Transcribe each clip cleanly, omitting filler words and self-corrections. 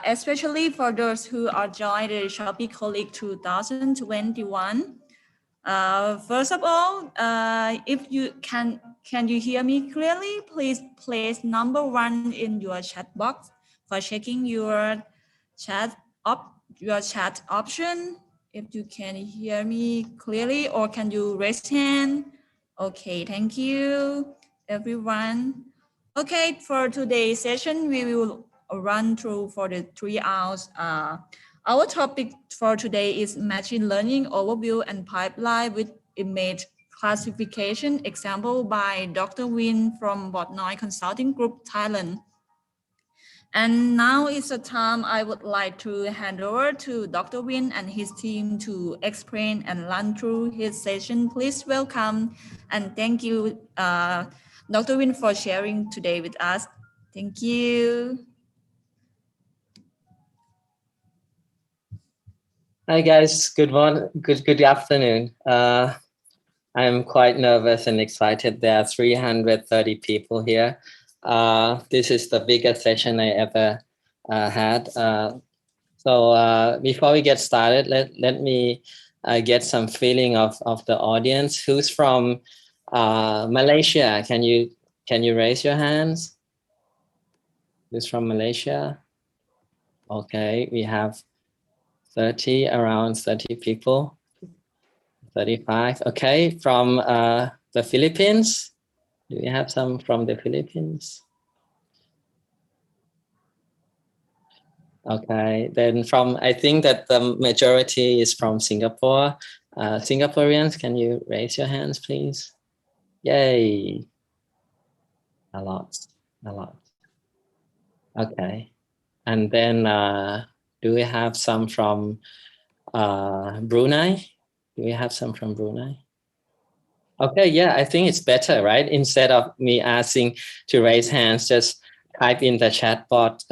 especially for those who are joined the Shopee Colleague 2021. First of all, if you can you hear me clearly? Please place #1 in your chat box for checking your chat option. If you can hear me clearly, or can you raise hand? Okay, thank you, everyone. Okay, for today's session, we will run through for the 3 hours. Our topic for today is machine learning overview and pipeline with image classification, example by Dr. Win from Botnai Consulting Group, Thailand. And now is the time I would like to hand over to Dr. Win and his team to explain and run through his session. Please welcome and thank you, Dr. Win, for sharing today with us. Thank you. Hi guys, good morning, good afternoon. I'm quite nervous and excited. There are 330 people here. This is the biggest session I ever had. So before we get started, let me get some feeling of the audience. Who's from Malaysia? Can you raise your hands? Who's from Malaysia? Okay, we have around 30 people. 35. Okay, from the Philippines. Do we have some from the Philippines? Okay, then I think that the majority is from Singapore. Singaporeans, can you raise your hands, please? Yay. A lot. Okay. And then do we have some from Brunei? Do we have some from Brunei? Okay, yeah, I think it's better, right? Instead of me asking to raise hands, just type in the chat box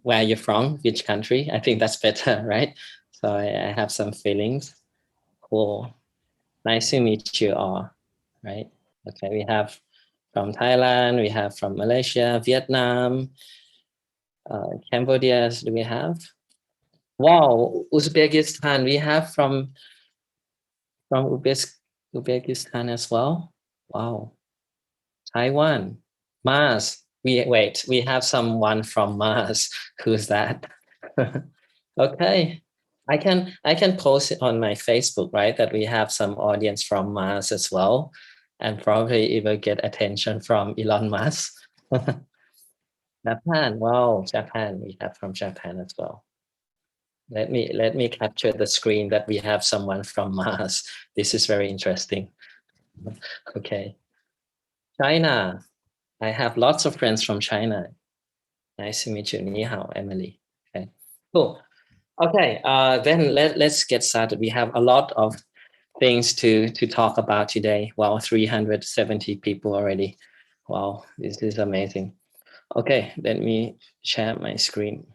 where you're from, which country. I think that's better, right? So I have some feelings. Cool. Nice to meet you all, right? Okay, we have from Thailand, we have from Malaysia, Vietnam, Cambodia. Do we have? Wow, Uzbekistan. We have from Uzbekistan as well. Wow. Taiwan. Mars. We have someone from Mars. Who's that? Okay. I can post it on my Facebook, right? That we have some audience from Mars as well, and probably even get attention from Elon Musk. Japan. Wow, Japan. We have from Japan as well. Let me capture the screen that we have someone from Mars. This is very interesting. Okay. China. I have lots of friends from China. Nice to meet you. Ni hao, Emily. Okay. Cool. Okay. Then let's get started. We have a lot of things to talk about today. Wow, 370 people already. Wow, this is amazing. Okay, let me share my screen.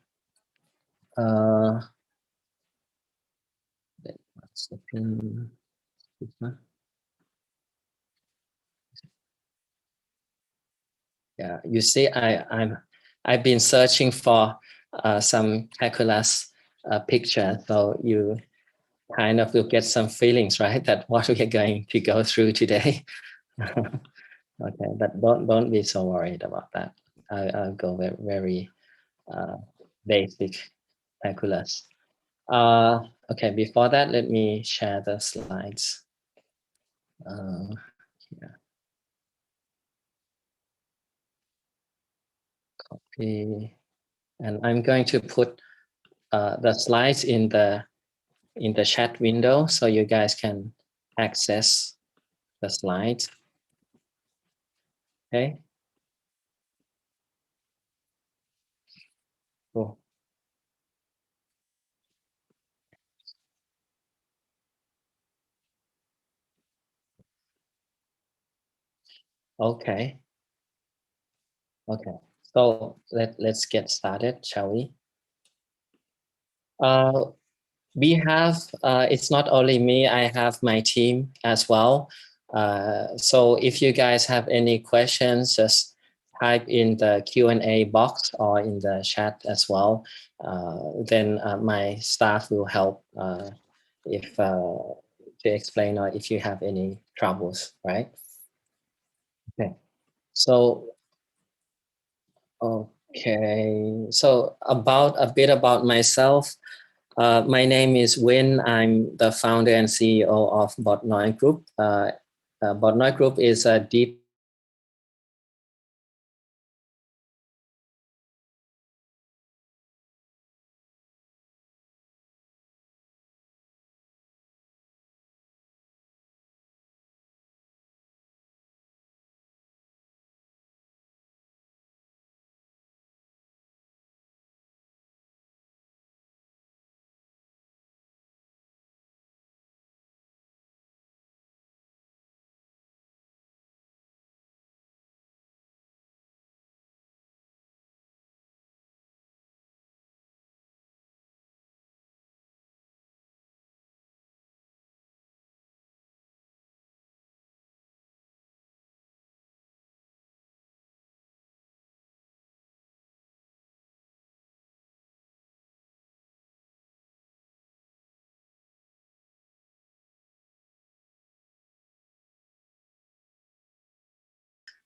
Yeah, you see, I've been searching for some calculus picture, so you kind of will get some feelings, right? That what we are going to go through today. Okay, but don't be so worried about that. I'll go very basic calculus. Okay, before that, let me share the slides. Here. Copy, and I'm going to put the slides in the chat window so you guys can access the slides. Okay. Cool. Okay. Okay. So let's get started, shall we? We have, it's not only me, I have my team as well. So if you guys have any questions, just type in the Q&A box or in the chat as well, then my staff will help if to explain or if you have any troubles, right? Okay. So, okay. So about a bit about myself. My name is Win. I'm the founder and CEO of Botnai Group. Botnai Group is a deep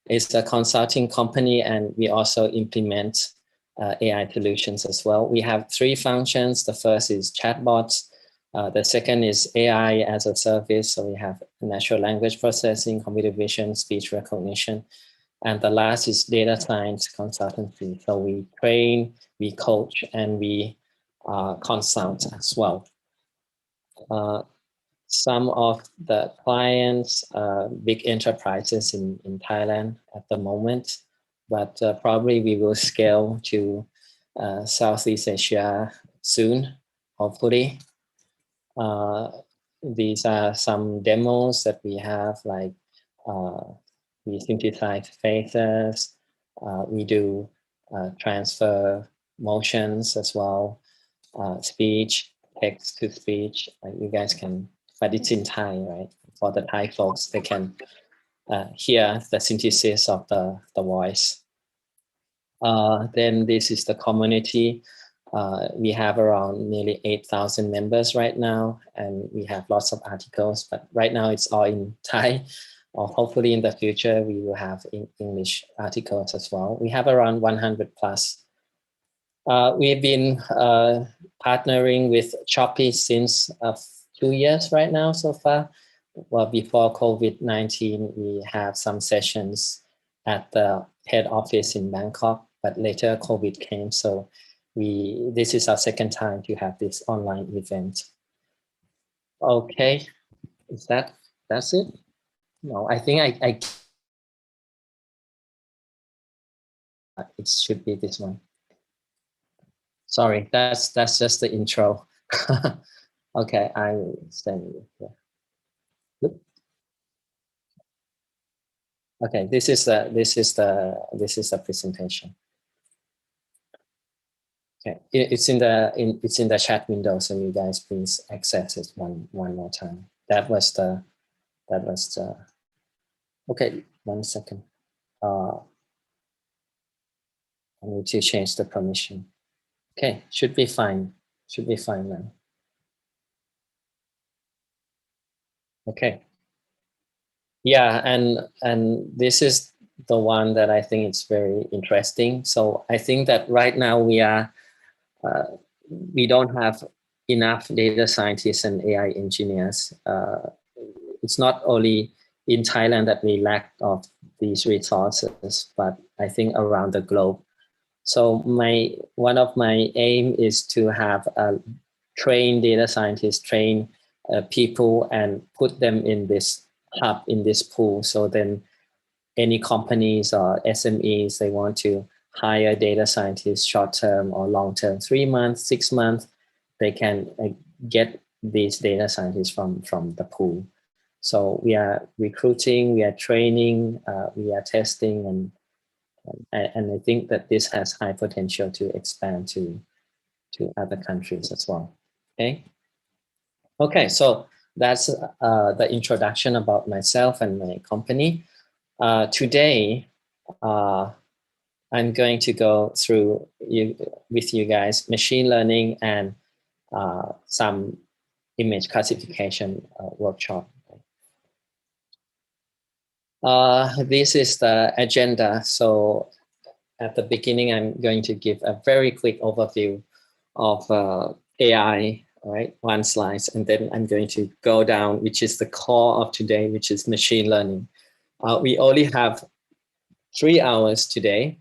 is a consulting company, and we also implement AI solutions as well. We have three functions. The first is chatbots. The second is AI as a service. So we have natural language processing, computer vision, speech recognition. And the last is data science consultancy. So we train, we coach, and we consult as well. Some of the clients, big enterprises in Thailand at the moment, but probably we will scale to Southeast Asia soon, hopefully. These are some demos that we have, like we synthesize faces, we do transfer motions as well, speech, text to speech. You guys can, but it's in Thai, right? For the Thai folks, they can hear the synthesis of the voice. Then this is the community. We have around nearly 8,000 members right now, and we have lots of articles, but right now it's all in Thai. Or hopefully in the future, we will have English articles as well. We have around 100 plus. We've been partnering with Shopee since 2 years right now so far. Well, before COVID-19, we have some sessions at the head office in Bangkok, but later COVID came, so this is our second time to have this online event. Okay, that's it? No, I think it should be this one. Sorry, that's just the intro. Okay, I will send you here. Okay, this is the presentation. Okay, it's in the chat window, so you guys please access it one more time. That was the. Okay, 1 second. I need to change the permission. Okay, should be fine. Should be fine now. Okay. Yeah, and this is the one that I think it's very interesting. So I think that right now we don't have enough data scientists and AI engineers. It's not only in Thailand that we lack of these resources, but I think around the globe. So one of my aim is to have train data scientists, train people, and put them in this hub, in this pool. So then any companies or SMEs, they want to hire data scientists short term or long term, 3 months, 6 months, they can get these data scientists from the pool. So we are recruiting, we are training, we are testing, and I think that this has high potential to expand to other countries as well. Okay, so that's the introduction about myself and my company. Today, I'm going to go through with you guys machine learning and some image classification workshop. This is the agenda. So at the beginning, I'm going to give a very quick overview of AI, all right, one slide, and then I'm going to go down, which is the core of today, which is machine learning. We only have 3 hours today.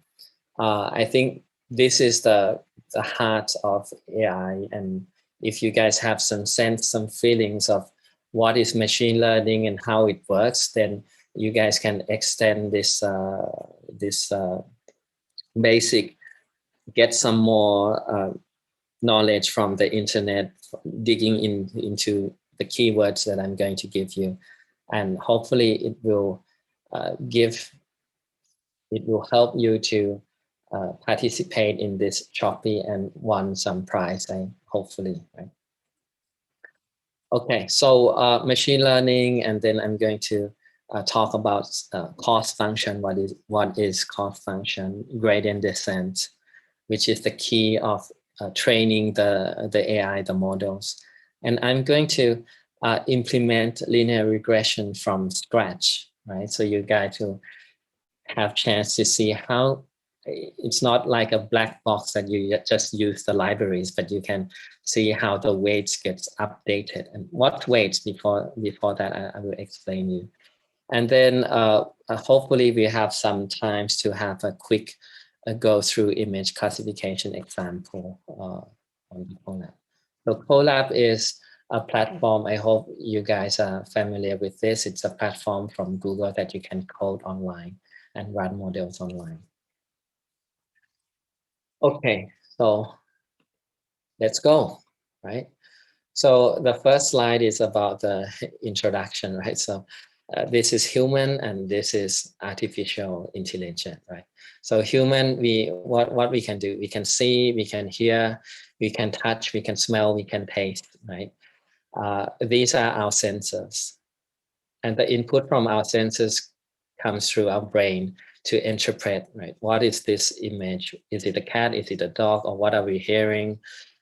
I think this is the heart of AI. And if you guys have some sense, some feelings of what is machine learning and how it works, then you guys can extend this basic, get some more knowledge from the internet, digging into the keywords that I'm going to give you, and hopefully it will help you to participate in this Shopee and won some prize, hopefully, right? Okay, so machine learning, and then I'm going to talk about cost function. What is cost function? Gradient descent, which is the key of training the AI, the models. And I'm going to implement linear regression from scratch, right? So you guys will have chance to see how it's not like a black box that you just use the libraries, but you can see how the weights gets updated and what weights before that I will explain you. And then hopefully we have some times to have a quick go through image classification example on the Colab. So Colab is a platform. I hope you guys are familiar with this. It's a platform from Google that you can code online and run models online. Okay, so let's go, right? So the first slide is about the introduction, right? So this is human and this is artificial intelligence, right? So human, what we can do, we can see, we can hear, we can touch, we can smell, we can taste, right? These are our senses. And the input from our senses comes through our brain to interpret, right? What is this image? Is it a cat? Is it a dog? Or what are we hearing?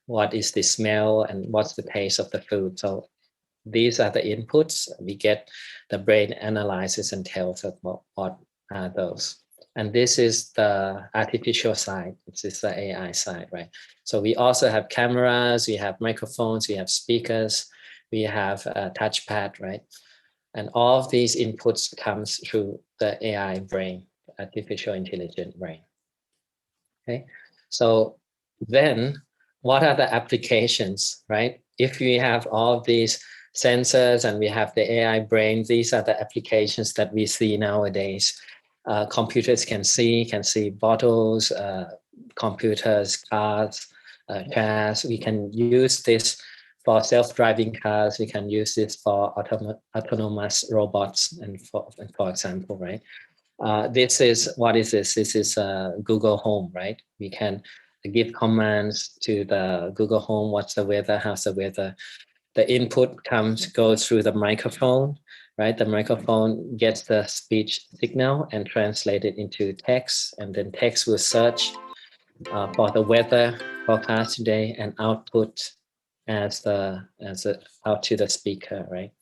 What is the smell? And what's the taste of the food? So these are the inputs. We get, the brain analyzes and tells us what are those. And this is the artificial side. This is the AI side, right? So we also have cameras, we have microphones, we have speakers, we have a touchpad, right? And all of these inputs comes through the AI brain, artificial intelligent brain. Okay, so then what are the applications, right? If we have all of these sensors and we have the AI brain, these are the applications that we see nowadays. Computers can see bottles, computers, cars, cars. We can use this for self-driving cars. We can use this for autonomous robots, and for example, right? This is, what is this? This is Google Home, right? We can give commands to the Google Home. What's the weather? How's the weather? The input goes through the microphone, right? The microphone gets the speech signal and translate it into text, and then text will search for the weather forecast today and output as out to the speaker, right?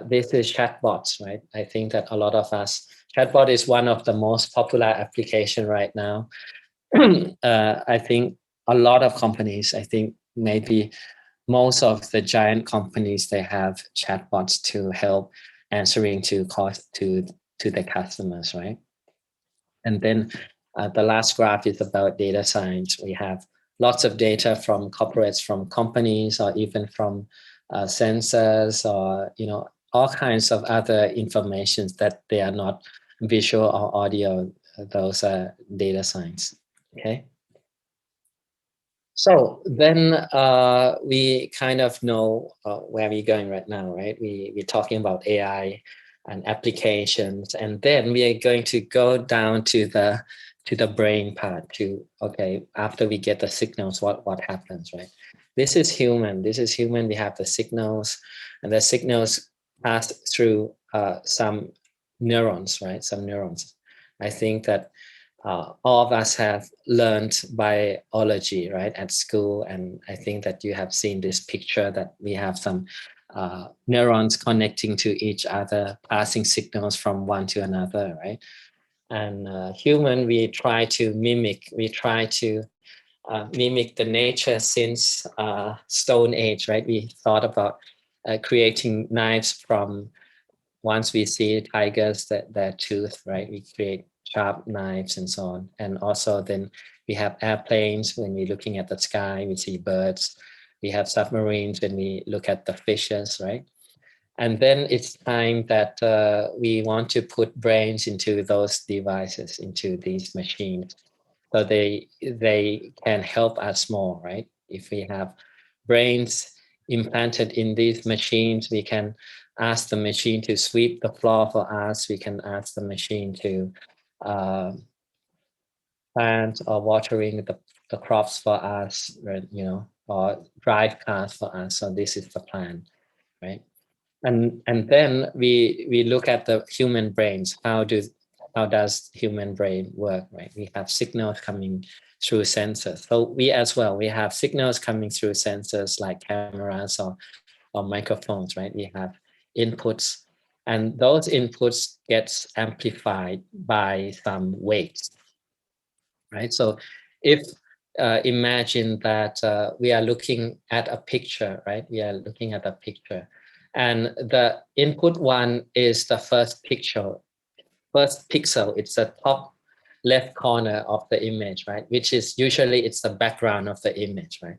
This is chatbots, right? I think that a lot of us, chatbot is one of the most popular application right now. I think a lot of companies, I think maybe most of the giant companies, they have chatbots to help answering to the customers, right? And then the last graph is about data science. We have lots of data from corporates, from companies, or even from sensors, or all kinds of other informations that they are not visual or audio. Those are data science. Okay. So then we kind of know where we're going right now, right? We're talking about AI and applications, and then we are going to go down to the brain part. To, okay, after we get the signals, what happens, right? This is human. We have the signals, and the signals pass through some neurons, right? Some neurons. I think that all of us have learned biology, right, at school. And I think that you have seen this picture that we have some neurons connecting to each other, passing signals from one to another, right? And human, we try to mimic the nature since Stone Age, right? We thought about creating knives from once we see tigers that their tooth, right? We create sharp knives and so on. And also then we have airplanes when we're looking at the sky, we see birds. We have submarines when we look at the fishes, right? And then it's time that we want to put brains into those devices, into these machines, so they can help us more, right? If we have brains implanted in these machines, we can ask the machine to sweep the floor for us. We can ask the machine to uh, plant or watering the crops for us, right? You know, or drive cars for us. So this is the plan, right? And then we look at the human brains. How does human brain work, right? We have signals coming through sensors. So we as well, we have signals coming through sensors like cameras or microphones, right? We have inputs, and those inputs gets amplified by some weights, right? So if imagine that we are looking at a picture, right? We are looking at a picture, and the input one is the first pixel. It's the top left corner of the image, right? Which is usually it's the background of the image, right?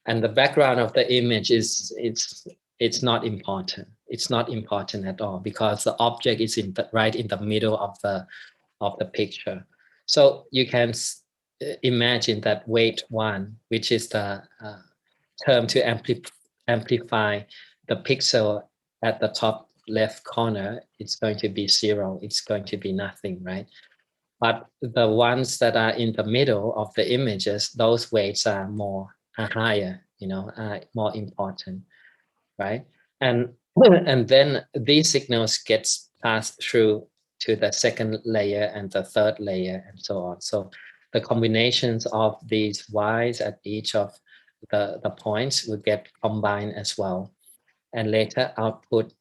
And the background of the image it's not important. It's not important at all because the object is right in the middle of the picture. So you can imagine that weight one, which is the term to amplify the pixel at the top left corner, it's going to be zero. It's going to be nothing, right? But the ones that are in the middle of the images, those weights are higher, you know, more important, right? And and then these signals gets passed through to the second layer and the third layer and so on. So the combinations of these Y's at each of the points will get combined as well. And later output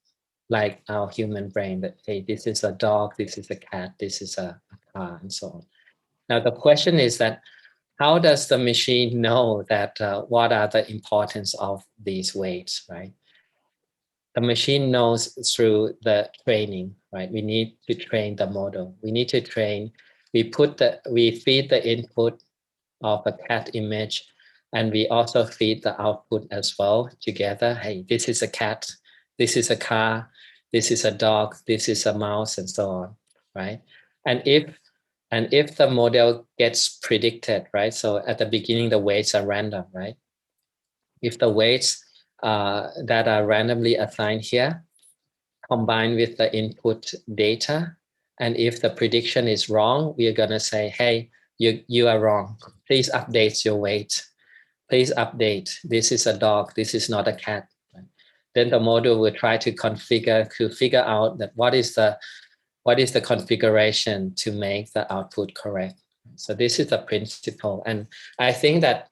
like our human brain that, hey, this is a dog, this is a cat, this is a car, and so on. Now the question is that how does the machine know that what are the importance of these weights, right? The machine knows through the training, right? We need to train the model. We need to train. We feed the input of a cat image, and we also feed the output as well together. Hey, this is a cat, this is a car, this is a dog, this is a mouse, and so on, right? And if the model gets predicted, right? So at the beginning, the weights are random, right? If the weights that are randomly assigned here combined with the input data, and if the prediction is wrong, we are going to say, hey, you are wrong. Please update your weight. Please update. This is a dog. This is not a cat. Then the model will try to figure out that what is the configuration to make the output correct. So this is the principle. And I think that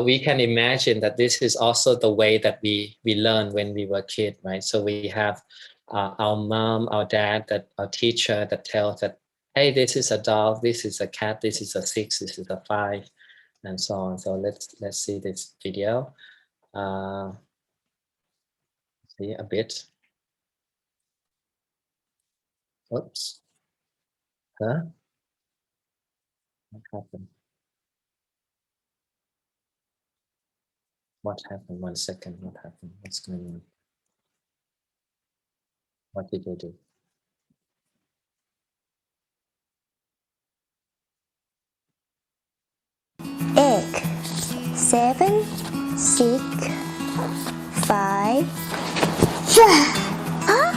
we can imagine that this is also the way that we learn when we were kids, right? So we have our mom, our dad, our teacher that tells that, hey, this is a dog, this is a cat, this is a 6, this is a 5, and so on. So let's see this video. See a bit. Oops. Huh? What happened? What happened? 1 second. What happened? What's going on? What did you do? Eight, 7, 6, 5, huh?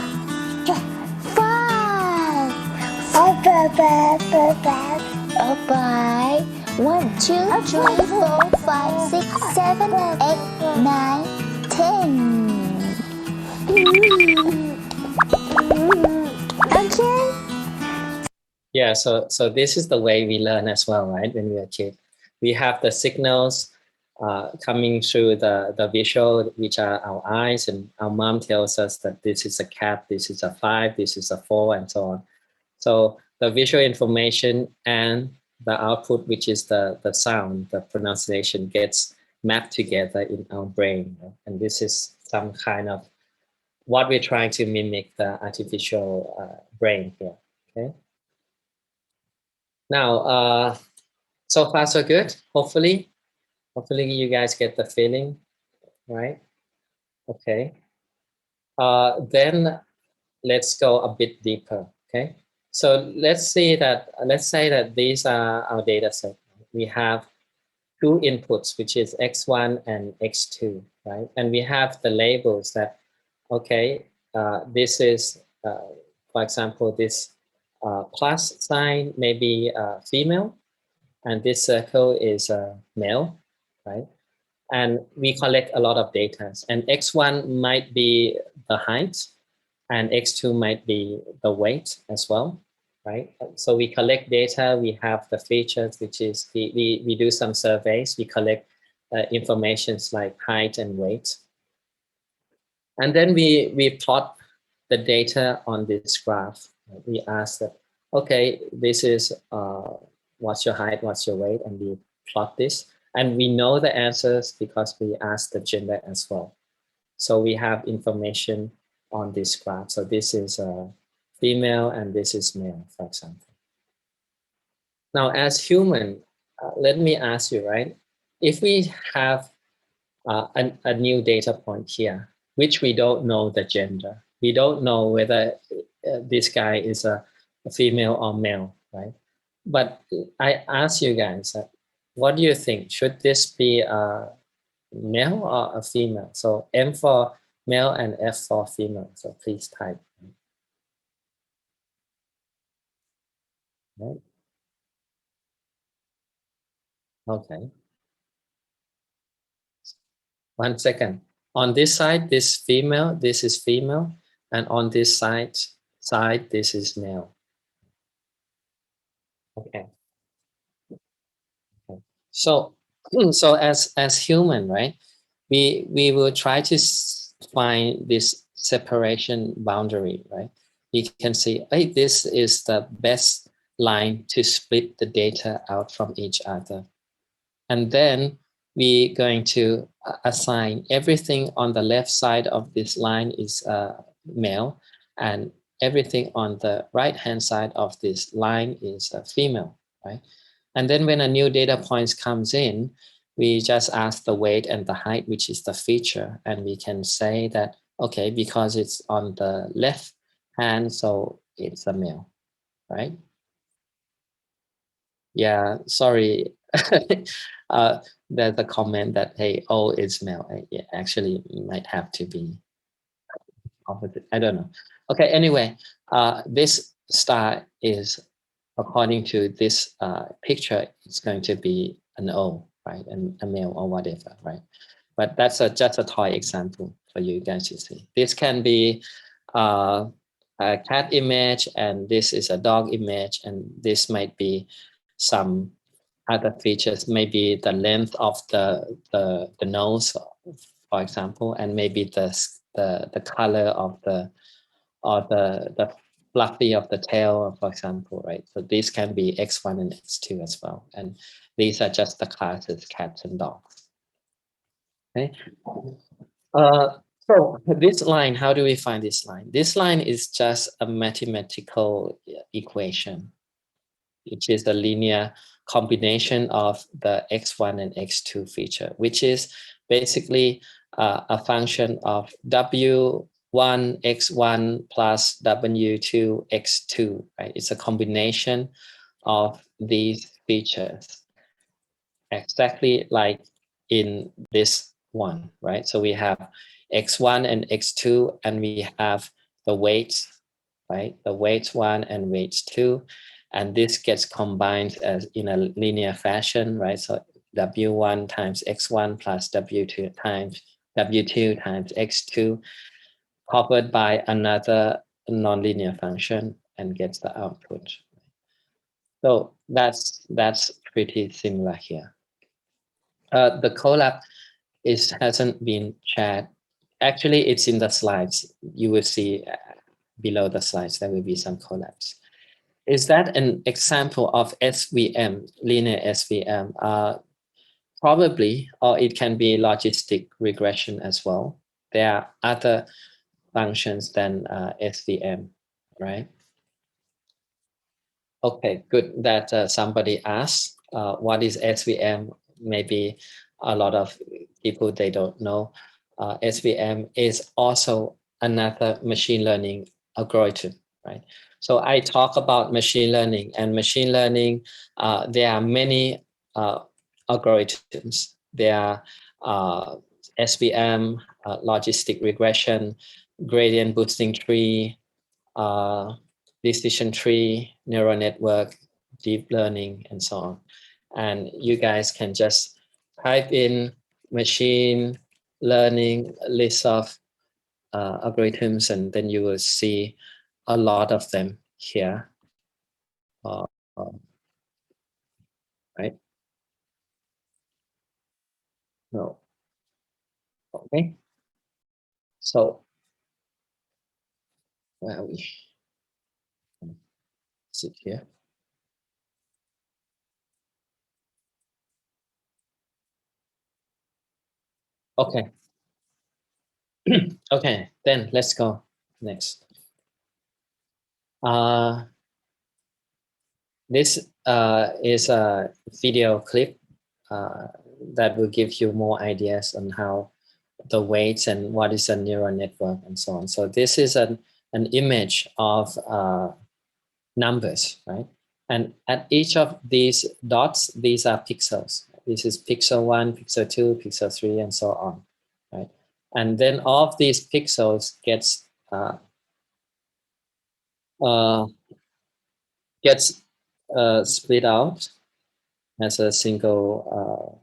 5. Bye. 1, 2, 3, 4, 5, 6, 7, 8, 9, 10. Okay. Yeah, so this is the way we learn as well, right? When we are kid, we have the signals coming through the visual, which are our eyes, and our mom tells us that this is a cat, this is a 5, this is a 4, and so on. So the visual information and the output, which is the sound, the pronunciation, gets mapped together in our brain, right? And this is some kind of what we're trying to mimic the artificial brain here. Okay. Now, so far so good. Hopefully you guys get the feeling, right? Okay. Then let's go a bit deeper. Okay. So let's say that these are our data set. We have two inputs, which is x1 and x2, right? And we have the labels that, okay, this is, for example, this plus sign may be female, and this circle is male, right? And we collect a lot of data. And x1 might be the height, and x2 might be the weight as well, right? So we collect data, we have the features, which is we do some surveys, we collect informations like height and weight. And then we plot the data on this graph. We ask that, okay, this is what's your height, what's your weight, and we plot this. And we know the answers because we ask the gender as well. So we have information on this graph. So this is female and this is male, for example. Now, as human, let me ask you, right? If we have a new data point here, which we don't know the gender, we don't know whether this guy is a female or male, right? But I ask you guys, what do you think? Should this be a male or a female? So M for male and F for female. So please type. Right? Okay. 1 second. On this side, this female, this is female, and on this side, this is male. Okay. Okay. So, so as human, right? We will try to find this separation boundary, right? We can see, hey, this is the best line to split the data out from each other. And then we're going to assign everything on the left side of this line is male, and everything on the right hand side of this line is female, right? And then when a new data point comes in, we just ask the weight and the height, which is the feature, and we can say that, okay, because it's on the left hand, so it's a male, right? Yeah, sorry. There's a comment that, hey, O is male. Yeah, actually, it might have to be opposite. I don't know. Okay, anyway, this star is, according to this picture, it's going to be an O, right? And a male or whatever, right? But that's just a toy example for you guys to see. This can be a cat image, and this is a dog image, and this might be some other features, maybe the length of the nose, for example, and maybe the color of the fluffy of the tail, for example, right? So these can be X1 and X2 as well. And these are just the classes, cats and dogs. Okay. So this line, how do we find this line? This line is just a mathematical equation, which is a linear combination of the x1 and x2 feature, which is basically a function of w1 x1 plus w2 x2, right? It's a combination of these features, exactly like in this one, right? So we have x1 and x2, and we have the weights, right? The weights 1 and weights 2, and this gets combined as in a linear fashion, right? So w1 times x1 plus w2 times x2 covered by another nonlinear function and gets the output. So that's pretty similar here. The collab hasn't been shared. Actually, it's in the slides. You will see below the slides, there will be some collabs. Is that an example of SVM, linear SVM? Probably, or it can be logistic regression as well. There are other functions than SVM, right? Okay, good that somebody asked what is SVM. Maybe a lot of people, they don't know. SVM is also another machine learning algorithm, right? So I talk about machine learning, and machine learning, there are many algorithms. There are SVM, logistic regression, gradient boosting tree, decision tree, neural network, deep learning, and so on. And you guys can just type in machine learning list of algorithms, and then you will see a lot of them here. Right? No. Okay. So where are we? Sit here. Okay. Okay, then let's go next. This is a video clip that will give you more ideas on how the weights and what is a neural network and so on. So this is an image of numbers, right? And at each of these dots, these are pixels. This is pixel 1, pixel 2, pixel 3, and so on, right? And then all of these pixels gets split out as a single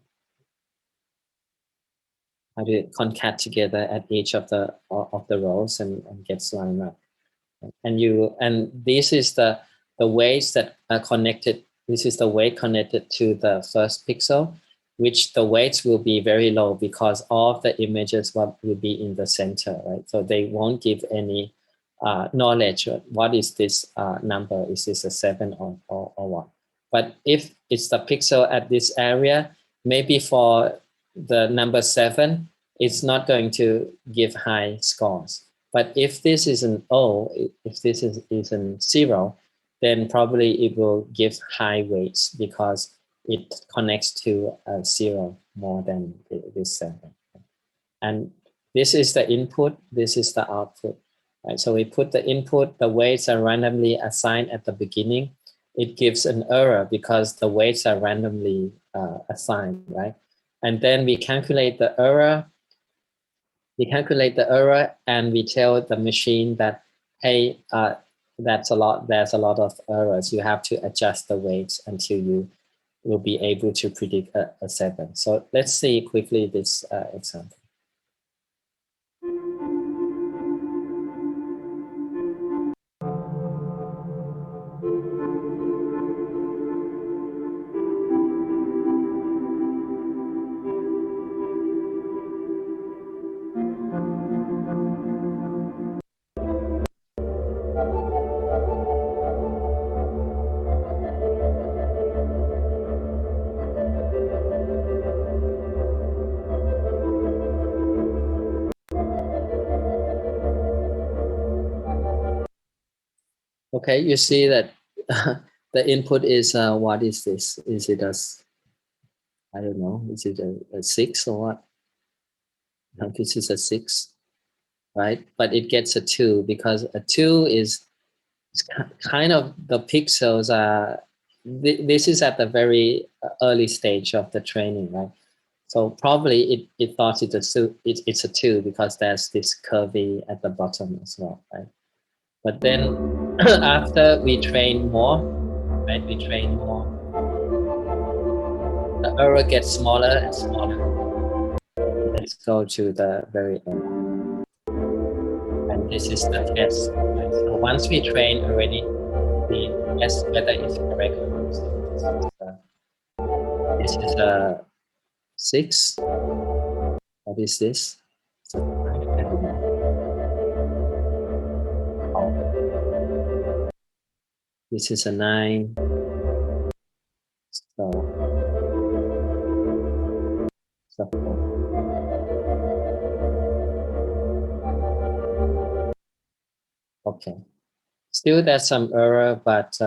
concat together at each of the rows and gets lined up. And this is the weights that are connected. This is the weight connected to the first pixel, which the weights will be very low because all of the images will be in the center, right? So they won't give any knowledge. What is this number? Is this a 7 or what? But if it's the pixel at this area, maybe for the number 7, it's not going to give high scores. But if this is an O, if this is an 0, then probably it will give high weights because it connects to a 0 more than this 7. And this is the input, this is the output. Right? So we put the input, the weights are randomly assigned at the beginning. It gives an error because the weights are randomly assigned, right? And then we calculate the error. We calculate the error and we tell the machine that, hey, there's a lot of errors. You have to adjust the weights until you will be able to predict a 7. So let's see quickly this example. Okay, you see that the input is what is this? Is it I don't know, is it a 6 or what? No, this is a 6, right? But it gets a 2 because a 2 is kind of the pixels are, this is at the very early stage of the training, right? So probably it thought it's a 2 because there's this curvy at the bottom as well, right? But then after we train more, right? We train more. The error gets smaller and smaller. Let's go to the very end. And this is the test. Right? So once we train already, we test whether it's correct or not. This is a 6. What is this? I don't know. Oh. This is a 9. So 4. Okay. Still, there's some error, but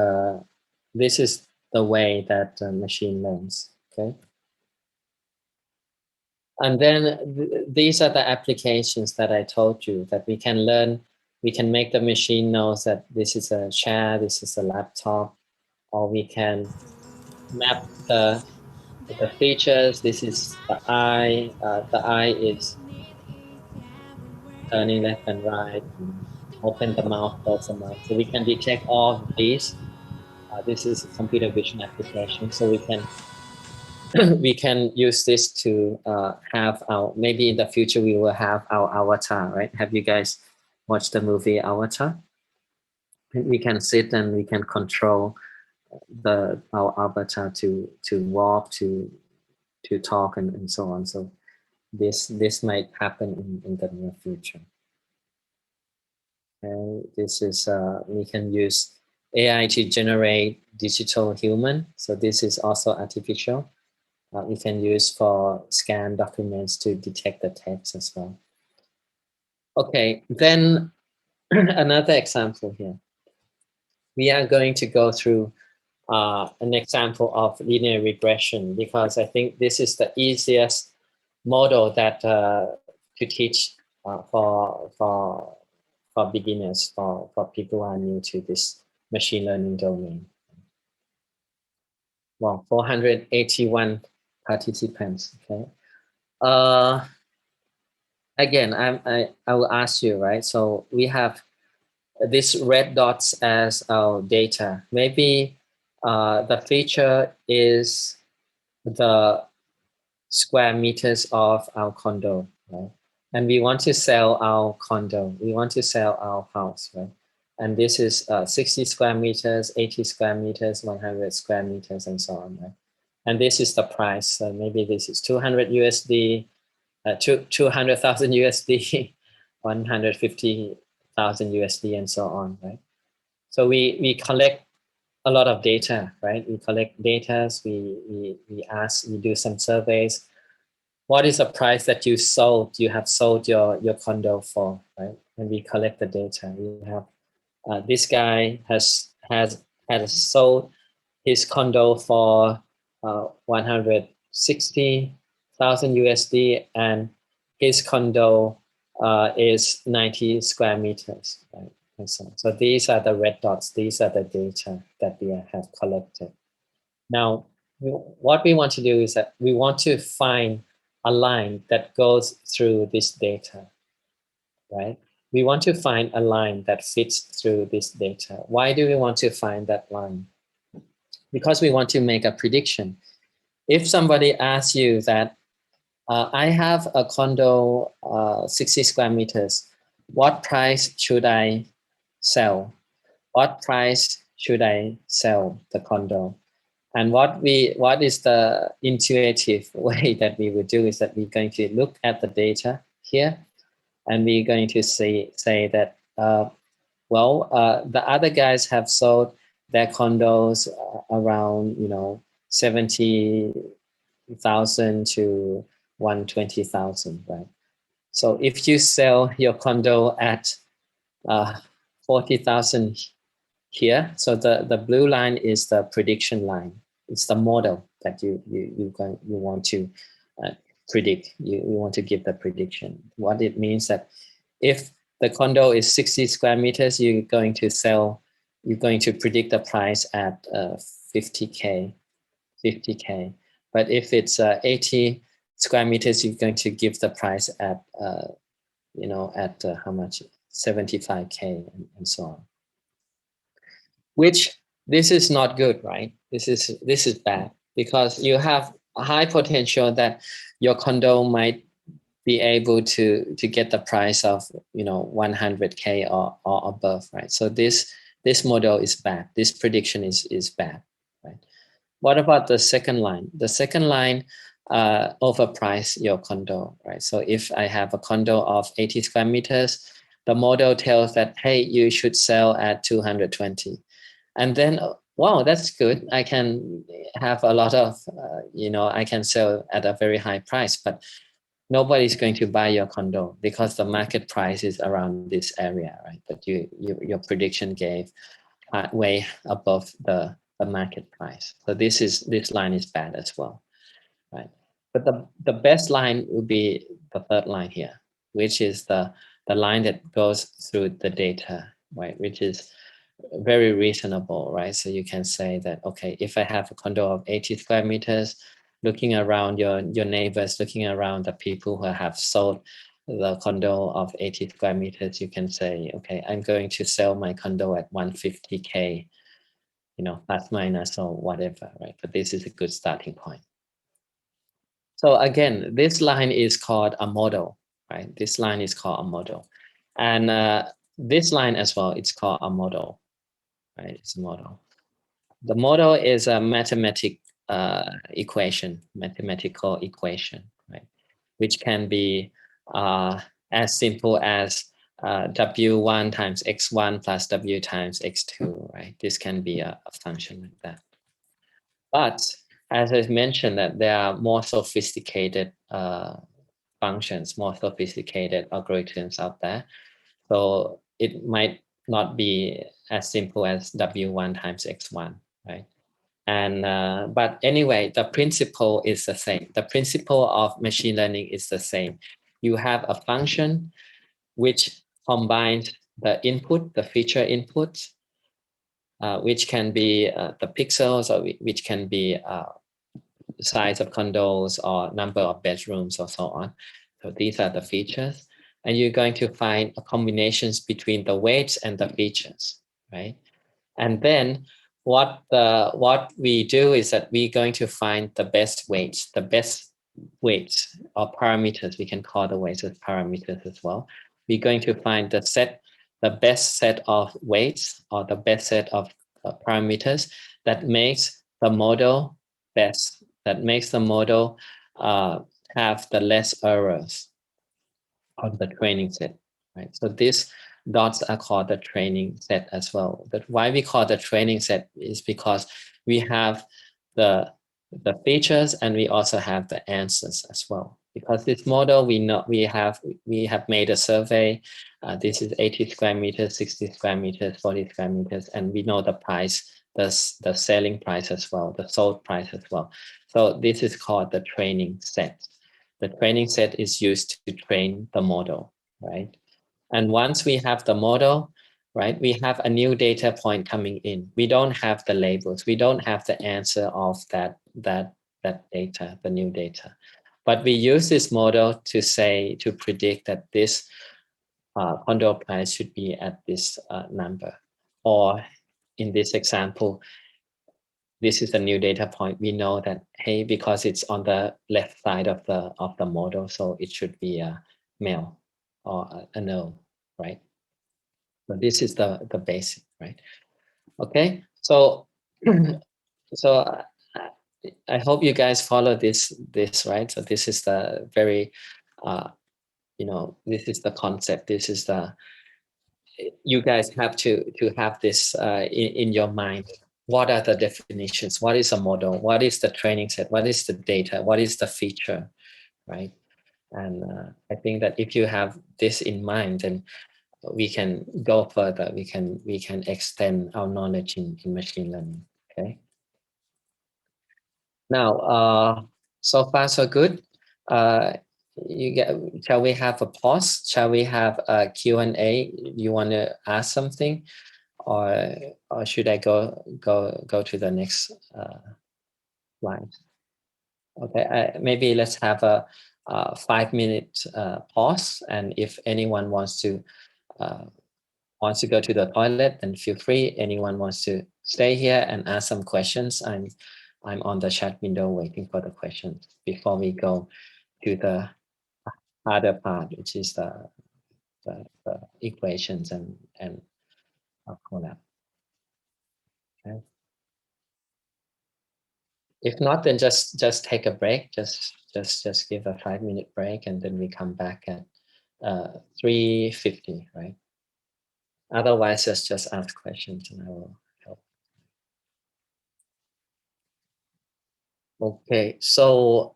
this is the way that the machine learns. Okay. And then these are the applications that I told you that we can learn. We can make the machine knows that this is a chair, this is a laptop, or we can map the features. This is the eye. The eye is turning left and right. And open the mouth, close the mouth. So we can detect all of these. This is a computer vision application. So we can we can use this to have our, maybe in the future we will have our avatar, right? Have you guys watched the movie Avatar? We can sit and we can control our avatar to walk, to talk, and so on. So this might happen in the near future. And this is we can use AI to generate digital human. So this is also artificial. We can use for scan documents to detect the text as well. Okay, then another example here. We are going to go through an example of linear regression because I think this is the easiest model that to teach for beginners, for people who are new to this machine learning domain. Well, 481 participants. Okay. Again, I will ask you, right? So we have these red dots as our data. Maybe the feature is the square meters of our condo, right? And we want to sell our condo. We want to sell our house, right? And this is 60 square meters, 80 square meters, 100 square meters, and so on, right? And this is the price. So maybe this is 200 USD, 200,000 USD, 150,000 USD, and so on, right? So we collect a lot of data, right? We collect data, we ask, we do some surveys. What is the price that you have sold your condo for, right? And we collect the data. We have this guy has sold his condo for 160,000 USD, and his condo is 90 square meters, right? And so these are the red dots. These are the data that we have collected. Now, what we want to do is that we want to find a line that goes through this data, right? We want to find a line that fits through this data. Why do we want to find that line? Because we want to make a prediction. If somebody asks you that, I have a condo, 60 square meters, what price should I sell? What price should I sell the condo? And what is the intuitive way that we would do is that we're going to look at the data here, and we're going to say that, the other guys have sold their condos around 70,000 to 120,000, right? So if you sell your condo at 40,000 here, so the blue line is the prediction line. It's the model that you want to predict. You want to give the prediction. What it means that if the condo is 60 square meters, you're going to predict the price at 50K. But if it's 80 square meters, you're going to give the price at how much? 75K and so on. Which this is not good, right? This is bad because you have a high potential that your condo might be able to get the price of 100K or above, right? So this model is bad. This prediction is bad, right? What about the second line? The second line overprice your condo, right? So if I have a condo of 80 square meters, the model tells that, hey, you should sell at 220. And then, wow, that's good. I can have a lot of, I can sell at a very high price, but nobody's going to buy your condo because the market price is around this area, right? But your prediction gave way above the market price. So this line is bad as well, right? But the best line would be the third line here, which is the line that goes through the data, right? Which is very reasonable, right? So you can say that, okay, if I have a condo of 80 square meters, looking around your neighbors, looking around the people who have sold the condo of 80 square meters, you can say, okay, I'm going to sell my condo at 150K, plus minus or whatever, right? But this is a good starting point. So again, this line is called a model, right? This line is called a model. And this line as well, it's called a model, right? It's a model. The model is a mathematical equation, right? Which can be as simple as W1 times X1 plus W times X2, right? This can be a function like that. But as I mentioned, that there are more sophisticated functions, more sophisticated algorithms out there. So it might not be as simple as W1 times X1, right? And but anyway, the principle is the same. The principle of machine learning is the same. You have a function which combines the input, the feature inputs, which can be the pixels, or which can be size of condos or number of bedrooms or so on. So these are the features. And you're going to find combinations between the weights and the features, right? And then what we do is that we're going to find the best weights or parameters. We can call the weights as parameters as well. We're going to find the best set of weights or the best set of parameters that makes the model best, that makes the model have the less errors on the training set, right? So these dots are called the training set as well. But why we call the training set is because we have the features and we also have the answers as well. Because this model, we have made a survey. This is 80 square meters, 60 square meters, 40 square meters, and we know the price, the selling price as well, the sold price as well. So this is called the training set. The training set is used to train the model, right? And once we have the model, right, we have a new data point coming in. We don't have the labels. We don't have the answer of that data, the new data. But we use this model to predict that this condo price should be at this number. Or in this example, this is a new data point. We know that, hey, because it's on the left side of the model, so it should be a male or a no, right? So this is the basic, right? Okay, so so I hope you guys follow this, right? So this is the very, this is the concept. This is you guys have to have this in your mind. What are the definitions? What is a model? What is the training set? What is the data? What is the feature, right? And I think that if you have this in mind, then we can go further. We can extend our knowledge in machine learning. Okay. Now, so far so good. Shall we have a pause? Shall we have a Q&A? You want to ask something, or should I go to the next slide? Okay, maybe let's have a 5-minute pause, and if anyone wants to go to the toilet, then feel free. Anyone wants to stay here and ask some questions, I'm on the chat window waiting for the questions before we go to the other part, which is the equations and all that. Okay. If not, then just take a break. Just give a 5-minute break, and then we come back at 3:50, right? Otherwise, just ask questions, and I will help. Okay, so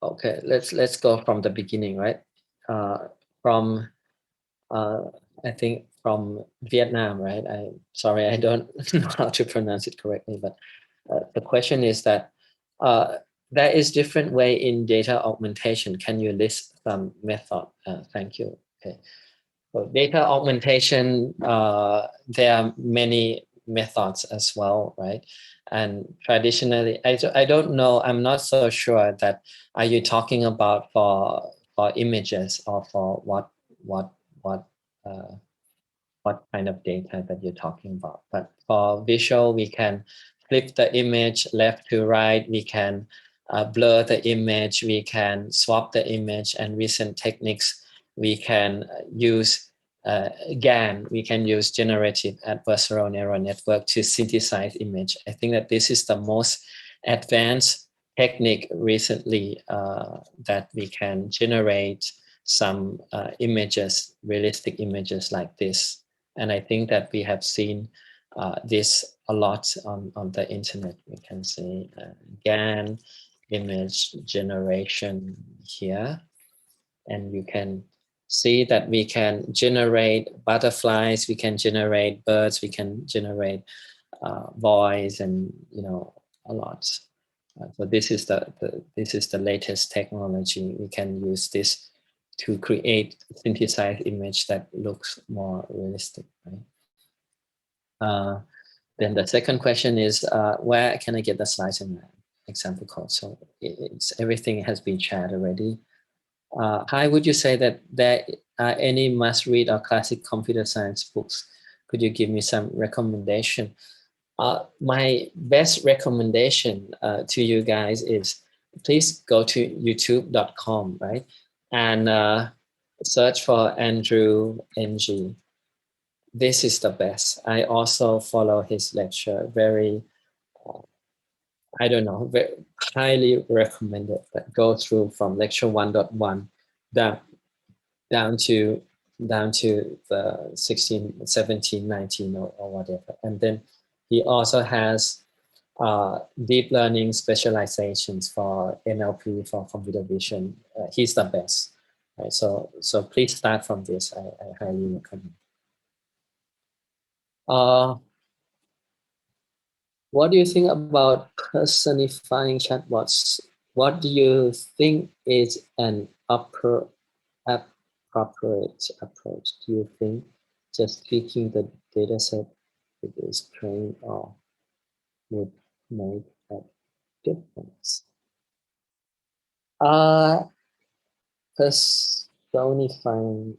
okay, let's go from the beginning, right? From I think from Vietnam, right? Sorry, I don't know how to pronounce it correctly, but the question is that there is different way in data augmentation. Can you list some method? Thank you. Okay. So data augmentation, there are many methods as well, right? And traditionally, I don't know, I'm not so sure that are you talking about for images or for what what uh, what kind of data that you're talking about. But for visual, we can flip the image left to right. We can blur the image. We can swap the image, and recent techniques. We can use GAN. We can use generative adversarial neural network to synthesize image. I think that this is the most advanced technique recently that we can generate some images, realistic images like this. And I think that we have seen this a lot on the internet. We can see GAN image generation here. And you can see that we can generate butterflies, we can generate birds, we can generate voice, and a lot. So this is the latest technology. We can use this to create synthesized image that looks more realistic, right? Then the second question is where can I get the slides and example code? So it's everything has been shared already. How would you say that there are any must-read or classic computer science books? Could you give me some recommendation? My best recommendation to you guys is please go to youtube.com, right? And search for Andrew NG. This is the best. I also follow his lecture. Very, I don't know, very highly recommended. But go through from lecture 1.1 down down to the 16, 17, 19 or whatever. And then he also has deep learning specializations for NLP, for computer vision. He's the best. Right? So please start from this. I highly recommend. What do you think about personifying chatbots? What do you think is an appropriate approach? Do you think just tweaking the dataset it is trained or would make a difference? Personifying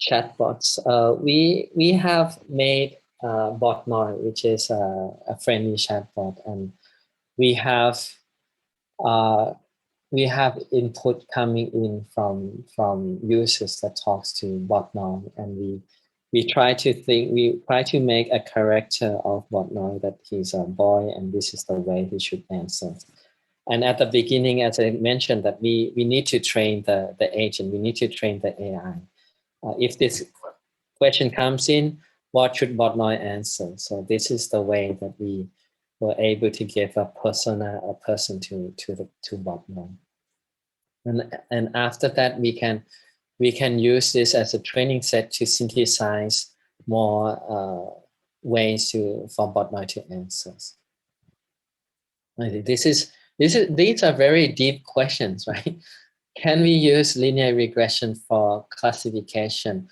chatbots. We have made Botnai, which is a friendly chatbot, and we have uh, input coming in from users that talks to Botnai, and we try to make a character of Botnai that he's a boy, and this is the way he should answer. And at the beginning, as I mentioned, that we need to train the agent, we need to train the AI. If this question comes in, what should Botnai answer? So this is the way that we were able to give a persona, a person to Botnai. And after that, we can use this as a training set to synthesize more ways for Botnai to answer. These are very deep questions, right? Can we use linear regression for classification?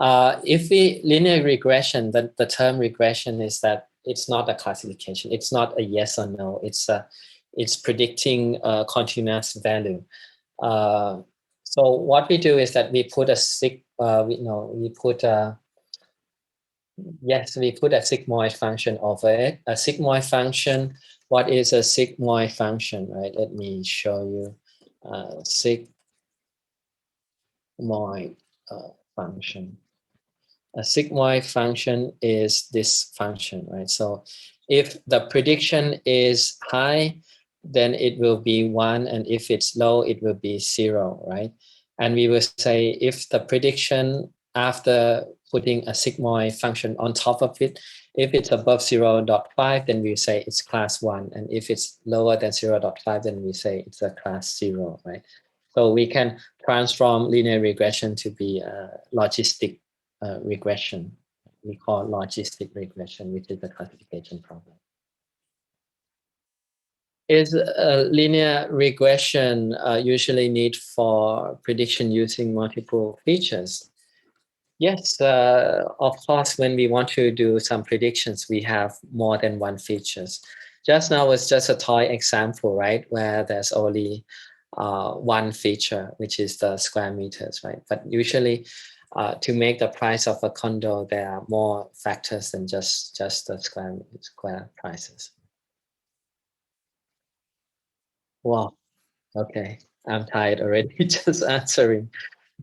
If we linear regression, the term regression is that it's not a classification. It's not a yes or no. It's predicting a continuous value. So what we do is that we put a sigmoid function over it. A sigmoid function. What is a sigmoid function, right? Let me show you. Sigmoid function. A sigmoid function is this function, right? So if the prediction is high, then it will be 1, and if it's low, it will be 0, right? And we will say if the prediction after putting a sigmoid function on top of it, if it's above 0.5, then we say it's class 1, and if it's lower than 0.5, then we say it's a class 0, right? So we can transform linear regression to be a logistic regression. We call logistic regression, which is the classification problem. Is linear regression usually need for prediction using multiple features? Yes, of course, when we want to do some predictions, we have more than one features. Just now was just a toy example, right? Where there's only one feature, which is the square meters, right? But usually to make the price of a condo, there are more factors than just the square prices. Wow, okay. I'm tired already just answering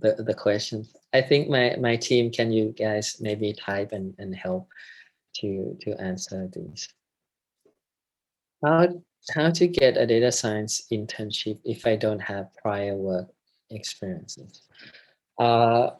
the questions. I think my team, can you guys maybe type and help to answer these? How how to get a data science internship if I don't have prior work experiences? Uh,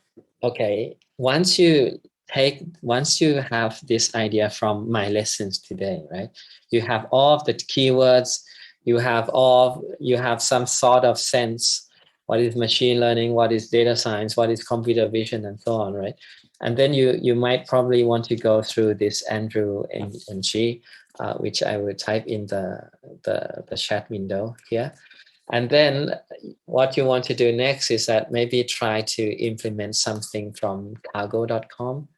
okay, once you have this idea from my lessons today, right? You have all of the keywords, you have some sort of sense. What is machine learning? What is data science? What is computer vision, and so on, right? And then you might probably want to go through this Andrew and G, which I will type in the chat window here. And then what you want to do next is that maybe try to implement something from cargo.com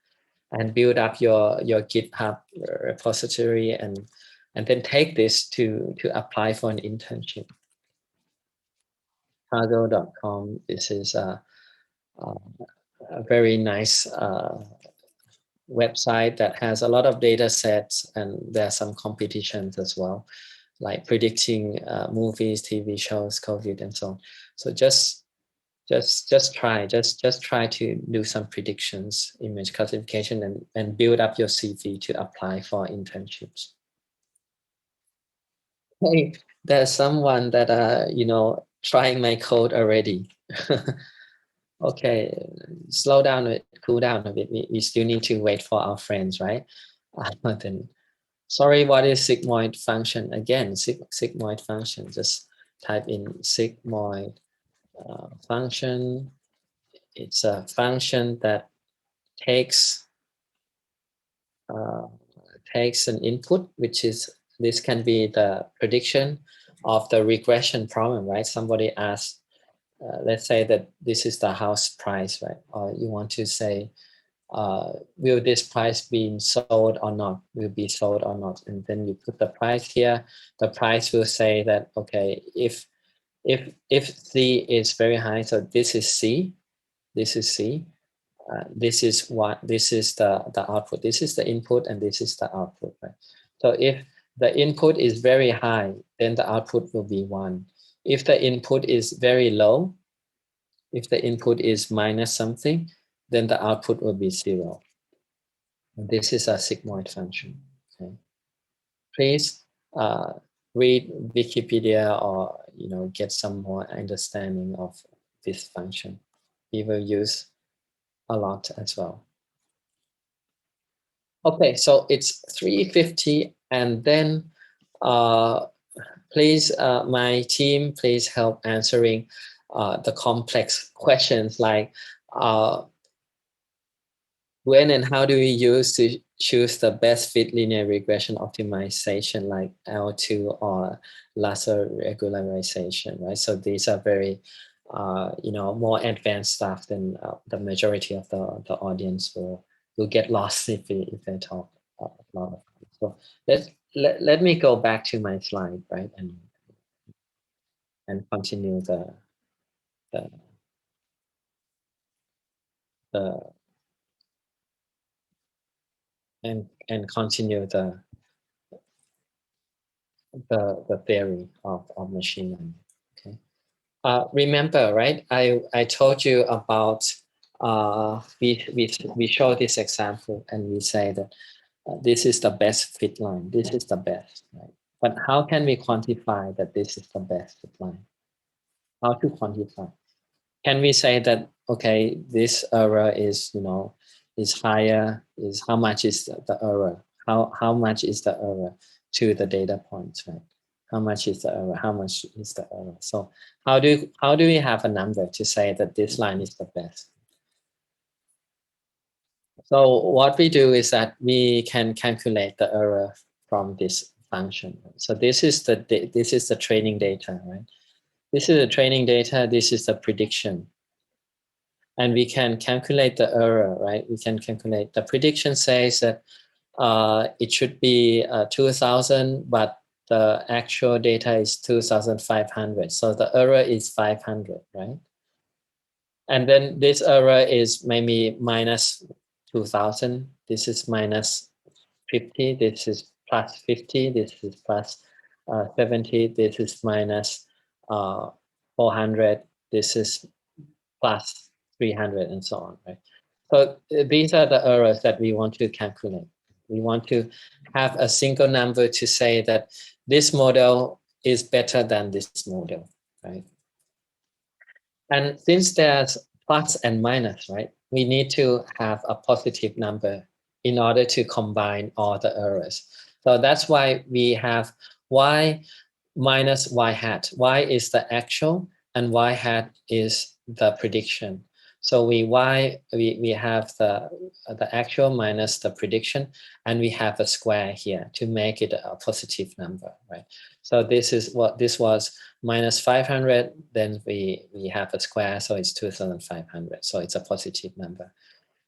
and build up your GitHub repository, and then take this to apply for an internship. Cargo.com, this is a very nice website that has a lot of data sets, and there are some competitions as well, like predicting movies, TV shows, COVID, and so on. So just try to do some predictions, image classification, and build up your CV to apply for internships. Hey, there's someone that trying my code already. Okay, slow down a bit, cool down a bit. We still need to wait for our friends, right? Then, sorry, what is sigmoid function? Again, sigmoid function. Just type in sigmoid function. It's a function that takes an input, which is, this can be the prediction of the regression problem, right? Somebody asks, let's say that this is the house price, right? Or you want to say, will this price be sold or not? Will be sold or not? And then you put the price here. The price will say that, okay, if C is very high, so this is C, this is C. This is the output. This is the input, and this is the output, right? So if the input is very high, then the output will be 1. If the input is very low, if the input is minus something, then the output will be 0. And this is a sigmoid function. Okay. Please read Wikipedia, or get some more understanding of this function. We will use a lot as well. Okay, so it's 3:50, and then please, my team, please help answering the complex questions like when and how do we use to choose the best fit linear regression optimization like L2 or lasso regularization, right? So these are very more advanced stuff than the majority of the audience will get lost if they talk a lot of it. So let me go back to my slide, right, and continue the and continue the theory of machine learning. Okay. Remember, right? I told you about we show this example and we say that this is the best fit line. This is the best, right? But how can we quantify that this is the best fit line? How to quantify? Can we say that, okay, this error is, is higher, is how much is the error? How much is the error to the data points, right? How much is the error? How much is the error? So how do we have a number to say that this line is the best? So what we do is that we can calculate the error from this function. So this is the training data, right? This is the training data. This is the prediction. And we can calculate the error, right? We can calculate the prediction says that it should be 2000, but the actual data is 2500. So the error is 500, right? And then this error is maybe minus 2000. This is minus 50. This is plus 50. This is plus 70. This is minus 400. This is plus 300 and so on, right? So these are the errors that we want to calculate. We want to have a single number to say that this model is better than this model, right? And since there's plus and minus, right, we need to have a positive number in order to combine all the errors. So that's why we have y minus y hat. Y is the actual and y hat is the prediction. So we have the actual minus the prediction, and we have a square here to make it a positive number, right? So this is what this was minus 500. Then we have a square, so it's 2500. So it's a positive number,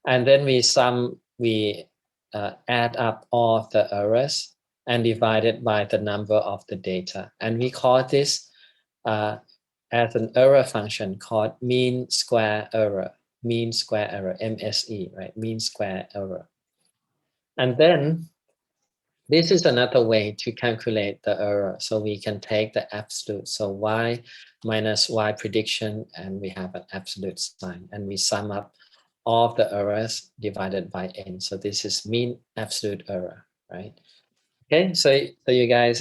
and then we add up all the errors and divide it by the number of the data, and we call this as an error function called mean square error, MSE, right? Mean square error. And then this is another way to calculate the error. So we can take the absolute, so y minus y prediction, and we have an absolute sign, and we sum up all of the errors divided by n. So this is mean absolute error, right? Okay, so you guys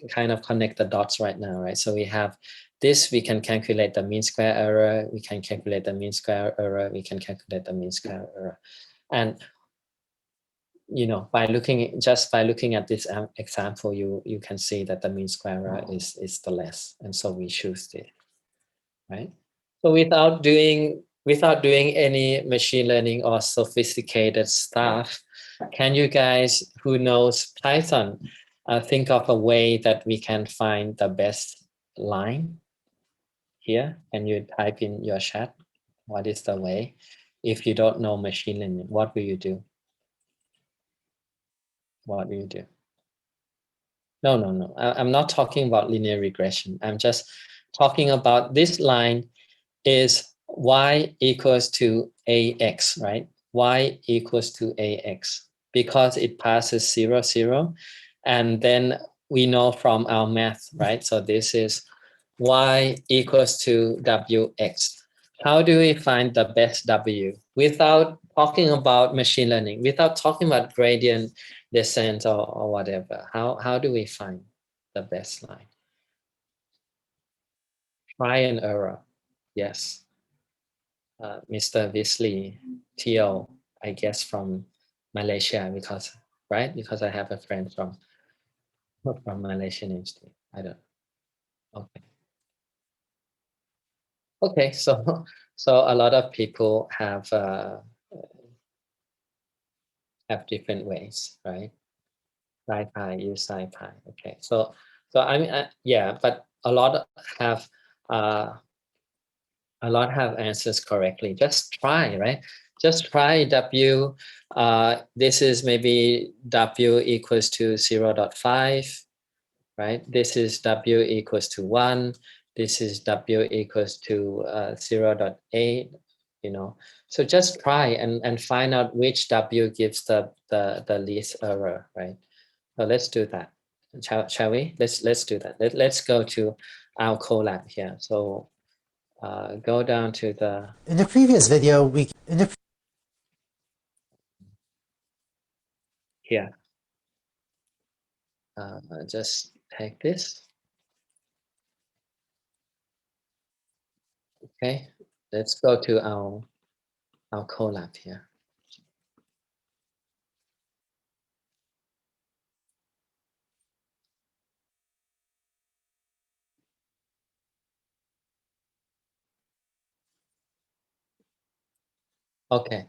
kind of connect the dots right now, right? So we have this, we can calculate the mean square error, we can calculate the mean square error, we can calculate the mean square error. And by looking at this example, you can see that the mean square error is the less, and so we choose this, right? So without doing any machine learning or sophisticated stuff, can you guys who knows Python think of a way that we can find the best line here? Can you type in your chat? What is the way? If you don't know machine learning, what will you do? What will you do? No. I'm not talking about linear regression. I'm just talking about this line is y equals to ax, right? Y equals to ax because it passes 0, 0. And then we know from our math, right? So this is y equals to wx. How do we find the best w without talking about machine learning, without talking about gradient descent or whatever? How do we find the best line? Try and error. Yes. Mr. Wisley, Teo, I guess from Malaysia, because I have a friend from Malaysian Institute. I don't know. Okay, so a lot of people have different ways, right? SciPy, use SciPy. Okay, so I mean, yeah, but a lot have answers correctly. Just try, right? Just try W. This is maybe W equals to 0.5, right? This is W equals to 1. This is W equals to 0.8, So just try and find out which W gives the least error, right? So let's do that. Shall we? Let's do that. Let's go to our collab here. So go down to the... In the previous video, we Here. Just take this. Okay, let's go to our collab here. Okay,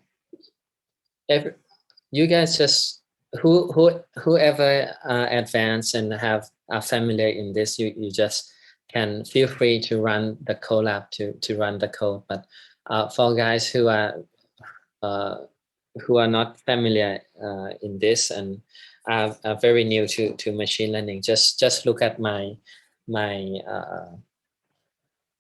you guys just whoever advanced and are familiar in this, you just can feel free to run the collab to run the code. But for guys who are not familiar in this and are very new to machine learning, just look at my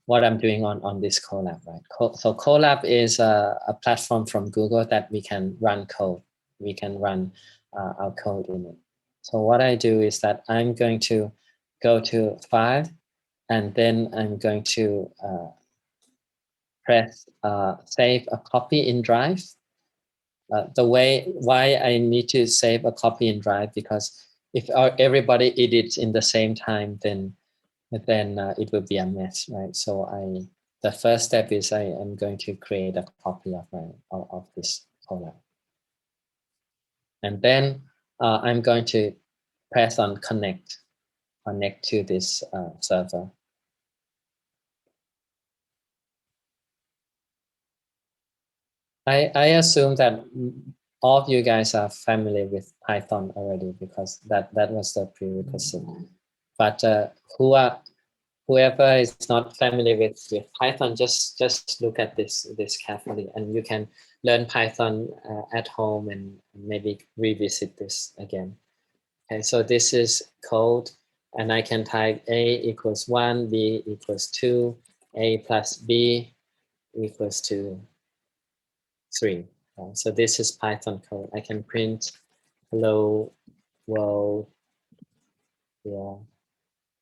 what I'm doing on this Colab, right? So Colab is a platform from Google that we can run code. We can run our code in it. So what I do is that I'm going to go to File, and then I'm going to press Save a copy in Drive. Why I need to save a copy in Drive, because if everybody edits in the same time, then it will be a mess, right? So the first step is I am going to create a copy of this collab, and then I'm going to press on connect to this server. I assume that all of you guys are familiar with Python already, because that was the prerequisite. But whoever is not familiar with Python, just look at this carefully, and you can learn Python at home and maybe revisit this again. Okay, so this is code, and I can type A equals 1, B equals 2, A plus B equals to 3. So this is Python code. I can print hello world. Yeah,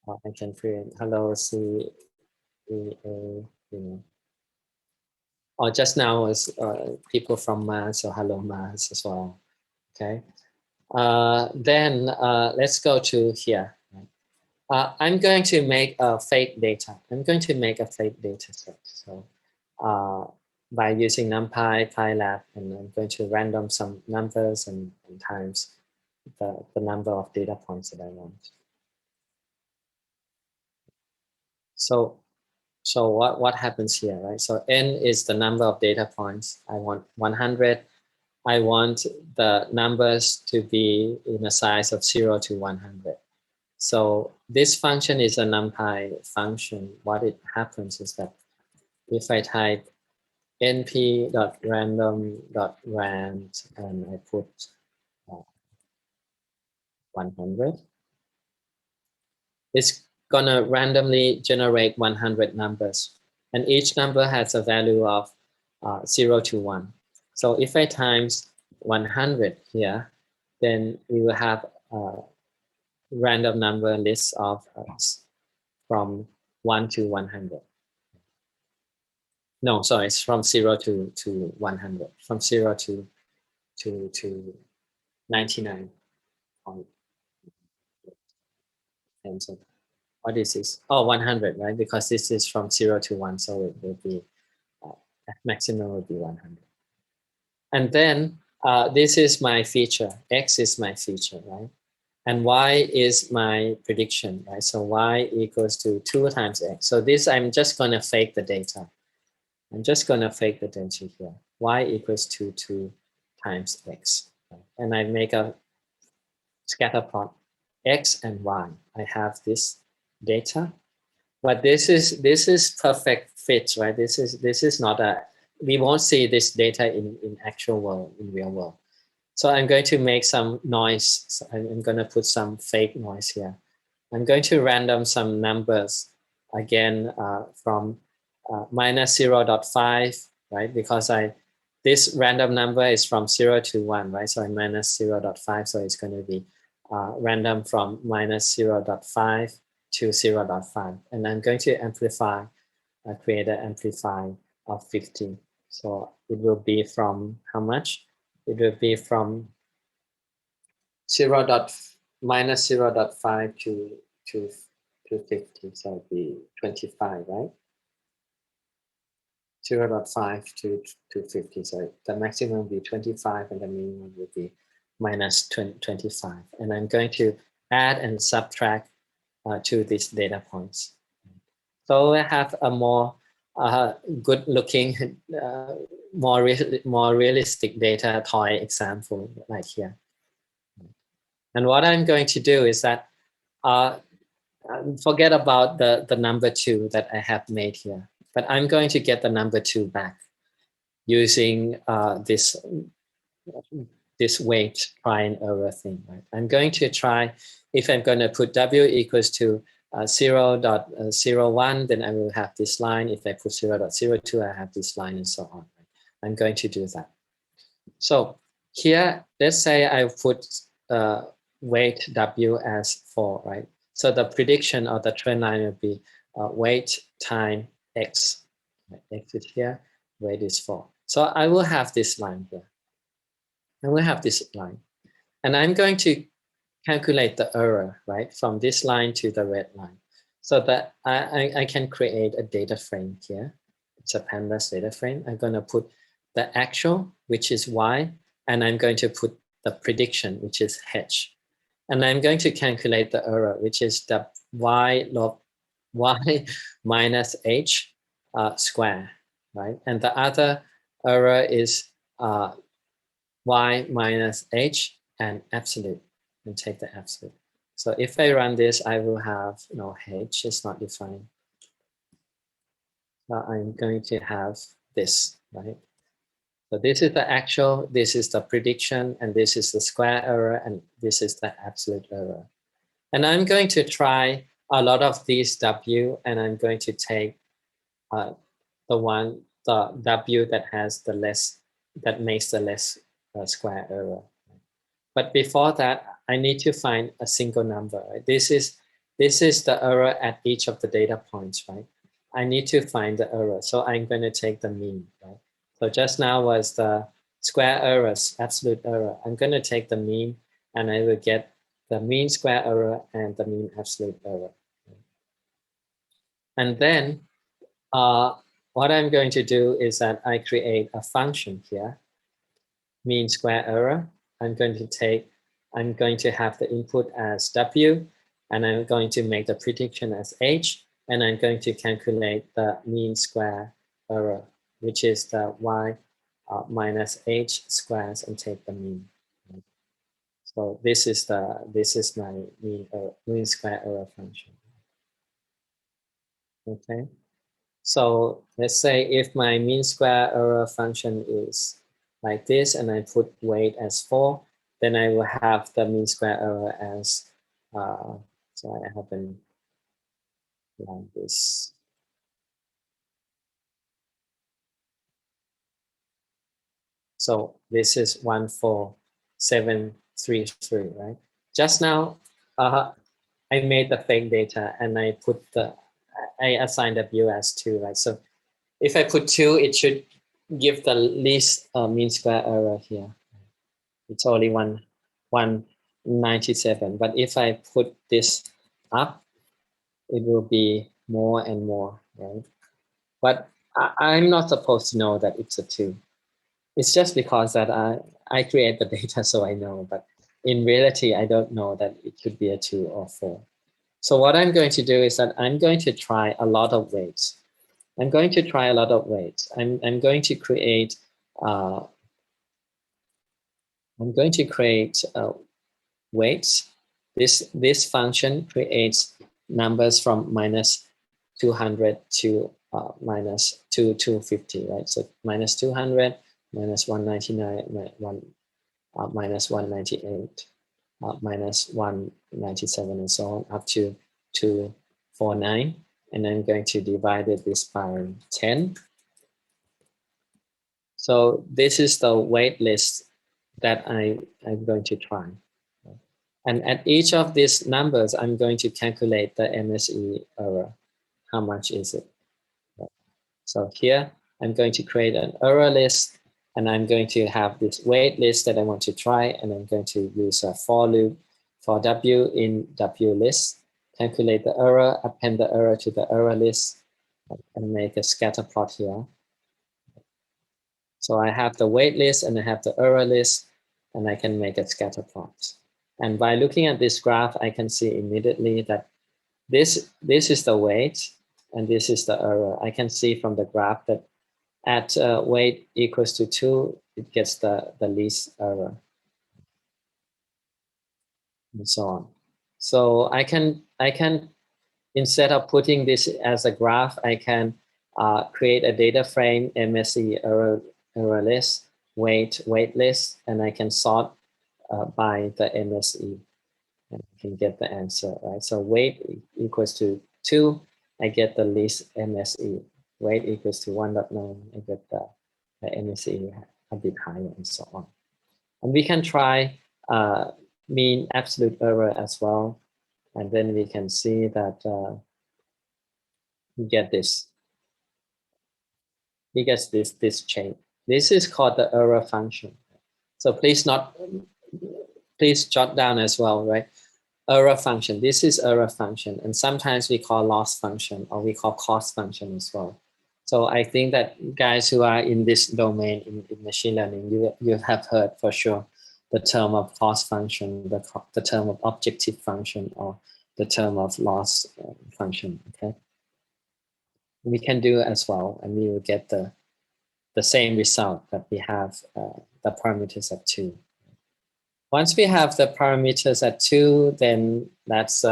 I can print hello C E A. Or just now is people from Mars, or hello Mars as well. Okay. Then let's go to here. I'm going to make a fake data. I'm going to make a fake data set. So by using NumPy, PyLab, and I'm going to random some numbers and times the number of data points that I want. So what happens here, right? So n is the number of data points. I want 100. I want the numbers to be in a size of 0 to 100. So this function is a NumPy function. What it happens is that if I type np.random.rand and I put 100, it's gonna randomly generate 100 numbers, and each number has a value of 0 to 1. So if I times 100 here, then we will have a random number list of from 1 to 100. No, sorry, it's from 0 to 100, from 0 to 99. And so what is this? Oh, 100, right? Because this is from 0 to 1, so it will be maximum will be 100. And then this is my feature. X is my feature, right? And Y is my prediction, right? So Y equals to 2 times X. So this, I'm just going to fake the data. I'm just going to fake the data here. Y equals to 2 times X. Right? And I make a scatter plot, X and Y. I have this data. But this is perfect fit, right? This is not a, we won't see this data in actual world, in real world. So I'm going to make some noise. So I'm going to put some fake noise here. I'm going to random some numbers again from minus 0.5, right? Because this random number is from 0 to 1, right? So I minus 0.5, so it's going to be random from minus 0.5 to 0.5. And I'm going to amplify, create an amplify of 50. So it will be from how much? It will be from minus 0.5 to 50. So it'll be 25, right? 0.5 to 50. So the maximum will be 25 and the minimum will be minus 25. And I'm going to add and subtract to these data points. So I have a more good looking, more realistic data toy example like here. And what I'm going to do is that forget about the number 2 that I have made here, but I'm going to get the number 2 back using this weight try and error thing. Right? I'm going to try, if I'm going to put W equals to 0.01, then I will have this line. If I put 0.02, I have this line and so on. Right? I'm going to do that. So here, let's say I put weight W as 4, right? So the prediction of the trend line will be weight time X. X is here, weight is 4. So I will have this line here. I will have this line. And I'm going to calculate the error, right, from this line to the red line. So that I can create a data frame here. It's a pandas data frame. I'm going to put the actual, which is Y, and I'm going to put the prediction, which is H. And I'm going to calculate the error, which is the Y minus H square, right? And the other error is Y minus H and absolute, and take the absolute. So if I run this, I will have, H is not defined. So I'm going to have this, right? So this is the actual, this is the prediction, and this is the square error, and this is the absolute error. And I'm going to try a lot of these W, and I'm going to take the W that has the less, that makes the less square error. But before that, I need to find a single number. Right? This is the error at each of the data points, right? I need to find the error. So I'm going to take the mean, right? So just now was the square errors, absolute error. I'm going to take the mean, and I will get the mean square error and the mean absolute error. And then what I'm going to do is that I create a function here, mean square error. I'm going to have the input as W, and I'm going to make the prediction as H, and I'm going to calculate the mean square error, which is the Y minus H squares, and take the mean. So this is my mean square error function. Okay. So let's say if my mean square error function is like this, and I put weight as 4, then I will have the mean square error as, so I haven't like this. So this is 14733, right? Just now, I made the fake data, and I assigned W as 2, right? So if I put 2, it should give the least mean square error here. It's only 197. But if I put this up, it will be more and more, right? But I'm not supposed to know that it's a 2. It's just because that I create the data, so I know. But in reality, I don't know that it could be a 2 or 4. So what I'm going to do is that I'm going to try a lot of weights. I'm going to create weights. This function creates numbers from minus 200 to minus 250, right? So minus 200, minus 199, minus 198, minus 197, and so on, up to 249. And I'm going to divide this by 10. So this is the weight list that I'm going to try. And at each of these numbers, I'm going to calculate the MSE error. How much is it? So here, I'm going to create an error list, and I'm going to have this wait list that I want to try, and I'm going to use a for loop for W in W list, calculate the error, append the error to the error list, and make a scatter plot here. So I have the wait list and I have the error list, and I can make a scatter plot. And by looking at this graph, I can see immediately that this is the wait and this is the error. I can see from the graph that at weight equals to 2, it gets the least error, and so on. So I can, instead of putting this as a graph, I can create a data frame, MSE error list, wait list, and I can sort by the MSE, and I can get the answer, right? So weight equals to 2, I get the least MSE. Weight equals to 1.9, I get the MSE a bit higher, and so on. And we can try mean absolute error as well, and then we can see that we get this. We get this chain. This is called the error function. So please jot down as well, right? Error function. This is error function, and sometimes we call loss function, or we call cost function as well. So I think that guys who are in this domain in machine learning, you have heard for sure the term of cost function, the term of objective function, or the term of loss function. Okay, we can do as well, and we will get the same result that we have the parameters at 2. Once we have the parameters at 2, then that's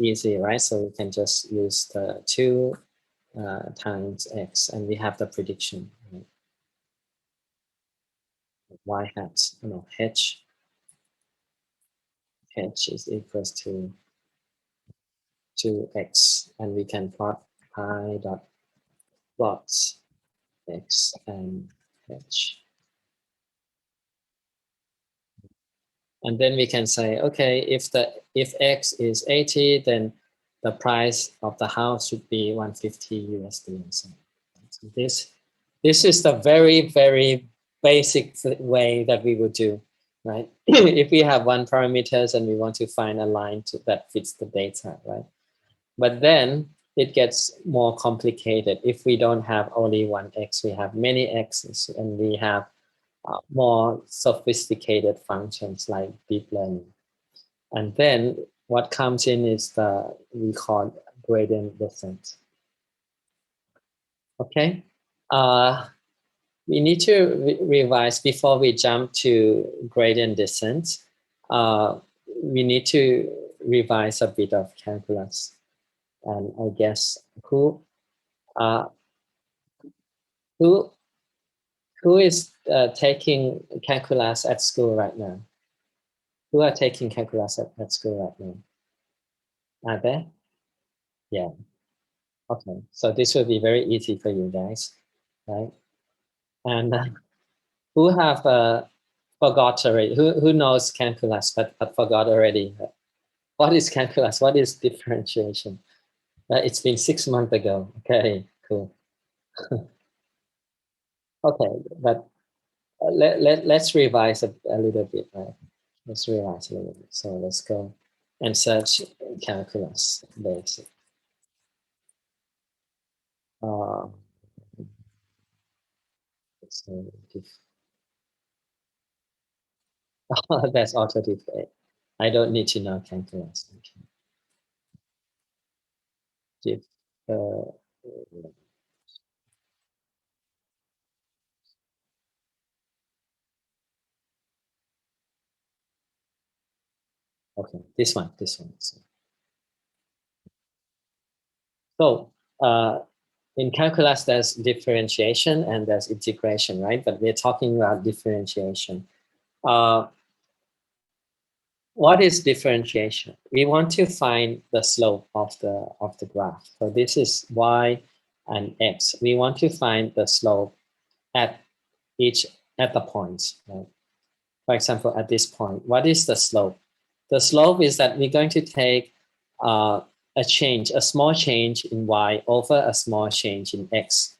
easy, right? So we can just use the 2 times x, and we have the prediction. Right? Y hat, no, h is equals to 2x, and we can plot pi dot plots x and h. And then we can say, okay, if x is 80, then the price of the house should be 150 USD. And so this is the very, very basic way that we would do, right? If we have one parameters and we want to find a line that fits the data, right? But then it gets more complicated. If we don't have only one x, we have many x's, and we have more sophisticated functions like deep learning. And then what comes in is we call gradient descent. Okay, we need to revise before we jump to gradient descent. We need to revise a bit of calculus. And I guess who is taking calculus at school right now? Who are taking calculus at school right now? Are there? Yeah. Okay. So this will be very easy for you guys, right? And who have forgot already? Who knows calculus but forgot already? What is calculus? What is differentiation? It's been 6 months ago. Okay, cool. Okay, but let's revise a little bit, right? Let's revise a little bit. So let's go and search calculus basic. That's autodiff. I don't need to know calculus. Okay. Diff, okay, this one. So in calculus, there's differentiation and there's integration, right? But we're talking about differentiation. What is differentiation? We want to find the slope of the graph. So this is y and x. We want to find the slope at the points. Right? For example, at this point, what is the slope? The slope is that we're going to take a small change in y over a small change in x.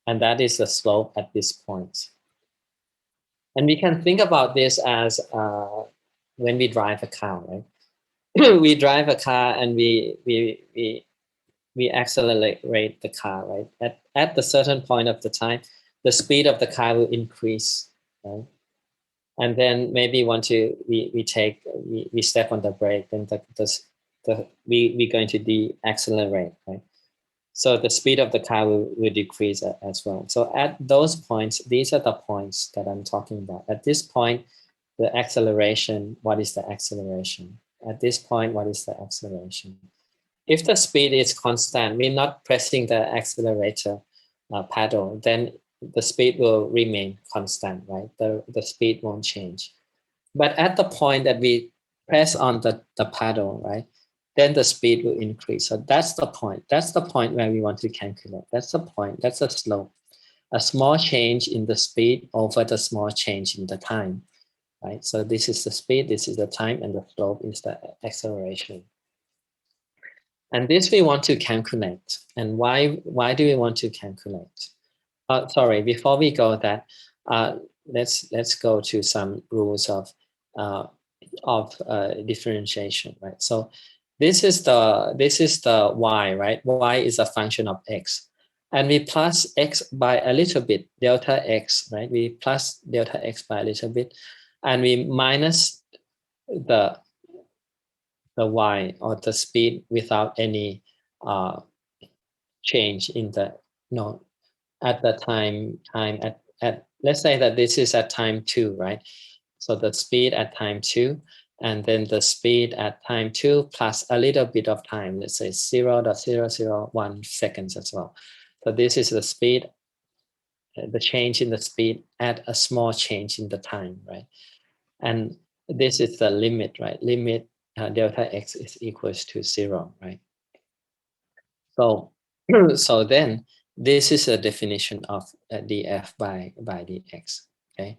And that is the slope at this point. And we can think about this as when we drive a car, right? We drive a car and we accelerate the car, right? At the certain point of the time, the speed of the car will increase, right? And then maybe once we step on the brake, then we're going to de-accelerate, right? So the speed of the car will decrease as well. So at those points, these are the points that I'm talking about. At this point, the acceleration, what is the acceleration? At this point, what is the acceleration? If the speed is constant, we're not pressing the accelerator pedal, then the speed will remain constant, right? The speed won't change. But at the point that we press on the pedal, right, then the speed will increase. So that's the point. That's the point where we want to calculate. That's the point. That's the slope. A small change in the speed over the small change in the time, right? So this is the speed, this is the time, and the slope is the acceleration. And this we want to calculate. And why do we want to calculate? Sorry, before we go that, let's go to some rules of differentiation, right? So this is the y, right? Y is a function of x, and we plus x by a little bit, delta x, right? We plus delta x by a little bit, and we minus the y, or the speed, without any change in the at the time at let's say that this is at time 2, right? So the speed at time 2, and then the speed at time 2 plus a little bit of time, let's say 0.001 seconds as well. So this is the speed, the change in the speed at a small change in the time, right? And this is the limit, right? Limit delta x is equals to 0, right? So, so then this is a definition of df by dx, okay?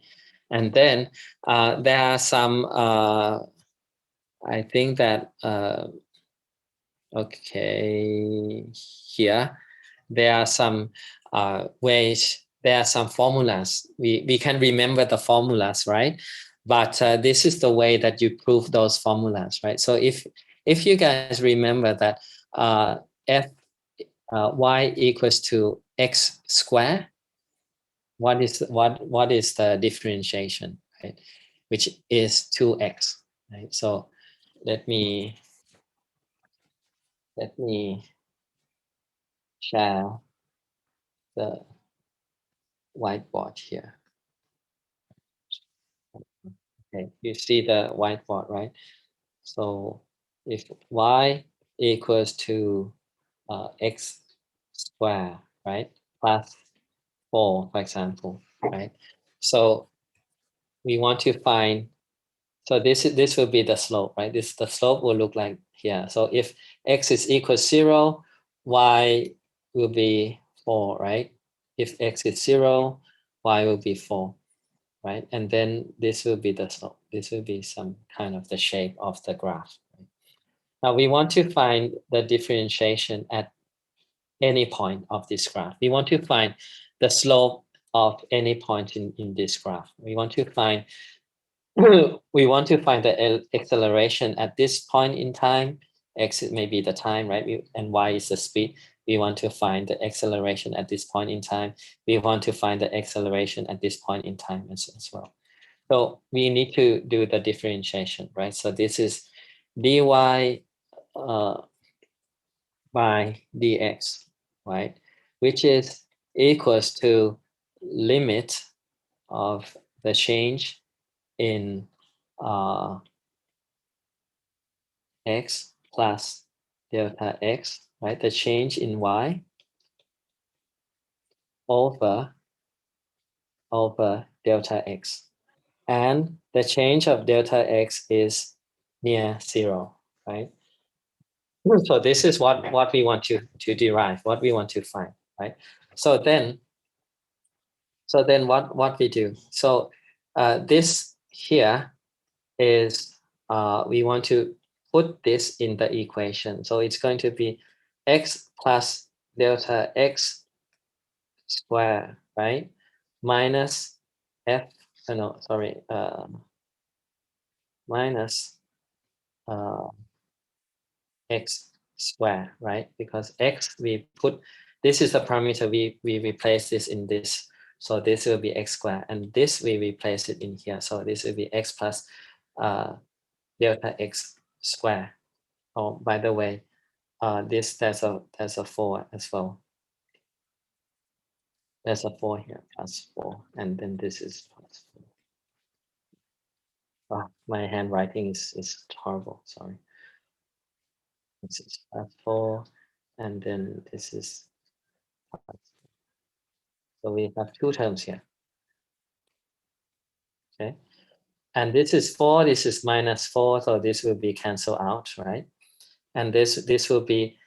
And then there are some, I think that, okay, here, there are some ways, there are some formulas. We can remember the formulas, right? But this is the way that you prove those formulas, right? So if you guys remember that f y equals to x squared, what is the differentiation, right? Which is 2x, right? So let me share the whiteboard here. Okay, you see the whiteboard, right? So if y equals to x squared, right, plus 4, for example, right? So we want to find, so this will be the slope, right? The slope will look like here. So if x is equal to 0, y will be 4, right? If x is 0, y will be 4, right? And then this will be the slope. This will be some kind of the shape of the graph. Right? Now we want to find the differentiation at any point of this graph. We want to find the slope of any point in this graph. We want to find the acceleration at this point in time. X may be the time, right? And y is the speed. We want to find the acceleration at this point in time. We want to find the acceleration at this point in time as well. So we need to do the differentiation, right? So this is dy by dx, right? Which is equals to limit of the change in x plus delta x, right? The change in y over delta x. And the change of delta x is near 0, right? So this is what we want to derive, what we want to find, right? So then what we do? So this here is we want to put this in the equation. So it's going to be x plus delta x square, right? Minus f, no, sorry, minus x square, right? Because x we put, this is a parameter, we replace this in this. So this will be x square, and this we replace it in here. So this will be x plus delta x square. Oh, by the way, there's a 4 as well. There's a 4 here, plus 4, and then this is plus 4. Oh, my handwriting is horrible, sorry. This is plus 4, and then this is plus 4. So we have 2 terms here. Okay, and this is 4, this is minus 4, so this will be cancelled out, right? And this will be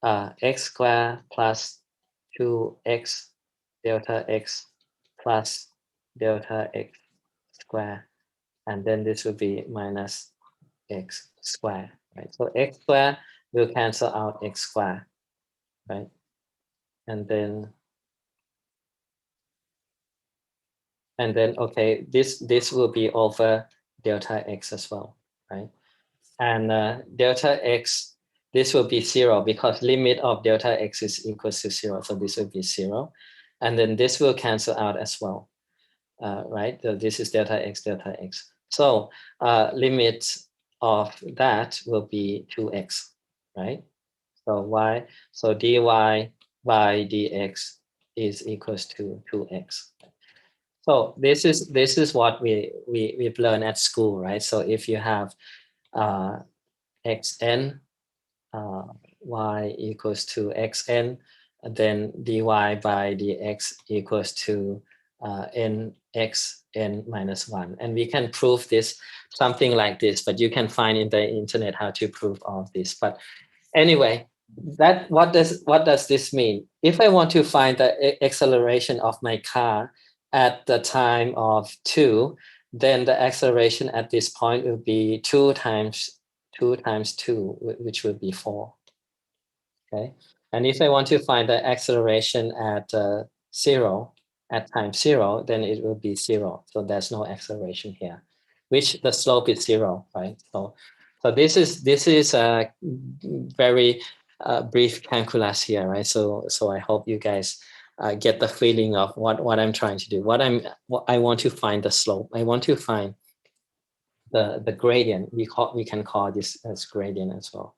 x squared plus 2x delta x plus delta x squared, and then this will be minus x squared, right? So x squared will cancel out x squared, right? And then okay, this will be over delta x as well, right? And delta x, this will be 0 because limit of delta x is equals to 0, so this will be 0. And then this will cancel out as well, right? So this is delta x, delta x. So limit of that will be 2x, right? So so dy by dx is equals to 2x. So this is what we've learned at school, right? So if you have xn, y equals to xn, then dy by dx equals to nx n minus 1. And we can prove this something like this, but you can find in the internet how to prove all of this. But anyway, that what does this mean? If I want to find the acceleration of my car at the time of 2, then the acceleration at this point will be 2 times 2, which will be 4. Okay, and if I want to find the acceleration at 0, at time 0, then it will be 0. So there's no acceleration here, which the slope is 0, right? So this is a very brief calculus here, right? So I hope you guys get the feeling of what I'm trying to do. I want to find the slope. I want to find the gradient. We can call this as gradient as well,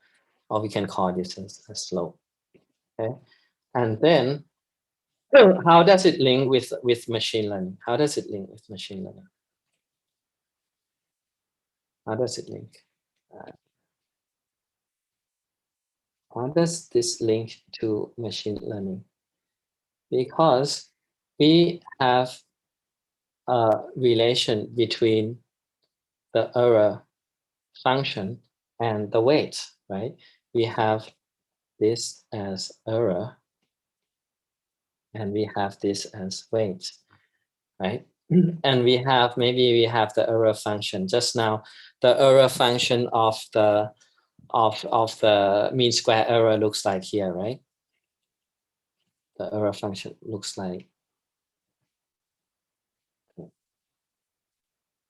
or we can call this as a slope. Okay, and then how does it link with machine learning? How does it link with machine learning? How does it link? How does this link to machine learning? Because we have a relation between the error function and the weight, right? We have this as error, and we have this as weight, right? And maybe we have the error function. Just now, the error function of the mean square error looks like here, right? The error function looks like.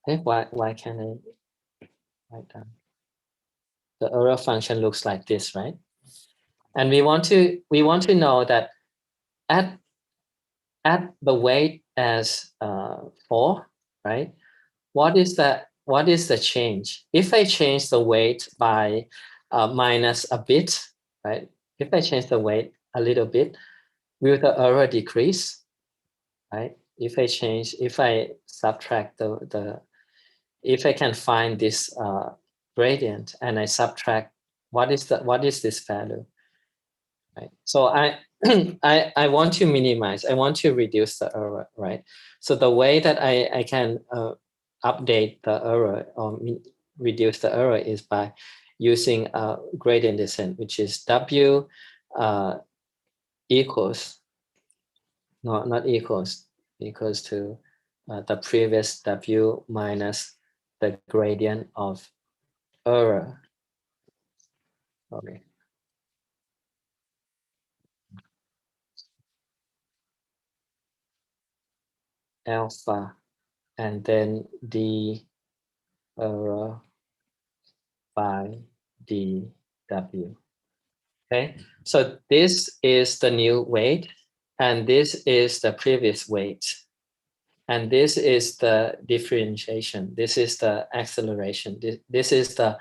Okay, why can't I write down? The error function looks like this, right? And we want to know that at the weight as 4, right? What is the change? If I change the weight by minus a bit, right? If I change the weight a little bit, will the error decrease, right? If I subtract if I can find this gradient and I subtract, what is this value, right? So I want to minimize, I want to reduce the error, right? So the way that I can update the error or reduce the error is by using a gradient descent, which is W equals, no, not equals to the previous W minus the gradient of error. Okay. alpha, and then d error by dw. Okay, so this is the new weight, and this is the previous weight, and this is the differentiation. This is the acceleration. This is the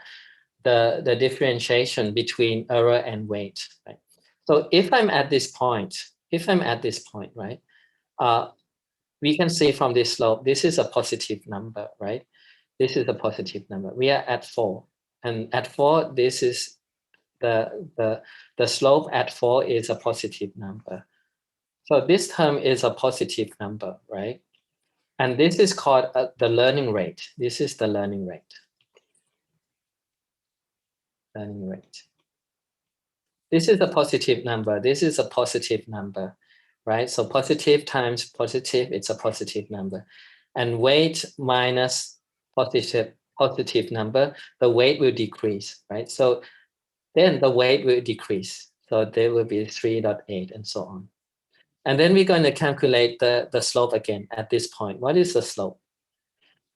differentiation between error and weight. Right? So if I'm at this point, right, we can see from this slope, this is a positive number, right? This is a positive number. We are at 4, and at 4, this is the slope at 4 is a positive number. So this term is a positive number, right? And this is called the learning rate. This is the learning rate. Learning rate. This is a positive number. This is a positive number, right? So positive times positive, it's a positive number. And weight minus positive number, the weight will decrease, right? So then the weight will decrease. So there will be 3.8 and so on. And then we're going to calculate the slope again at this point. What is the slope?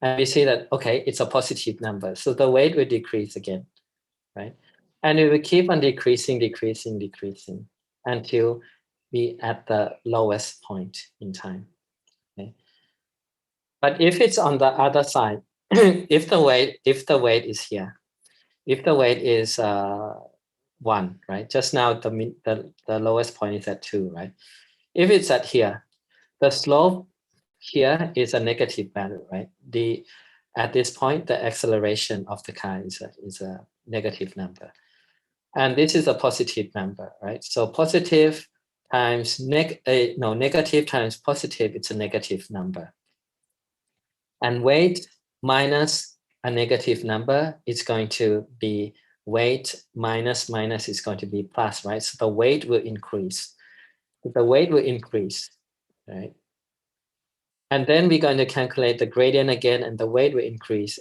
And we see that, okay, it's a positive number. So the weight will decrease again, right? And it will keep on decreasing until we at the lowest point in time. Okay? But if it's on the other side, if the weight is here, if the weight is 1, right? Just now the lowest point is at 2, right? If it's at here, the slope here is a negative value, right? At this point, the acceleration of the car is a negative number. And this is a positive number, right? So positive times negative times positive, it's a negative number. And weight minus a negative number is going to be weight minus is going to be plus, right? So the weight will increase. The weight will increase, right? And then we're going to calculate the gradient again, and the weight will increase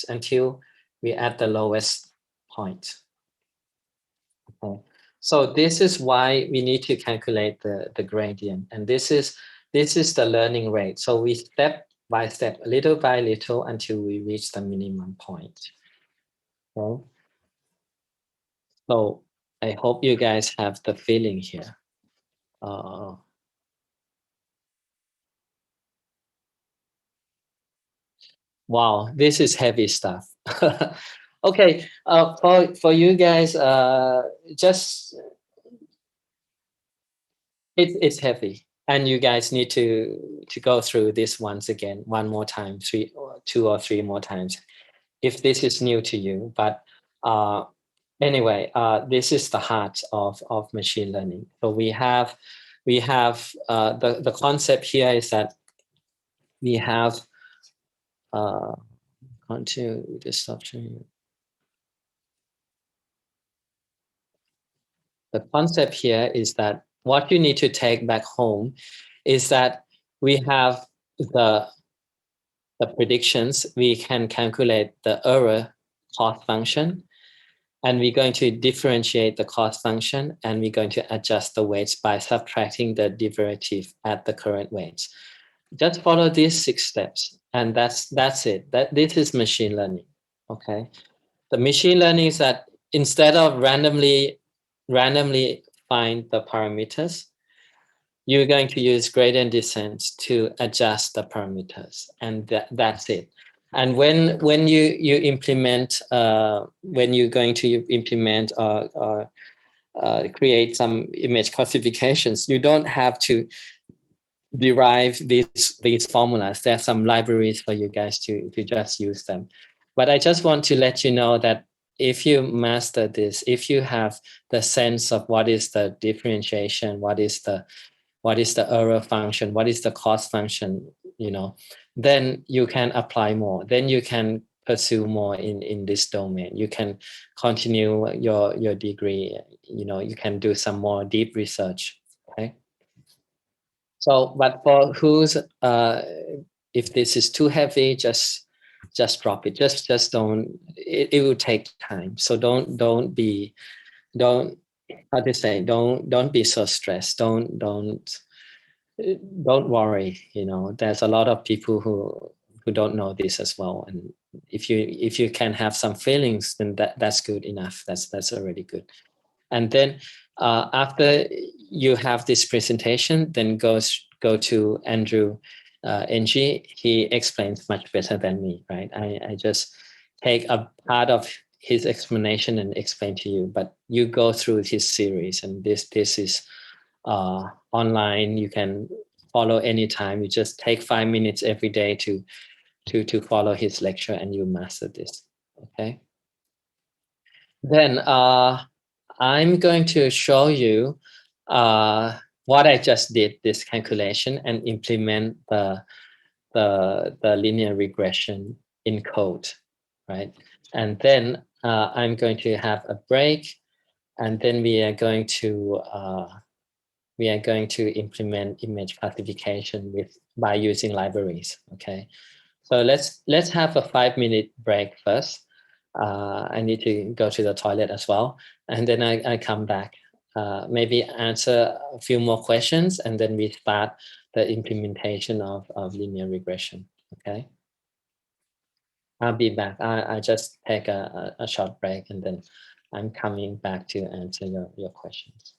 until we're at the lowest point. Okay. So this is why we need to calculate the gradient. And this is the learning rate. So we step by step, little by little, until we reach the minimum point. Okay. So I hope you guys have the feeling here. Wow, this is heavy stuff. Okay, for you guys, just it's heavy, and you guys need to go through this once again, one more time, 2 or 3 more times, if this is new to you. But anyway, this is the heart of machine learning. So we have the concept here is that we have continue this structure. The concept here is that what you need to take back home is that we have the predictions. We can calculate the error cost function, and we're going to differentiate the cost function, and we're going to adjust the weights by subtracting the derivative at the current weights. Just follow these 6 steps, and that's it. This is machine learning. Okay, the machine learning is that instead of randomly find the parameters, you're going to use gradient descent to adjust the parameters, and that's it. And when you implement, when you're going to implement or create some image classifications, you don't have to derive these formulas. There are some libraries for you guys to just use them. But I just want to let you know that if you master this, if you have the sense of what is the differentiation, what is the error function, what is the cost function, then you can apply more. Then you can pursue more in this domain. You can continue your degree. You can do some more deep research. Okay. So, but for who's if this is too heavy, just drop it. Just don't. It will take time. So don't be so stressed. Don't don't worry. There's a lot of people who don't know this as well. And if you can have some feelings, then that's good enough. That's already good. And then after you have this presentation, then go to Andrew NG. He explains much better than me, right? I just take a part of his explanation and explain to you, but you go through his series, and this is online. You can follow anytime. You just take 5 minutes every day to follow his lecture, and you master this. Okay. Then I'm going to show you what I just did, this calculation, and implement the linear regression in code, right? And then I'm going to have a break, and then we are going to implement image classification by using libraries. Okay, so let's have a 5-minute break first. I need to go to the toilet as well, and then I come back. Maybe answer a few more questions, and then we start the implementation of linear regression. Okay, I'll be back. I just take a short break, and then I'm coming back to answer your questions.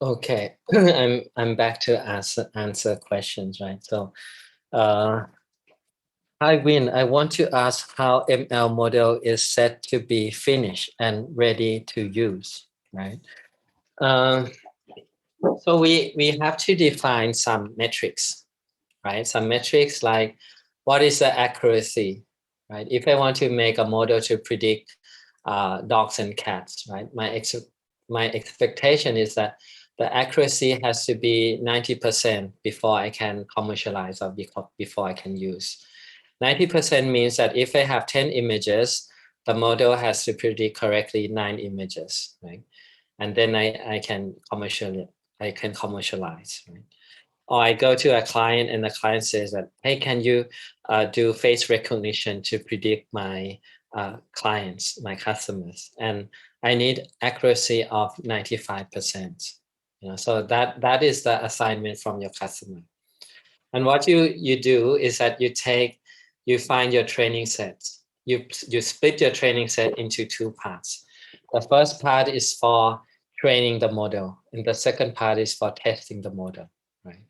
Okay, I'm back to answer questions, right? So, hi Win, I want to ask how ML model is set to be finished and ready to use, right? Um, so we have to define some metrics, right? Some metrics like what is the accuracy, right? If I want to make a model to predict dogs and cats, right? My expectation is that the accuracy has to be 90% before I can commercialize or before I can use. 90% means that if I have 10 images, the model has to predict correctly 9 images, right? And then I can commercialize, right? Or I go to a client and the client says that, hey, can you do face recognition to predict my clients, my customers? And I need accuracy of 95%. So that is the assignment from your customer. And what you do is that you find your training set. You split your training set into 2 parts. The first part is for training the model, and the second part is for testing the model, right?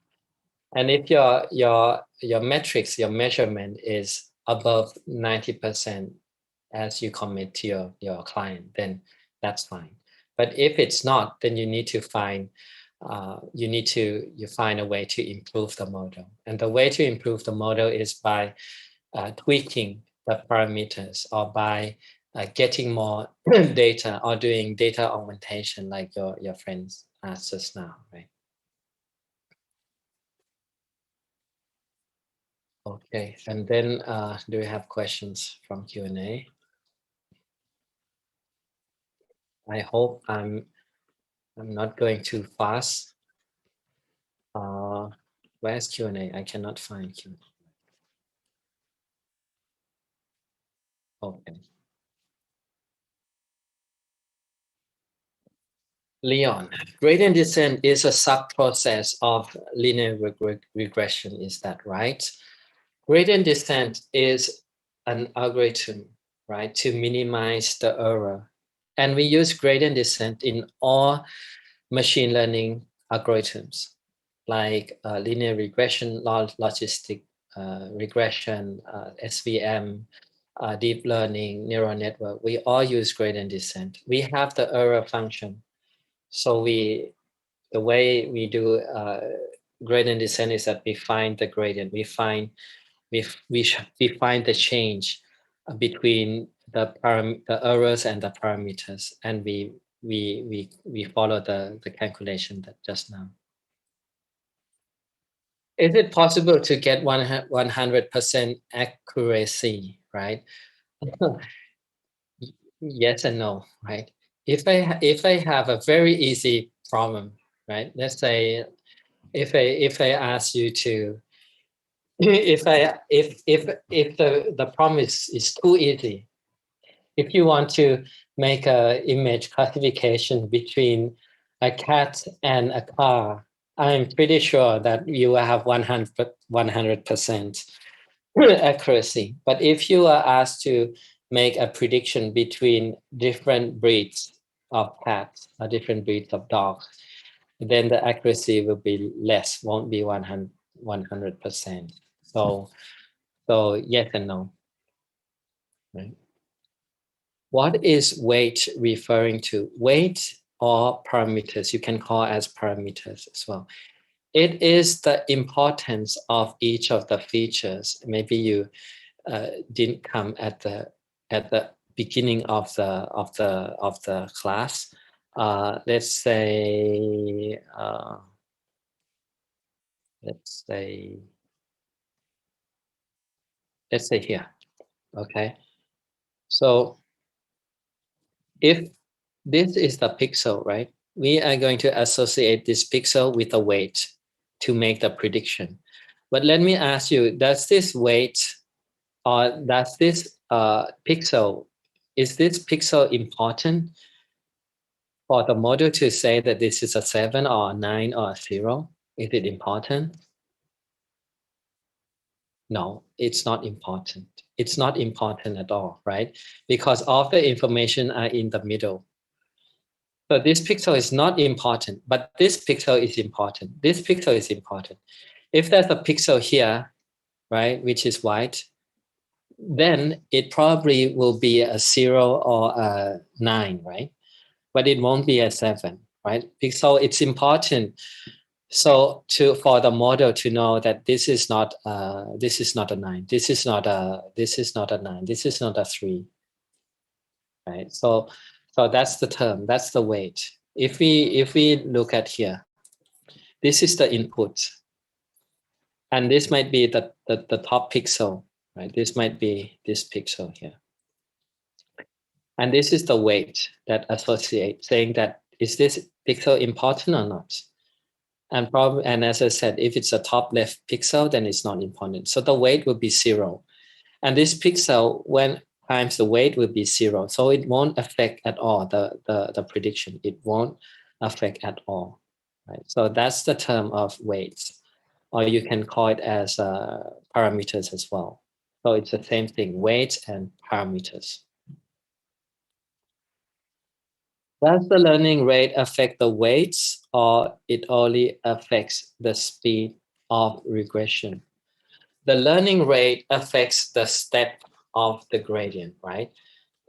And if your metrics, your measurement is above 90% as you commit to your client, then that's fine. But if it's not, then you need to find you find a way to improve the model. And the way to improve the model is by tweaking the parameters, or by getting more data, or doing data augmentation like your friends asked just now, right? Okay, and then do we have questions from Q&A? I hope I'm not going too fast. Where's Q&A? I cannot find Q&A. Okay. Leon, gradient descent is a sub-process of linear regression. Is that right? Gradient descent is an algorithm, right, to minimize the error. And we use gradient descent in all machine learning algorithms, like linear regression, logistic regression, SVM, deep learning, neural network. We all use gradient descent. We have the error function. So the way we do gradient descent is that we find the gradient. We find the change between the errors and the parameters, and we follow the calculation that just now. Is it possible to get 100% accuracy, right? Yes and no, right? If I have a very easy problem, right? Let's say if I ask you to if the problem is too easy, if you want to make a image classification between a cat and a car, I'm pretty sure that you will have 100% accuracy. But if you are asked to make a prediction between different breeds of cats or different breeds of dogs, then the accuracy will be less, won't be 100%. So yes and no. Right? What is weight referring to? Weight or parameters, you can call as parameters as well. It is the importance of each of the features. Maybe you didn't come at the beginning of the class. Let's say here. Okay, so if this is the pixel, right? We are going to associate this pixel with a weight to make the prediction. But let me ask you, does this weight or does this pixel, is this pixel important for the model to say that this is a 7 or a 9 or a 0? Is it important? No, it's not important. It's not important at all, right? Because all the information are in the middle. So this pixel is not important, but this pixel is important. This pixel is important. If there's a pixel here, right, which is white, then it probably will be a 0 or a 9, right? But it won't be a 7, right? So it's important. So for the model to know that this is not a 9, this is not a 9, this is not a 3, right? So that's the term, that's the weight. If we look at here, this is the input, and this might be the top pixel, right? This might be this pixel here, and this is the weight that associates, saying that is this pixel important or not? And as I said, if it's a top left pixel, then it's not important. So the weight will be 0, and this pixel when times the weight will be 0, so it won't affect at all the prediction. It won't affect at all, right? So that's the term of weights, or you can call it as parameters as well. So it's the same thing, weights and parameters. Does the learning rate affect the weights, or it only affects the speed of regression? The learning rate affects the step of the gradient, right?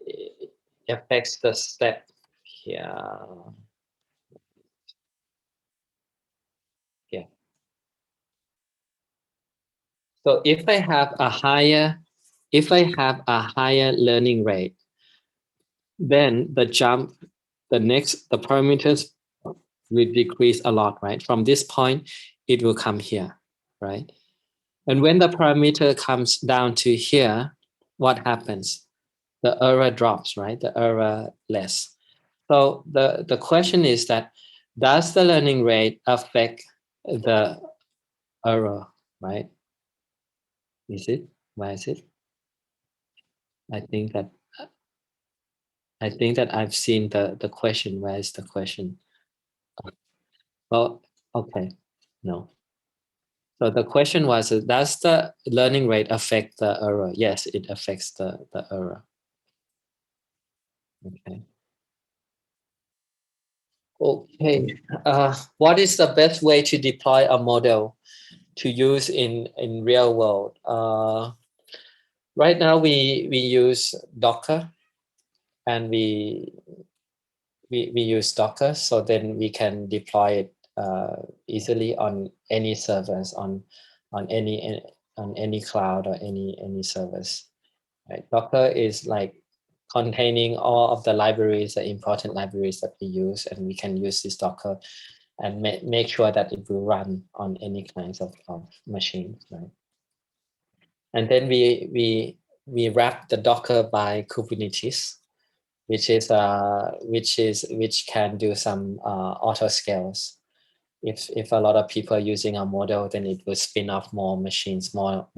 It affects the step here. Yeah. So if I have a higher learning rate, then the parameters will decrease a lot, right? From this point, it will come here, right? And when the parameter comes down to here, what happens? The error drops, right? The error less. So the question is that, does the learning rate affect the error, right? Is it? Why is it? I think that I've seen the question. Where is the question? Well, okay, no. So the question was, does the learning rate affect the error? Yes, it affects the error. Okay. Okay. What is the best way to deploy a model to use in real world? Right now we use Docker, and we use Docker, so then we can deploy it easily on any servers, on any cloud or any servers. Right? Docker is like containing all of the libraries, the important libraries that we use, and we can use this Docker and make sure that it will run on any kinds of machines, right? And then we wrap the Docker by Kubernetes, which can do some auto scales. If a lot of people are using our model, then it will spin off more machines, more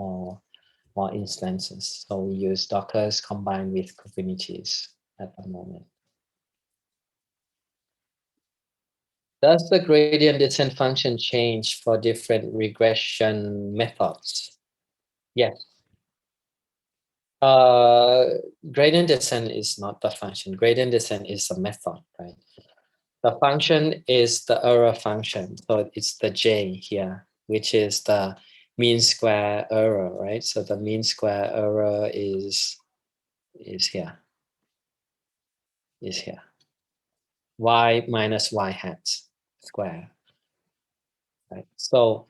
instances. So we use Dockers combined with Kubernetes at the moment. Does the gradient descent function change for different regression methods? Yes. Gradient descent is not the function. Gradient descent is a method, right? The function is the error function. So it's the J here, which is the mean square error, right? So the mean square error is here, y minus y hat square, right? So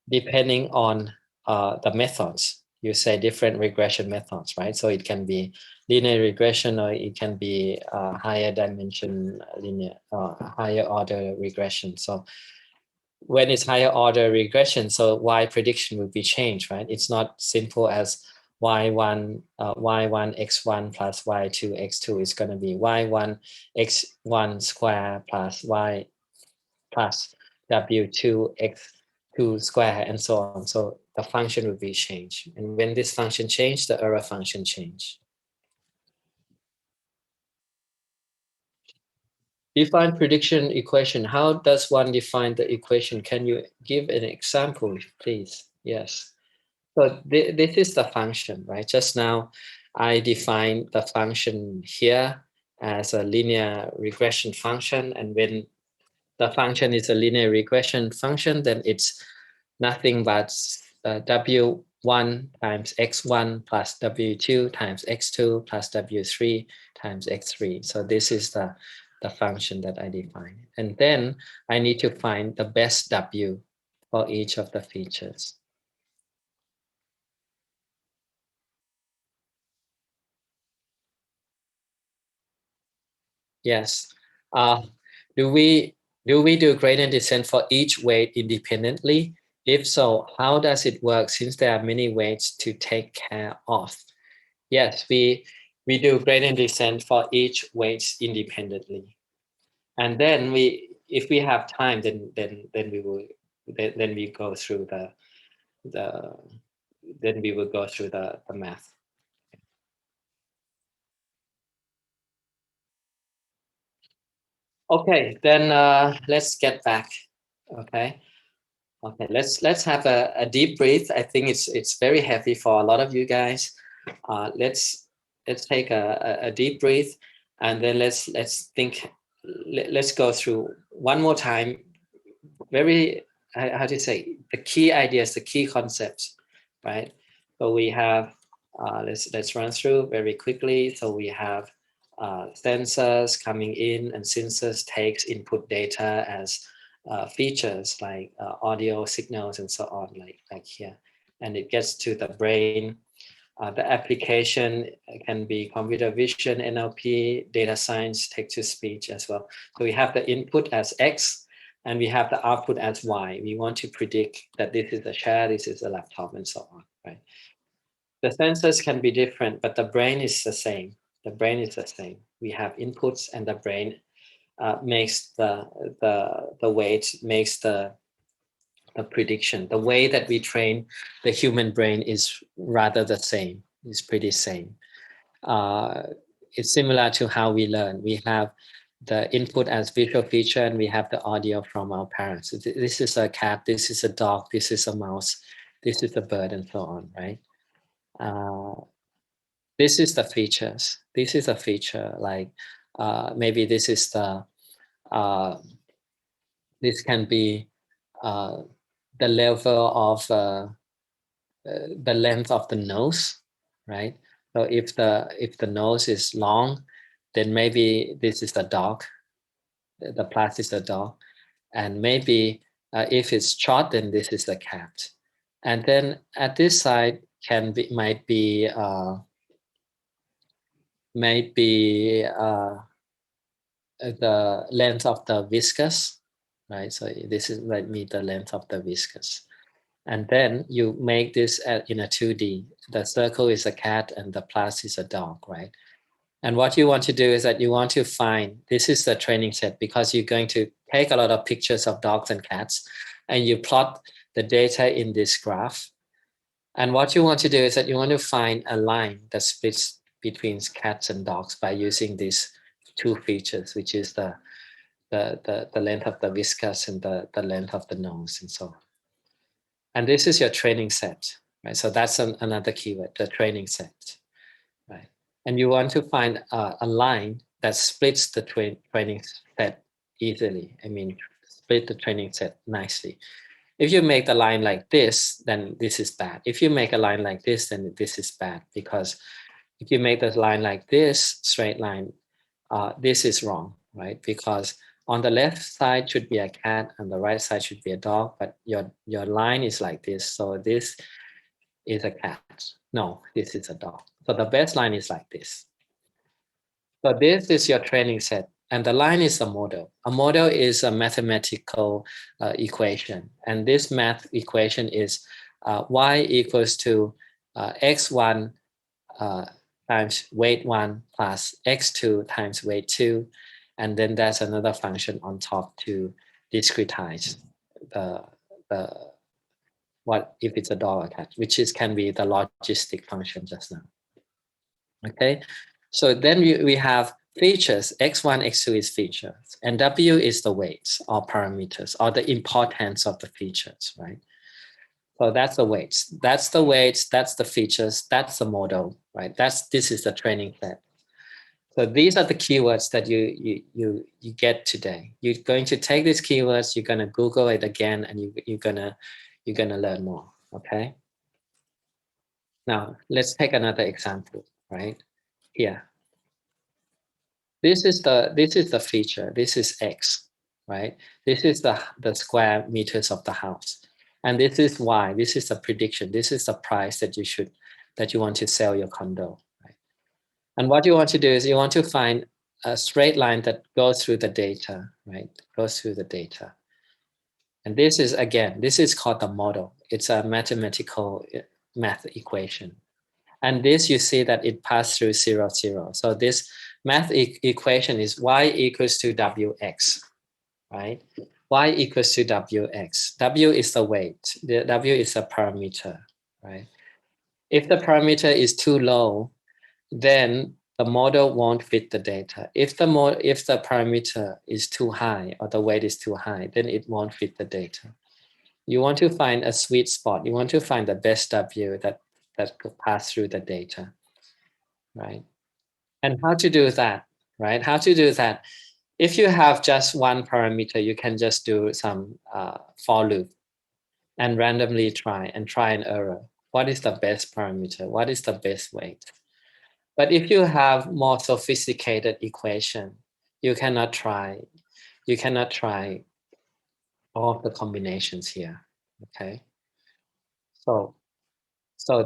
depending on the methods, you say different regression methods, right? So it can be linear regression, or it can be higher dimension linear, higher order regression. So when it's higher order regression, so y prediction will be changed, right? It's not simple as y1 x1 plus y2 x2. It's going to be y1 x1 square plus y plus w2 x2 square, and so on. So the function will be changed, and when this function change, the error function change. Define prediction equation. How does one define the equation? Can you give an example, please? Yes. So this is the function, right? Just now, I defined the function here as a linear regression function. And when the function is a linear regression function, then it's nothing but w1 times x1 plus w2 times x2 plus w3 times x3. So this is the function that I define. And then I need to find the best w for each of the features. Yes. Do we do gradient descent for each weight independently? If so, how does it work, since there are many weights to take care of? Yes, we do gradient descent for each weight independently. And then if we have time, then we will go through the math. Okay, then let's get back. Okay. Okay, let's have a deep breath. I think it's very heavy for a lot of you guys. Let's take a deep breath, and then let's think. Let's go through one more time. Very, how do you say, the key ideas, the key concepts, right? So we have let's run through very quickly. So we have sensors coming in, and sensors takes input data as features like audio signals and so on, like here, and it gets to the brain. The application can be computer vision, NLP, data science, text-to-speech as well. So we have the input as X, and we have the output as Y. We want to predict that this is a chair, this is a laptop, and so on, right? The sensors can be different, but the brain is the same. The brain is the same. We have inputs, and the brain makes the weight, makes the prediction. The way that we train the human brain is rather the same. It's pretty same. It's similar to how we learn. We have the input as visual feature, and we have the audio from our parents. This is a cat, this is a dog, this is a mouse, this is a bird, and so on, right? This is the features. This is a feature, like maybe this is the, this can be the level of the length of the nose, right? So if the nose is long, then maybe this is the dog. The plus is the dog, and maybe if it's short, then this is the cat. And then at this side might be the length of the viscous, right? So this is like me the length of the viscous. And then you make this in a 2D. The circle is a cat and the plus is a dog, right? And what you want to do is that you want to find, this is the training set, because you're going to take a lot of pictures of dogs and cats and you plot the data in this graph. And what you want to do is that you want to find a line that splits between cats and dogs by using these two features, which is the length of the viscous and the length of the nose and so on. And this is your training set, right? So that's another keyword, the training set, right? And you want to find a line that splits the training set easily. I mean, split the training set nicely. If you make the line like this, then this is bad. If you make a line like this, then this is bad, because if you make the line like this, straight line, this is wrong, right? Because on the left side should be a cat and the right side should be a dog, but your line is like this. So this is a cat. No, this is a dog. So the best line is like this. So this is your training set. And the line is a model. A model is a mathematical equation. And this math equation is y equals to x1 times weight 1 plus x2 times weight 2. And then there's another function on top to discretize the what if it's a dog or cat, which can be the logistic function just now. Okay, so then we have features. X1, X2 is features, and W is the weights or parameters or the importance of the features, right? So that's the weights. That's the weights. That's the features. That's the model, right? This is the training set. So these are the keywords that you get today. You're going to take these keywords. You're going to Google it again, and you're gonna learn more. Okay. Now let's take another example, right? Here. This is the feature. This is X, right? This is the square meters of the house. And this is Y. This is the prediction. This is the price that you want to sell your condo, right? And what you want to do is you want to find a straight line that goes through the data, right? Goes through the data. And this is called the model. It's a mathematical math equation. And this, you see that it passed through 0, 0. So this math equation is y equals to wx, right? Y equals to wx. W is the weight. The W is a parameter, right? If the parameter is too low, then the model won't fit the data. If the parameter is too high or the weight is too high, then it won't fit the data. You want to find a sweet spot. You want to find the best W that could pass through the data, right? And how to do that, right? How to do that? If you have just one parameter, you can just do some for loop and randomly try and error. What is the best parameter? What is the best weight? But if you have more sophisticated equation, you cannot try all of the combinations here. Okay. So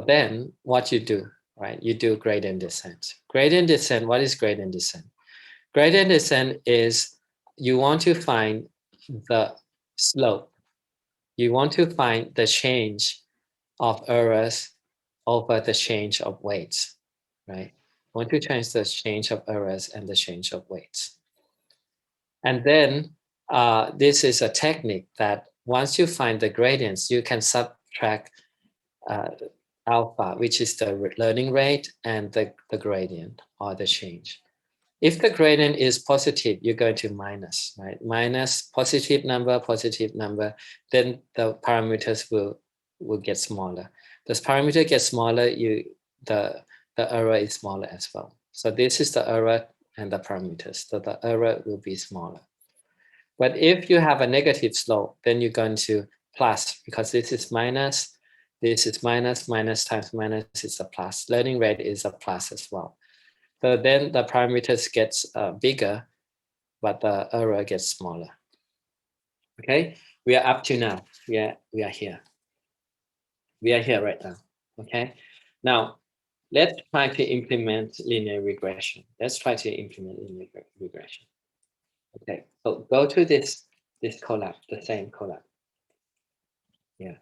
then what you do, right? You do gradient descent. Gradient descent, what is gradient descent? Gradient descent is you want to find the slope. You want to find the change of errors over the change of weights, right? You want to change the change of errors and the change of weights. And then this is a technique that once you find the gradients, you can subtract alpha, which is the learning rate, and the gradient or the change. If the gradient is positive, you're going to minus, right? Minus positive number, then the parameters will get smaller. This parameter gets smaller, the error is smaller as well. So this is the error and the parameters. So the error will be smaller. But if you have a negative slope, then you're going to plus, because this is minus minus times minus is a plus. Learning rate is a plus as well. So then the parameters gets bigger, but the error gets smaller. Okay, we are up to now. We are here. We are here right now. Okay, now let's try to implement linear regression. Let's try to implement linear regression. Okay, so go to this collab, the same collab. Yeah.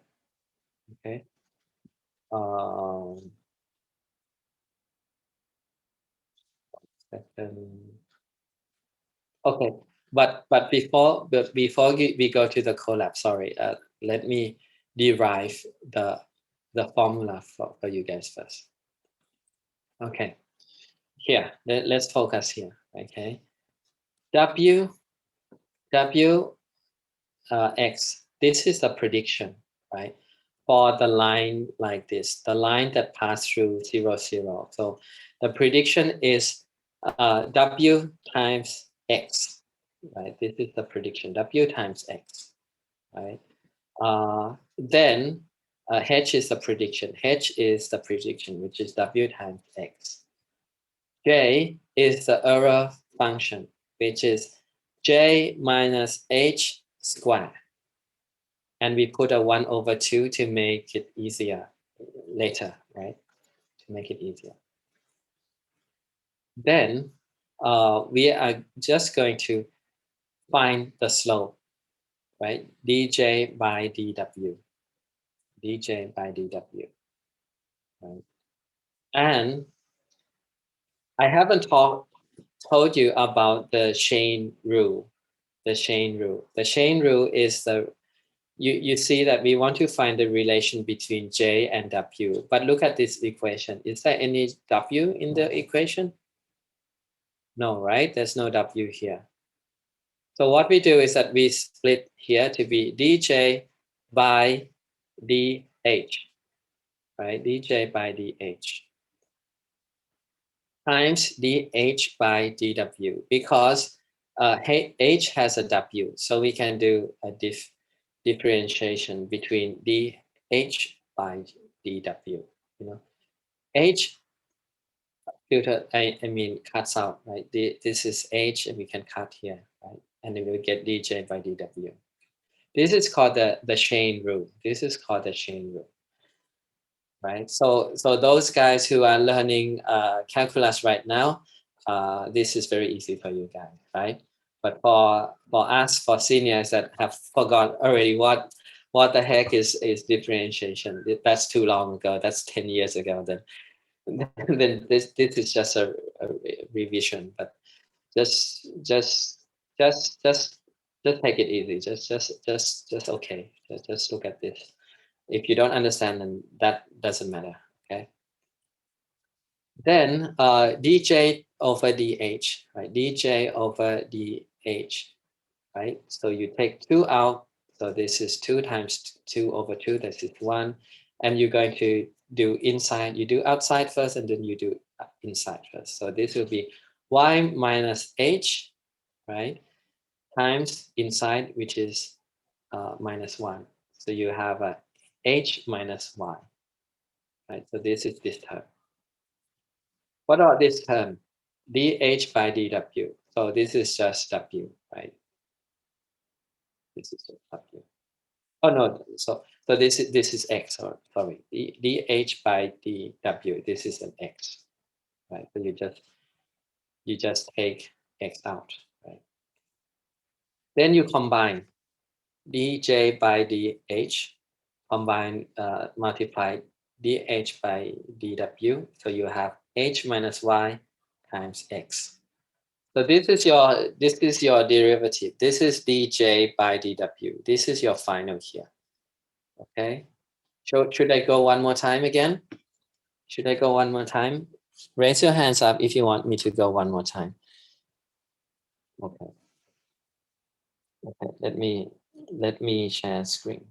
Okay. Second. Okay, but before we go to the collab, sorry, let me derive the formula for you guys first. Okay, here let's focus here. Okay, W X. This is a prediction, right? For the line like this, the line that passed through 0, 0. So the prediction is W times X, right? This is the prediction, W times X, right? Then H is the prediction. H is the prediction, which is W times X. J is the error function, which is J minus H squared. And we put a 1/2 to make it easier later, right? To make it easier. Then we are just going to find the slope, right? dj by dw. dj by dw, right? And I haven't told you about the chain rule. The chain rule is the you see that we want to find the relation between J and W. But look at this equation. Is there any W in the equation? No, right? There's no W here. So what we do is that we split here to be dJ by dH, right? dJ by dH times dH by dW, because H has a W, so we can do a differentiation between dH by dW. You know, H filter, I mean cuts out, right? This is H, and we can cut here, right? And then we get dJ by dW. This is called the chain rule. This is called the chain rule, right? So those guys who are learning calculus right now, this is very easy for you guys, right? But for us, for seniors that have forgot already what the heck is differentiation, that's too long ago. That's 10 years ago. Then this is just a revision. But just take it easy. Just okay. Just look at this. If you don't understand, then that doesn't matter. Okay. Then dj over dh, right? dj over dh, right? So you take 2 out. So this is 2 times 2 over 2. This is 1. And you're going to do inside. You do outside first, and then you do inside first. So this will be y minus h, right? Times inside, which is minus 1. So you have a h minus y, right? So this is this term. What about this term? dH by dW. So this is just W, right? This is just W. Oh no, so this is X, sorry. dH by dW, this is an X, right? So you just take X out, right? Then you combine dJ by dH, combine, multiply dH by dW, so you have H minus Y times X. So this is your derivative. This is dJ by dW. This is your final here. Okay. Should I go one more time again? Should I go one more time? Raise your hands up if you want me to go one more time. Okay. Okay. Let me share screen.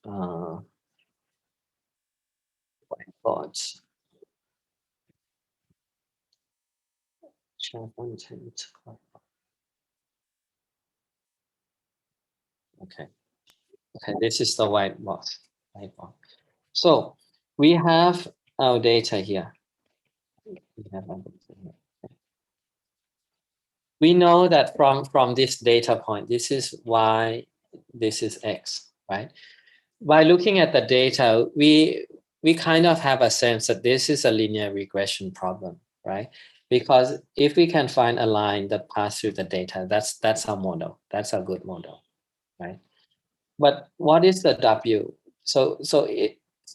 Whiteboards. Share content. Okay. Okay. This is the whiteboard. Whiteboard. So we have our data here. We have our data here. We know that from this data point, this is Y, this is X, right? By looking at the data, we kind of have a sense that this is a linear regression problem, right? Because if we can find a line that passes through the data, that's our model. That's a good model, right? But what is the W? So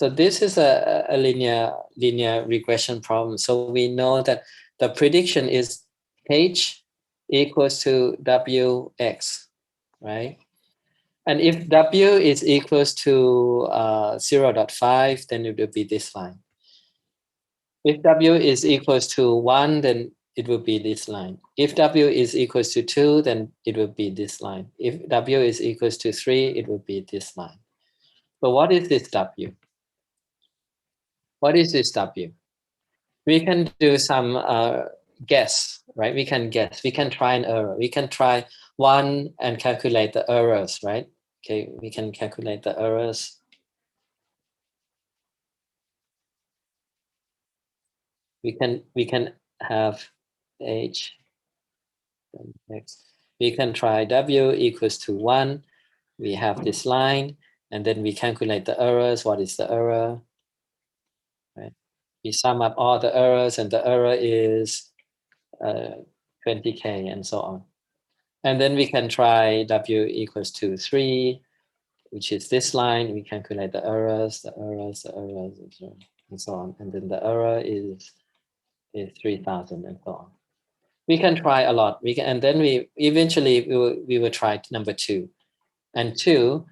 this is a linear regression problem. So we know that the prediction is H equals to Wx, right? And if W is equals to 0.5, then it will be this line. If W is equals to 1, then it will be this line. If W is equals to 2, then it will be this line. If W is equals to 3, it will be this line. So what is this W? What is this W? We can do some guess, right? We can guess. We can try an error. We can try one and calculate the errors, right? Okay, we can calculate the errors. We can have H and X. We can try W equals to 1. We have this line, and then we calculate the errors. What is the error? Right? We sum up all the errors, and the error is 20K and so on. And then we can try W equals to 3, which is this line. We calculate the errors, and so on. And then the error is 3,000 and so on. We can try a lot. And then we eventually we will try number 2. And 2,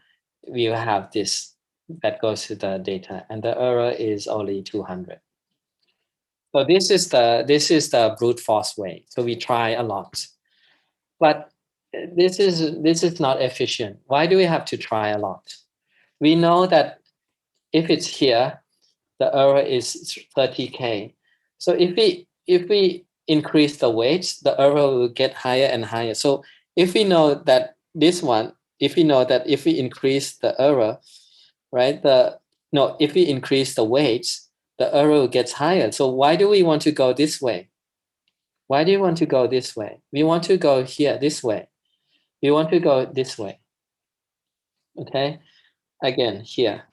we will have this that goes to the data, and the error is only 200. So this is the brute force way. So we try a lot, but this is not efficient. Why do we have to try a lot? We know that if it's here, the error is 30K. So if we increase the weights, the error will get higher and higher. So if we know that this one, if we know that if we increase the error, right? If we increase the weights, the error gets higher. So why do we want to go this way? Why do you want to go this way? We want to go here, this way. We want to go this way. Okay, again, here,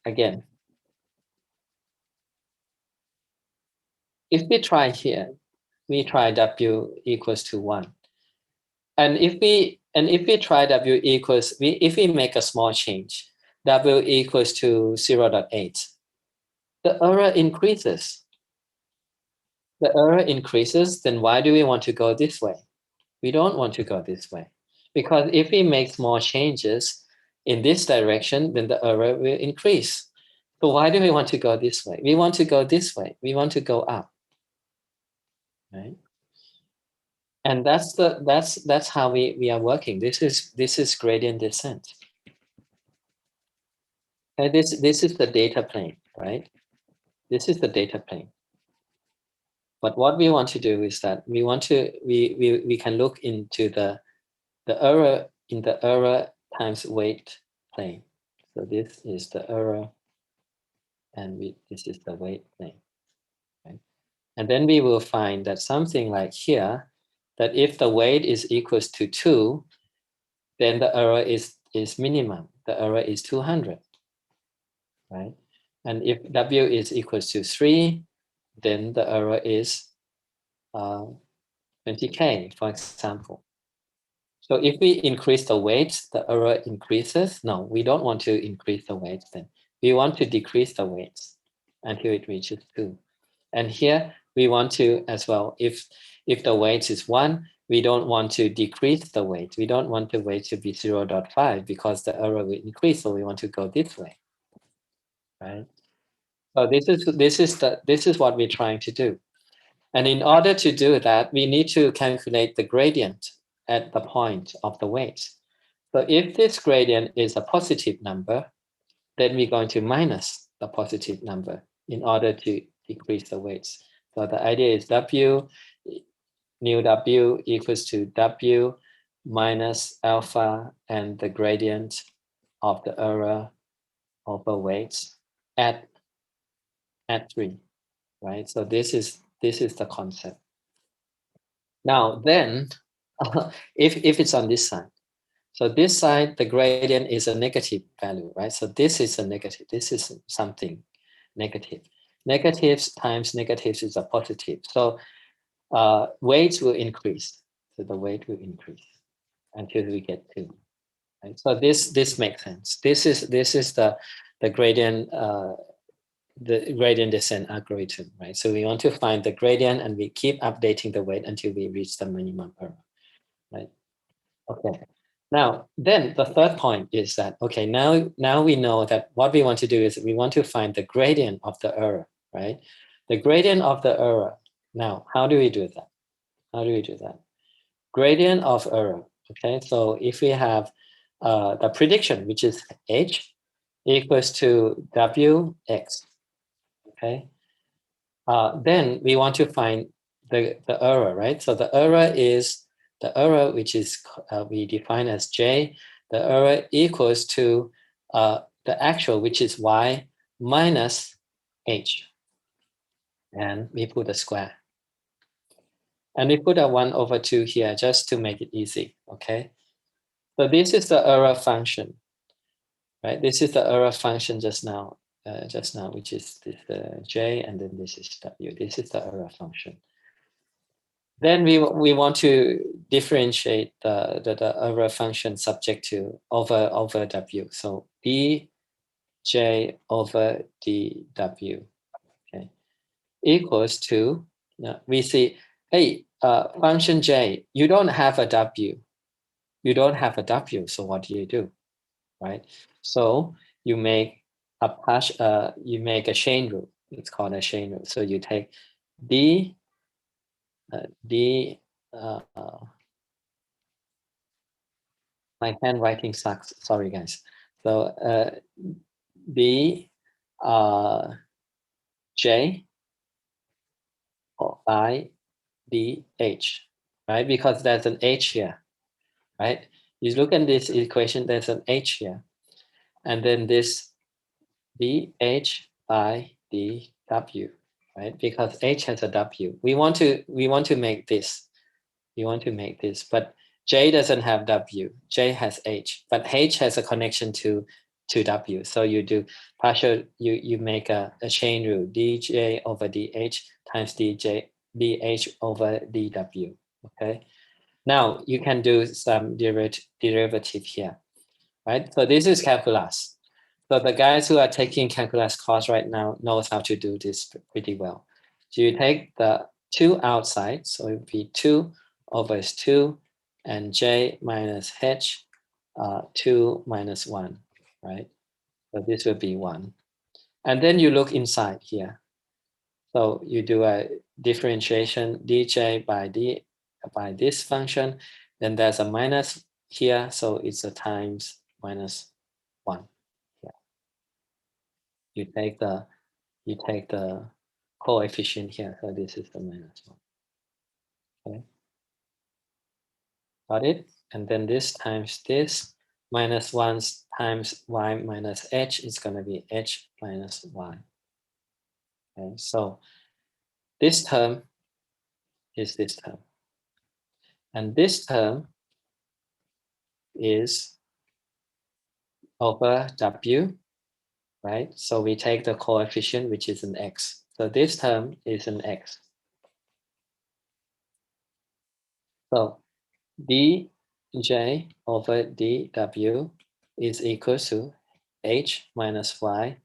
again. If we try here, we try W equals to 1. And if we try W equals, if we make a small change, W equals to 0.8, the error increases. The error increases, then why do we want to go this way? We don't want to go this way. Because if we make small changes in this direction, then the error will increase. So why do we want to go this way? We want to go this way. We want to go up. Right? And that's how we are working. This is gradient descent. And this is the data plane, right? This is the data plane. But what we want to do is that we can look into the error in the error times weight plane. So this is the error, and this is the weight plane. Right? And then we will find that something like here, that if the weight is equals to 2, then the error is minimum. The error is 200, right? And if W is equals to 3, then the error is 20K, for example. So if we increase the weights, the error increases. No, we don't want to increase the weights then. We want to decrease the weights until it reaches 2. And here we want to as well, if the weight is 1, we don't want to decrease the weight. We don't want the weight to be 0.5 because the error will increase. So we want to go this way, right? So this is what we're trying to do. And in order to do that, we need to calculate the gradient at the point of the weight. So if this gradient is a positive number, then we're going to minus the positive number in order to decrease the weights. So the idea is W, new W equals to W minus alpha and the gradient of the error over weights at 3, right? So this is the concept. Now then, if it's on this side, so this side, the gradient is a negative value, right? So this is a negative, this is something negative. Negatives times negatives is a positive. So weights will increase. So the weight will increase until we get 2. Right? So this makes sense. This is the gradient descent algorithm, right? So we want to find the gradient and we keep updating the weight until we reach the minimum error, right? Okay. Now, then the third point is that, okay, now we know that what we want to do is we want to find the gradient of the error, right? The gradient of the error. Now, how do we do that? How do we do that? Gradient of error, okay? So if we have the prediction, which is H equals to Wx, okay? Then we want to find the error, right? So the error, which is we define as J, the error equals to the actual, which is Y minus H. And we put a square. And we put a 1/2 here just to make it easy, okay? So this is the error function, right? This is the error function just now, which is this J, and then this is W. This is the error function. Then we want to differentiate the error function subject to over W. So dj over dw, okay, equals to, we see, hey, function j, you don't have a w. You don't have a w, so what do? Right? So you make you make a chain rule. It's called a chain rule. So you take d my handwriting sucks. Sorry, guys. So d j by dh, right? Because there's an h here, right? You look at this equation, there's an h here. And then this dh by dw, right? Because h has a w. We want to make this. We want to make this, but j doesn't have w. J has h, but h has a connection to w. So you do partial. You make a chain rule: dj over dh times dh over dw. Okay. Now you can do some derivative here, right? So this is calculus. So the guys who are taking calculus course right now knows how to do this pretty well. So you take the 2 outside, so it would be 2 over 2 and j minus h, 2 minus 1, right? So this would be 1. And then you look inside here. So you do a differentiation dj by this function, then there's a minus here, so it's a times minus 1 here. You take the coefficient here, so this is the minus 1. Okay, got it? And then this times this minus 1 times y minus h is going to be h minus y. Okay, so this term is this term. And this term is over W, right? So we take the coefficient, which is an X. So this term is an X. So dj over dw is equal to h minus y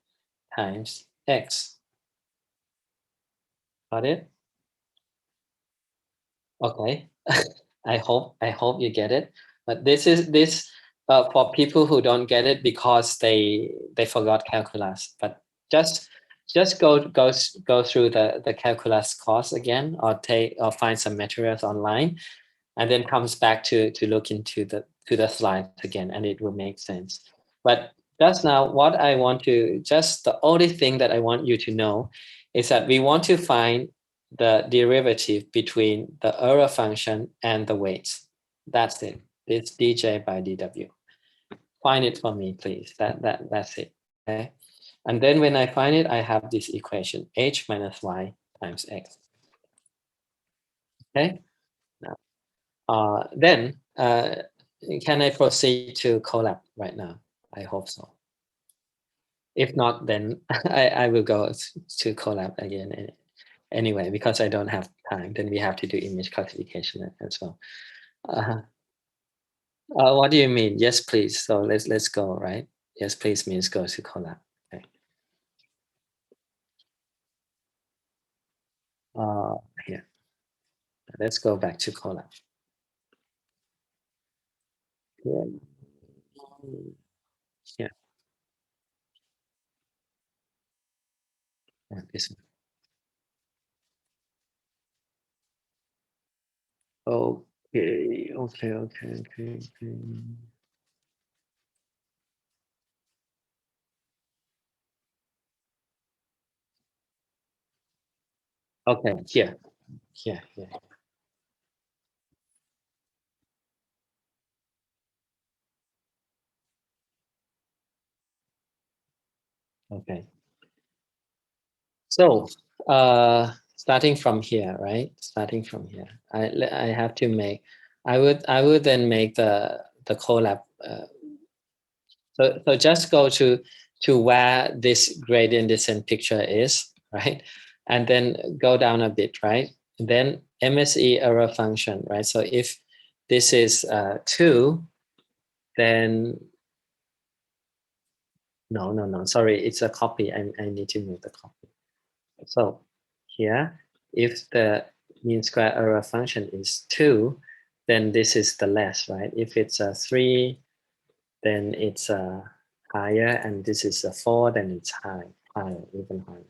times x. Got it? Okay. I hope you get it. But this for people who don't get it because they forgot calculus. But just go through the calculus course again, or find some materials online, and then comes back to look into the slides again, and it will make sense. But just now, the only thing that I want you to know is that we want to find the derivative between the error function and the weights. That's it. It's dj by dw. Find it for me, please. That's it. Okay. And then when I find it, I have this equation, h minus y times x. Okay. Then can I proceed to Colab right now? I hope so. If not, then I will go to Colab again anyway, because I don't have time. Then we have to do image classification as well. What do you mean? Yes, please. So let's go, right? Yes, please means go to Colab. Okay. Here. Let's go back to Colab. Yeah. Yeah. This one. Okay. Okay, here. Okay. So starting from here, right? Starting from here, I have to make. I would then make the Colab. So just go to where this gradient descent picture is, right? And then go down a bit, right? And then MSE error function, right? So if this is 2, then no, sorry, it's a copy. I need to move the copy. So here, if the mean square error function is 2, then this is the less, right? If it's a 3, then it's higher, and this is a 4, then it's higher, even higher.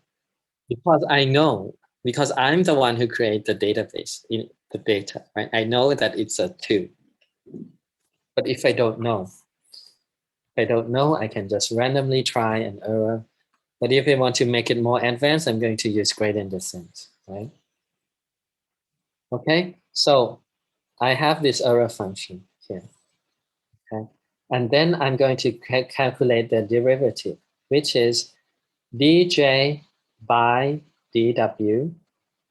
Because I know, because I'm the one who created the database in the data, right? I know that it's a 2. But if I don't know, I can just randomly try an error. But if I want to make it more advanced, I'm going to use gradient descent, right? Okay, so I have this error function here, okay? And then I'm going to calculate the derivative, which is dj by dw,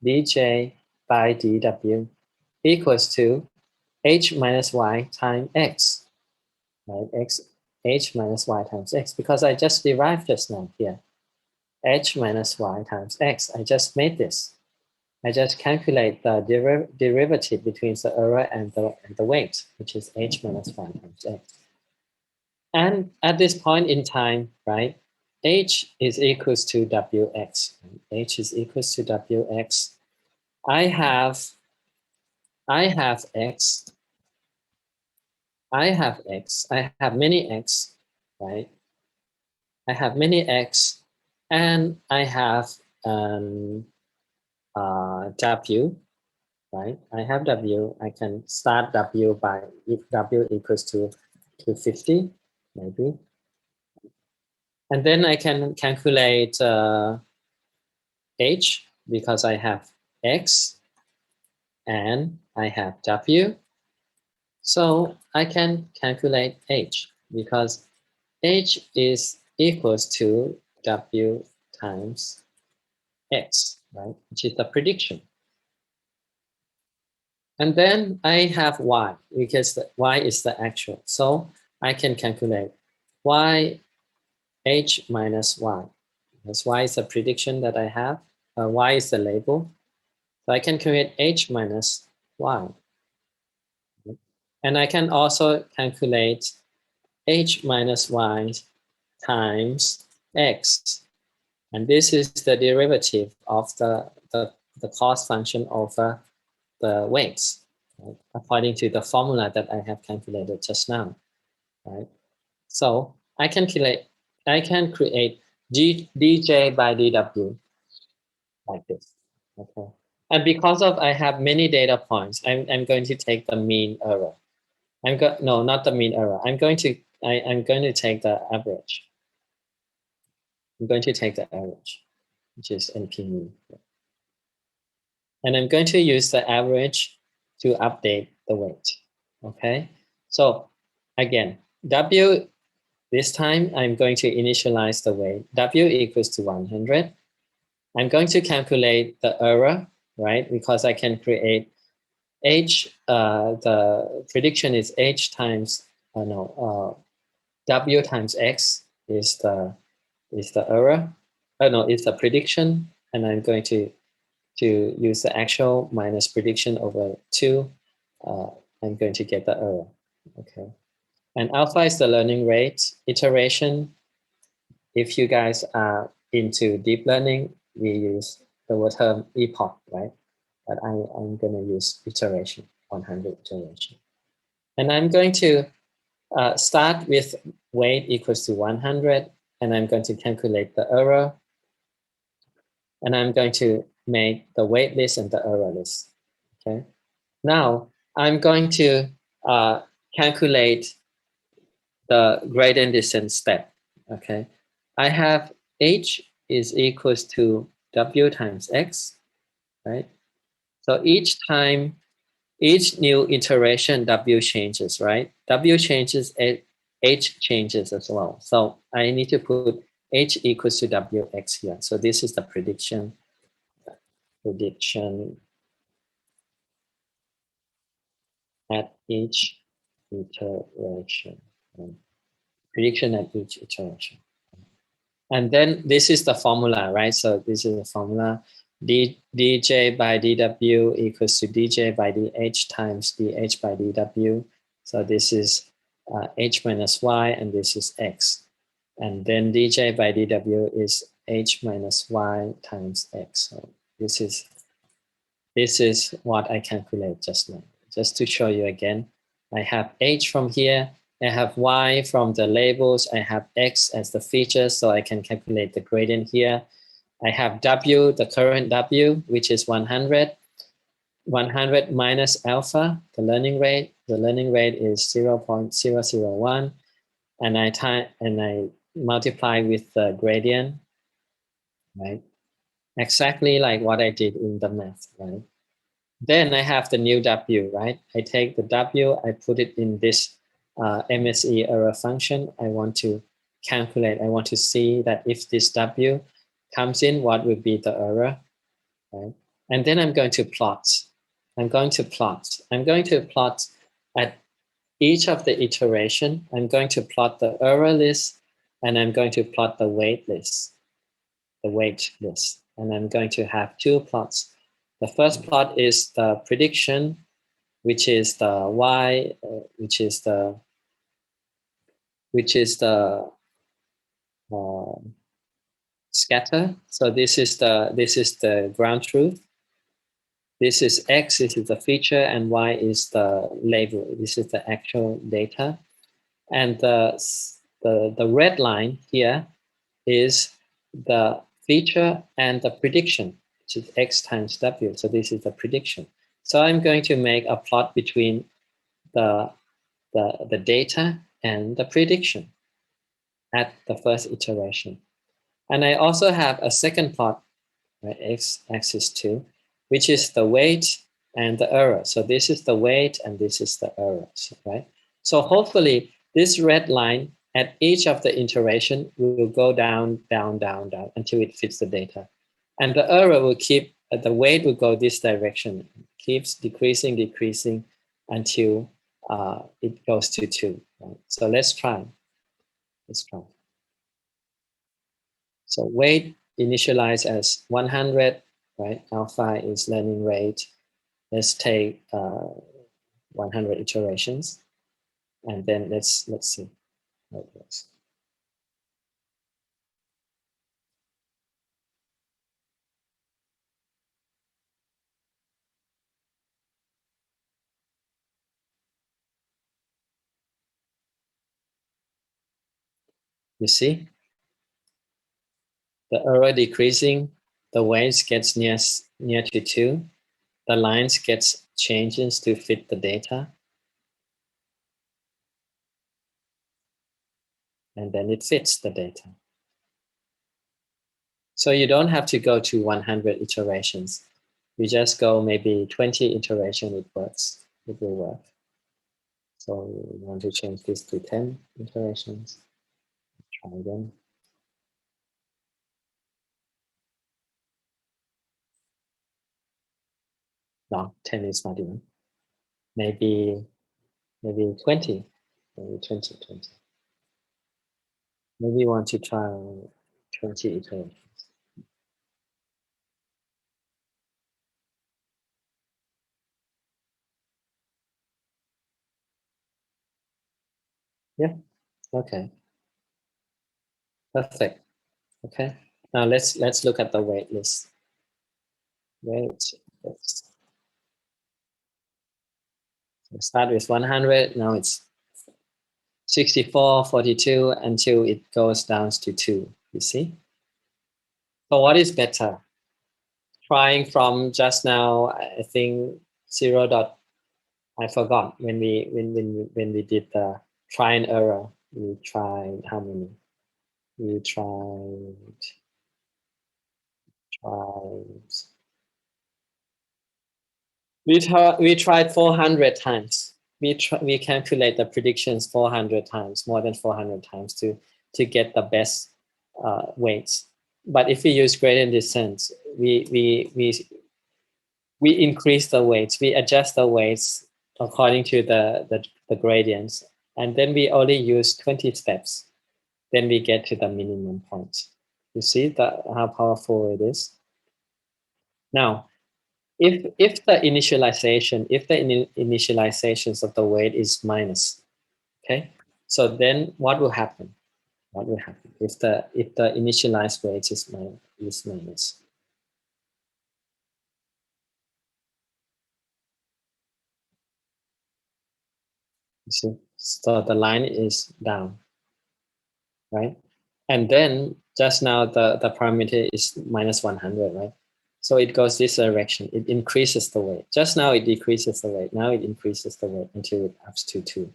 dj by dw equals to h minus y times x, right? H minus y times x, because I just derived just now here. H minus y times x, I just made this. I just calculate the derivative between the error and the weight, which is h minus y times x. And at this point in time, right, h is equals to wx. H is equals to wx. I have x. I have many x, right? I have many x, and I have w, right? I have w. I can start w by if w equals to 50, maybe. And then I can calculate h, because I have x and I have w. So I can calculate h, because h is equals to w times x. right? Which is the prediction. And then I have y, because the y is the actual. So I can calculate y h minus y. Because y is the prediction that I have. Y is the label. So I can create h minus y. And I can also calculate h minus y times x. And this is the derivative of the cost function over the weights, right? According to the formula that I have calculated just now, right? So I can create dj by dw like this, okay? And because of I have many data points, I'm going to take the mean error. No, not the mean error. I'm going to take the average. I'm going to take the average, which is NP mean. And I'm going to use the average to update the weight. Okay, so again, W, this time I'm going to initialize the weight. W equals to 100. I'm going to calculate the error, right? Because I can create H, the prediction is H times, W times X is the error. Oh no, it's the prediction. And I'm going to use the actual minus prediction over 2, I'm going to get the error. Okay. And alpha is the learning rate. Iteration, if you guys are into deep learning, we use the term epoch, right? But I'm going to use iteration, 100 iteration. And I'm going to start with weight equals to 100, and I'm going to calculate the error. And I'm going to make the weight list and the error list. Okay. Now I'm going to calculate the gradient descent step. Okay. I have h is equals to w times x, right? So each time, each new iteration, w changes, right? W changes, h changes as well. So I need to put h equals to wx here. So this is the prediction at each iteration. Prediction at each iteration. And then this is the formula, right? So this is the formula. dj by dw equals to dj by dh times dh by dw. So this is h minus y, and this is x. And then dj by dw is h minus y times x. So this is what I calculate just now. Just to show you again, I have h from here, I have y from the labels, I have x as the features, so I can calculate the gradient here. I have w, the current w, which is 100. 100 minus alpha, the learning rate. The learning rate is 0.001, and I multiply with the gradient, right? Exactly like what I did in the math, right? Then I have the new W, right? I take the W, I put it in this MSE error function. I want to calculate, I want to see that if this W comes in, what would be the error, right? And then I'm going to plot. I'm going to plot at each of the iteration. I'm going to plot the error list, and I'm going to plot the weight list, and I'm going to have 2 plots. The first plot is the prediction, which is the y, which is the scatter. So this is the ground truth. This is x, this is the feature, and y is the label. This is the actual data. And the red line here is the feature and the prediction, which is x times w. So this is the prediction. So I'm going to make a plot between the data and the prediction at the first iteration. And I also have a second plot, right, x-axis 2, which is the weight and the error. So this is the weight and this is the error, right? So hopefully this red line at each of the iteration will go down, down, down, down until it fits the data. And the error will keep, the weight will go this direction, keeps decreasing until it goes to 2. Right? So let's try. So weight initialized as 100, right? Alpha is learning rate. Let's take 100 iterations, and then let's see how it works. You see, the error decreasing, the weights gets near to 2, the lines gets changes to fit the data, and then it fits the data. So you don't have to go to 100 iterations. You just go maybe 20 iterations, it works. It will work. So we want to change this to 10 iterations. Try again. No, 10 is not enough. Maybe 20. Maybe 20. Maybe you want to try 20 iterations. Yeah, okay. Perfect. Okay. Now let's look at the weight list. Weight. Let's start with 100. Now it's 64, 42 until it goes down to 2. You see? So what is better? Trying from just now, I think 0. I forgot when we did the try and error. We tried how many? We tried we tried 400 times. We calculate the predictions 400 times, more than 400 times to get the best weights. But if we use gradient descent, we increase the weights, we adjust the weights according to the gradients, and then we only use 20 steps. Then we get to the minimum point. You see how powerful it is? Now, if the initializations of the weight is minus, okay, so then what will happen? What will happen if the initialized weight is minus? You see, so the line is down, right? And then just now the parameter is minus 100, right? So it goes this direction. It increases the weight. Just now it decreases the weight. Now it increases the weight until it ups to 2.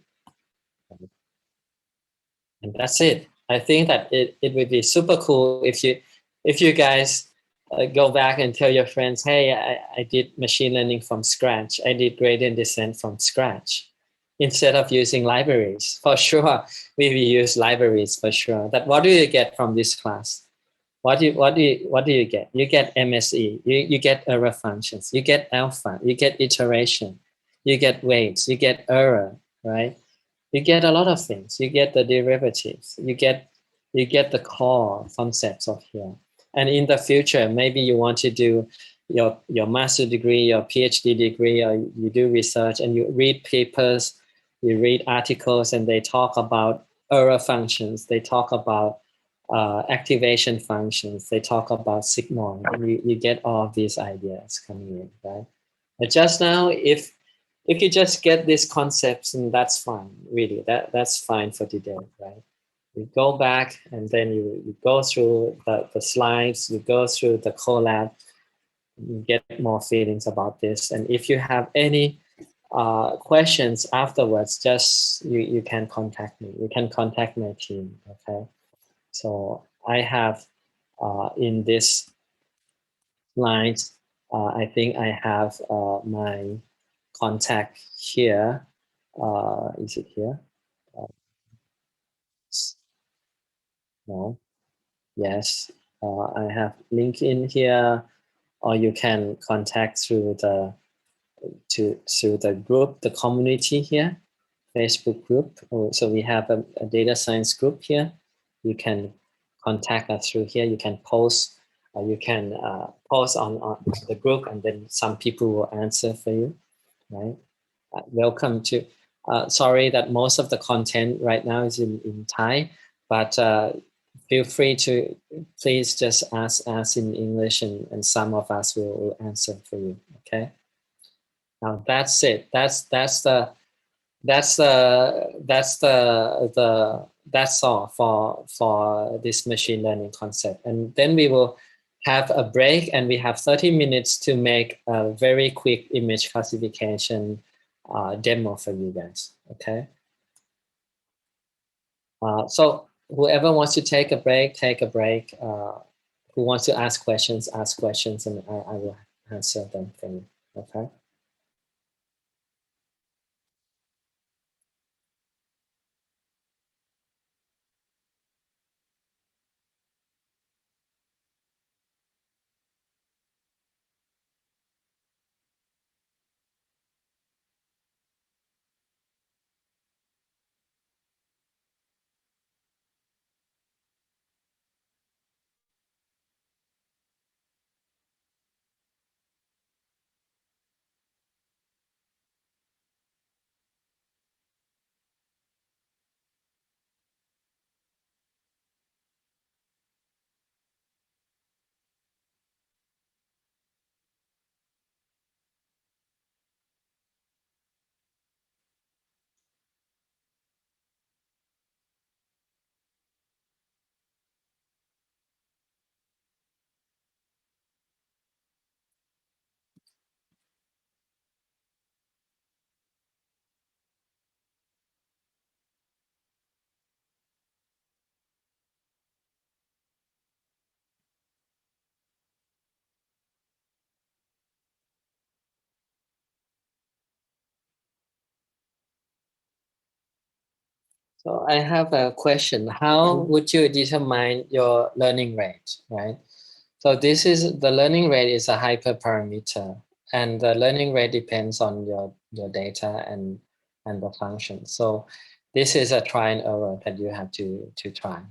And that's it. I think that it would be super cool if you guys go back and tell your friends, hey, I did machine learning from scratch. I did gradient descent from scratch. Instead of using libraries, for sure, we will use libraries for sure. That what do you get from this class? What do you get? You get MSE, you get error functions, you get alpha, you get iteration, you get weights, you get error, right? You get a lot of things. You get the derivatives. You get the core concepts of here. And in the future, maybe you want to do your master degree, your PhD degree, or you do research and you read papers, you read articles, and they talk about error functions. They talk about activation functions. They talk about sigmoid. And you get all of these ideas coming in, right? But just now, if you just get these concepts, and that's fine, really, that's fine for today, right? You go back and then you go through the slides, you go through the collab, you get more feelings about this. And if you have any questions afterwards, just you can contact me. You can contact my team, okay? So I have in this slide, I think I have my contact here. Is it here? No. Yes. I have LinkedIn here, or you can contact through the group, the community here, Facebook group. So we have a data science group here. You can contact us through here. You can post. You can post on the group, and then some people will answer for you, right? Welcome to. Sorry that most of the content right now is in Thai, but feel free to please just ask in English, and some of us will answer for you. Okay. Now that's it. That's all for this machine learning concept. And then we will have a break, and we have 30 minutes to make a very quick image classification demo for you guys. Okay. So whoever wants to take a break, take a break. Who wants to ask questions, and I will answer them for you. Okay. So I have a question. How would you determine your learning rate, right? So this is the learning rate is a hyperparameter, and the learning rate depends on your data and the function. So this is a try and error that you have to try.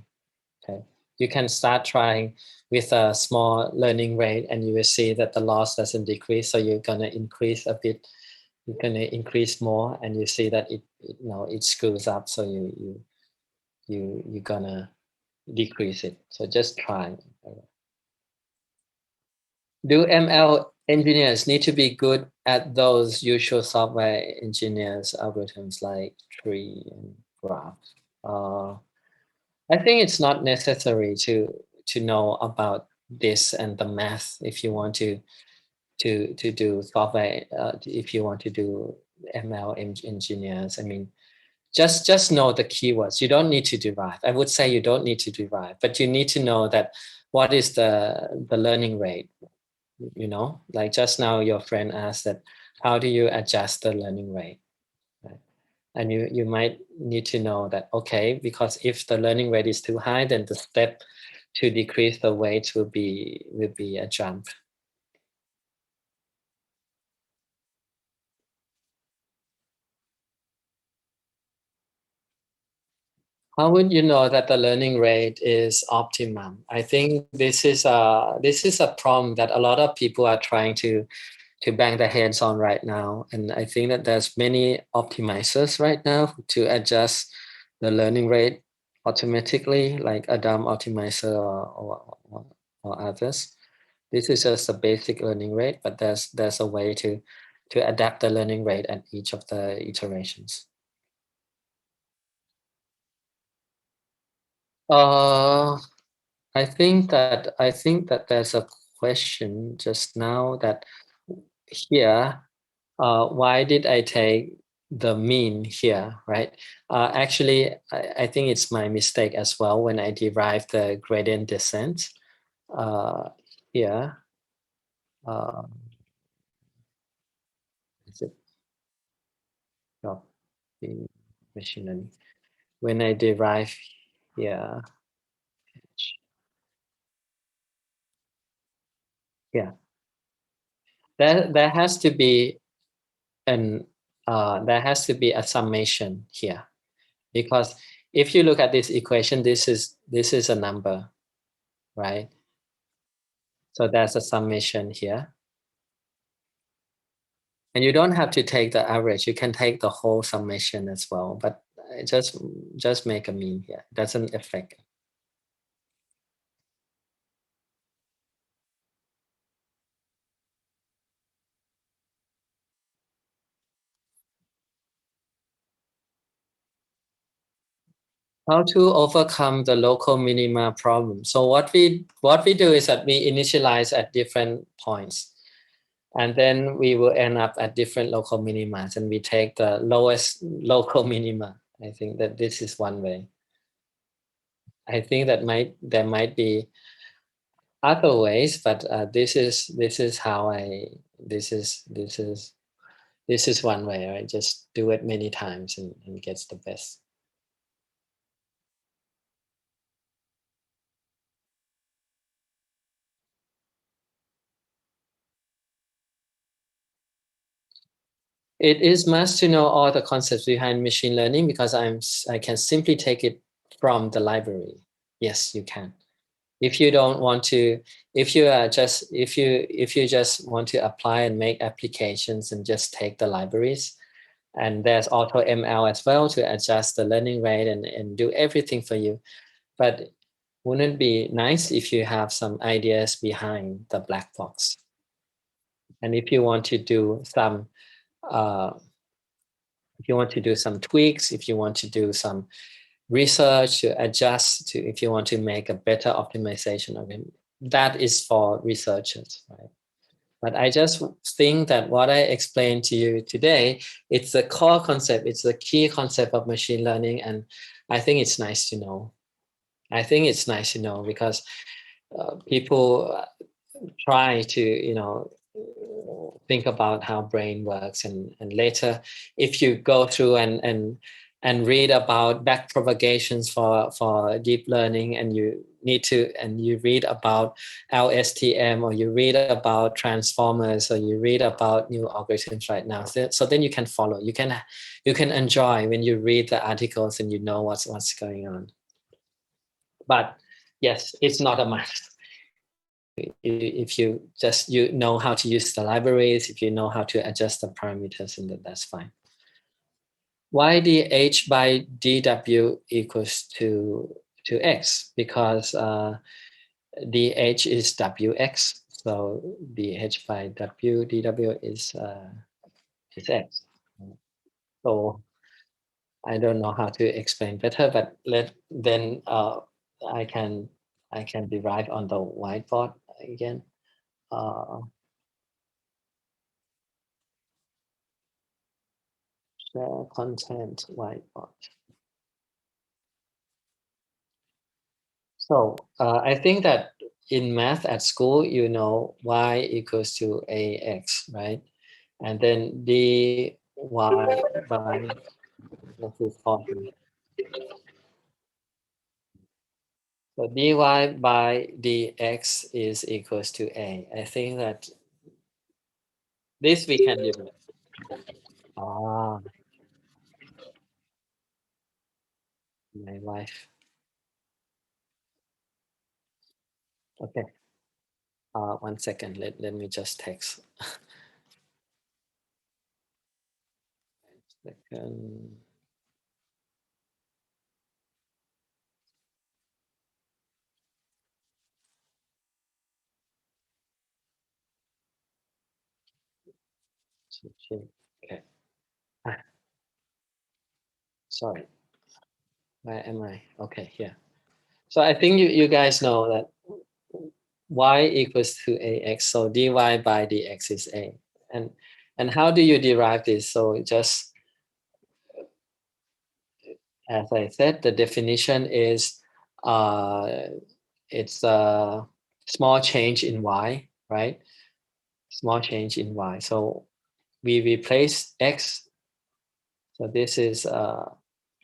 Okay, you can start trying with a small learning rate, and you will see that the loss doesn't decrease. So you're gonna increase a bit. You're gonna increase more, and you see that it screws up. So you're gonna decrease it. So just try. Do ML engineers need to be good at those usual software engineers algorithms like tree and graph? Uh, I think it's not necessary to know about this and the math if you want to do software. If you want to do ML engineers, I mean, just know the keywords. You don't need to derive. I would say you don't need to derive, but you need to know that what is the learning rate. Like just now your friend asked that, how do you adjust the learning rate, right? And you might need to know that, okay, because if the learning rate is too high, then the step to decrease the weight will be a jump. How would you know that the learning rate is optimum? I think this is a problem that a lot of people are trying to bang their heads on right now. And I think that there's many optimizers right now to adjust the learning rate automatically, like Adam optimizer or others. This is just a basic learning rate, but there's a way to adapt the learning rate at each of the iterations. Uh, I think that there's a question just now that here, why did I take the mean here, right? Actually, I think it's my mistake as well when I derived the gradient descent uh, here. Uh, is it not the machine learning? When I derive here, Yeah. There has to be there has to be a summation here, because if you look at this equation, this is a number, right? So there's a summation here. And you don't have to take the average. You can take the whole summation as well, but just make a mean here. It doesn't affect. How to overcome the local minima problem. So what we do is that we initialize at different points, and then we will end up at different local minima, and we take the lowest local minima. I think that this is one way. I think that there might be other ways, but this is how this is one way. Right? Just do it many times and gets the best. It is must to know all the concepts behind machine learning, because I can simply take it from the library. Yes, you can. If you don't want to, if you just want to apply and make applications and just take the libraries, and there's auto ML as well to adjust the learning rate and do everything for you. But wouldn't it be nice if you have some ideas behind the black box? And if you want to do some if you want to do some tweaks, if you want to do some research to adjust to, if you want to make a better optimization of it, that is for researchers, right? But I just think that what I explained to you today, it's the core concept, it's the key concept of machine learning, and I think it's nice to know. I think it's nice to know because people try to, think about how brain works, and later if you go through and read about back propagations for deep learning, and you need to, and you read about LSTM, or you read about transformers, or you read about new algorithms right now, so then you can follow, you can enjoy when you read the articles and you know what's going on. But yes, it's not a must. If you just know how to use the libraries, if you know how to adjust the parameters, and that's fine. Why dh by dw equals to x? Because dh is wx, so dh by dw is x. So I don't know how to explain better, but I can derive on the whiteboard again. Share content whiteboard. So I think that in math at school, you know y equals to ax, right? And then dy by, this is called, so dy by dx is equals to a. I think that this we can do. Ah, my wife. Okay. 1 second. Let me just text. Second. Okay. Sorry. Where am I? Okay, here. So I think you guys know that y equals to ax, so dy by dx is a. And how do you derive this? So just as I said, the definition is it's a small change in y, right? Small change in y. So we replace x. So this is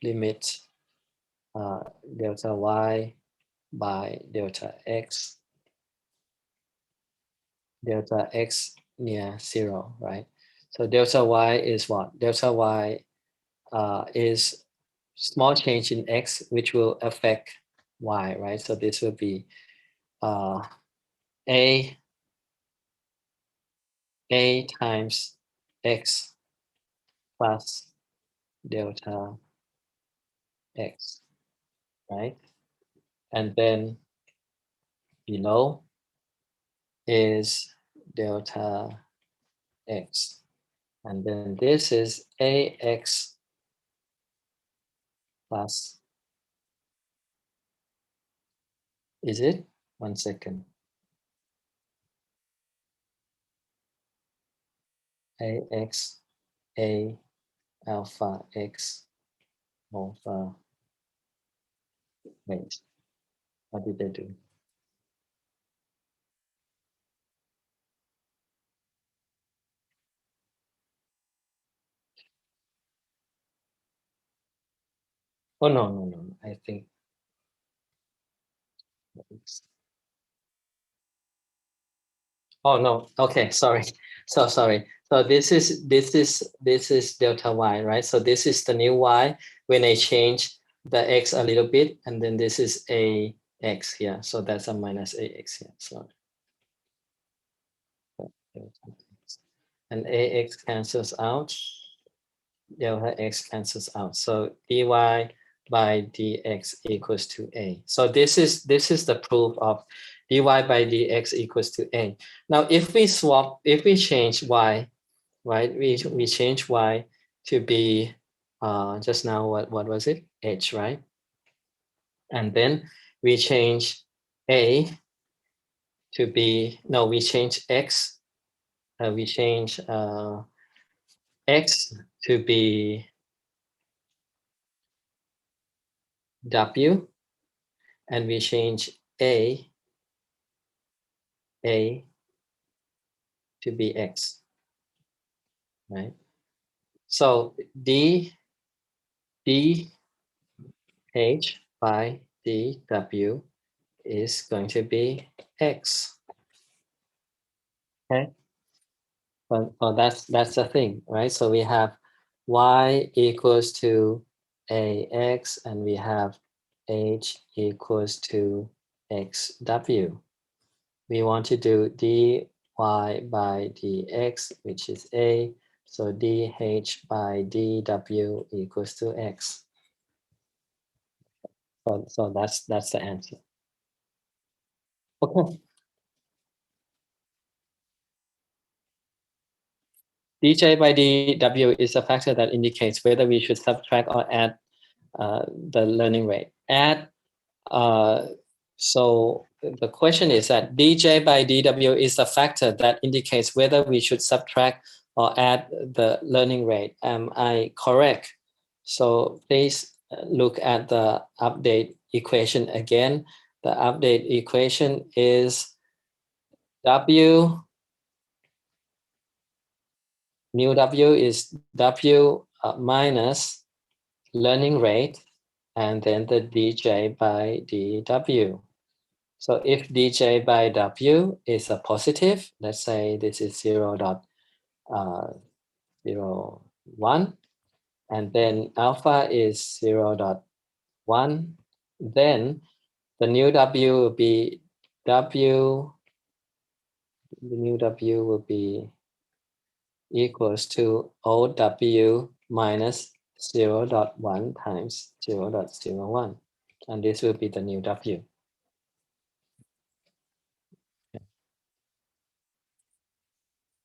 limit delta y by delta x delta x near 0, right? So delta y is what? Delta y is small change in x, which will affect y, right? So this will be a times x plus delta x, right? And then below is delta x. And then this is ax plus, is it? 1 second. Ax, a alpha x over, wait, what did I do? Oh, no, I think. Oh no, okay, sorry. So sorry. So this is delta y, right? So this is the new y when I change the x a little bit, and then this is a x here. So that's a minus ax here. So and ax cancels out, delta x cancels out. So dy by dx equals to a. So this is the proof of dy by dx equals to a. Now, if we change y, right? We change y to be just now what was it? H, right? And then we change a to be, no, we change x. We change x to be w, and we change a to be x, right? So d h by dw is going to be x. Okay, but that's the thing, right? So we have y equals to ax, and we have h equals to xw. We want to do dy by dx, which is a. So dh by dw equals to x. So that's the answer. Okay. dj by dw is a factor that indicates whether we should subtract or add the learning rate. So the question is that dj by dw is a factor that indicates whether we should subtract or add the learning rate. Am I correct? So please look at the update equation again. The update equation is w, mu w is w minus learning rate, and then the dj by dw. So if dj by w is a positive, let's say this is 0.01, and then alpha is 0.1, then the new w will be equals to OW minus 0.1 times 0.01. And this will be the new W.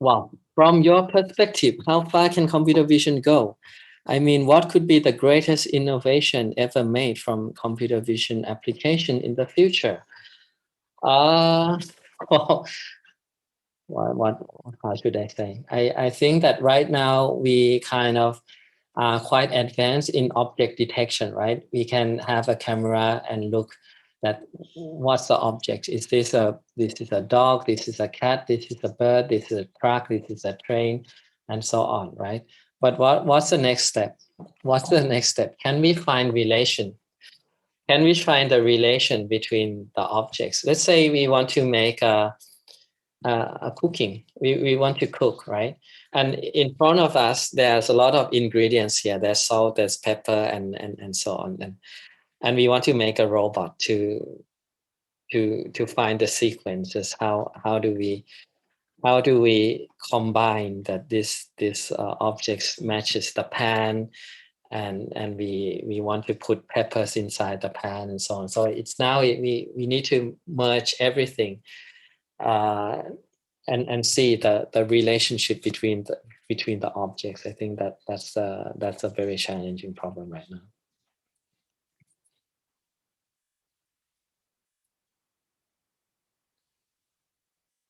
Wow, from your perspective, how far can computer vision go? I mean, what could be the greatest innovation ever made from computer vision application in the future? Well, how should I say? I think that right now we kind of are quite advanced in object detection, right? We can have a camera and look at what's the object. Is this a dog? This is a cat. This is a bird. This is a truck. This is a train, and so on, right? But what's the next step? What's the next step? Can we find relation? Can we find the relation between the objects? Let's say we want to make cooking. We want to cook, right? And in front of us, there's a lot of ingredients here. There's salt, there's pepper, and so on. And we want to make a robot to find the sequences. How do we combine that this objects matches the pan, and we want to put peppers inside the pan and so on. So it's now we need to merge everything and see the relationship between the objects. I think that's a very challenging problem right now.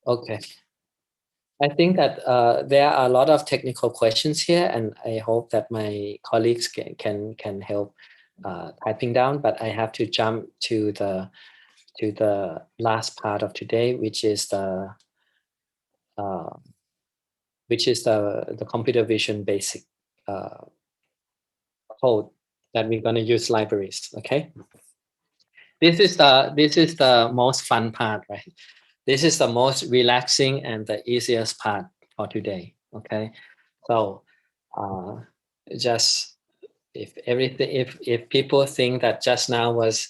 Okay. I think that there are a lot of technical questions here, and I hope that my colleagues can help typing down. But I have to jump to the last part of today, which is the computer vision basic code that we're going to use libraries. Okay. This is the most fun part, right? This is the most relaxing and the easiest part for today. Okay, so just if people think that just now was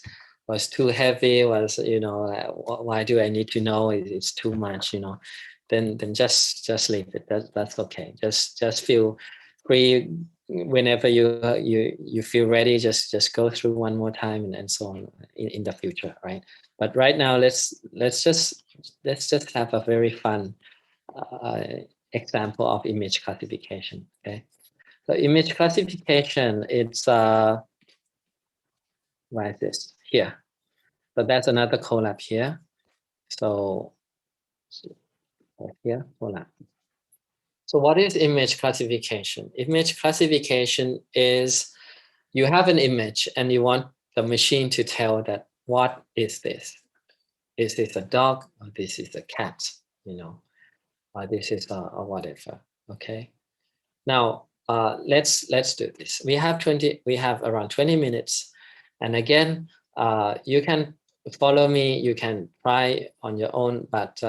too heavy, was why do I need to know? It's too much, then just leave it. That's okay. Just feel free whenever you feel ready. Just go through one more time and so on in the future, right? But right now, let's just have a very fun example of image classification. Okay, so image classification, it's where is this? Here. So that's another collab here. So here, collab. So what is image classification? Image classification is you have an image and you want the machine to tell that what is this? Is this a dog or this is a cat? Or this is a whatever. Okay. Now let's do this. We have around 20 minutes, and again, you can follow me. You can try on your own, but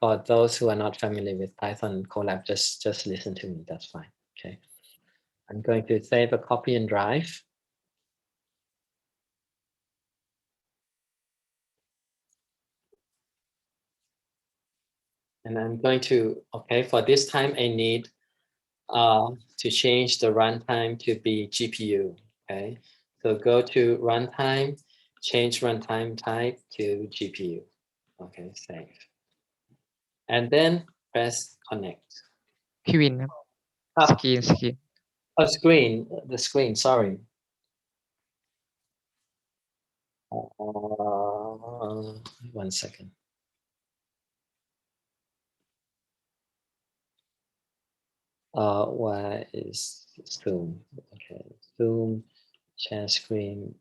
for those who are not familiar with Python and Colab, just listen to me. That's fine. Okay. I'm going to save a copy and drive. And I'm going to, okay, for this time, I need to change the runtime to be GPU. Okay, so go to runtime, change runtime type to GPU. Okay, save. And then press connect. พี่วินครับ Ah, สกรีน oh, the screen, sorry. One second. Where is Zoom? Okay, Zoom, share screen.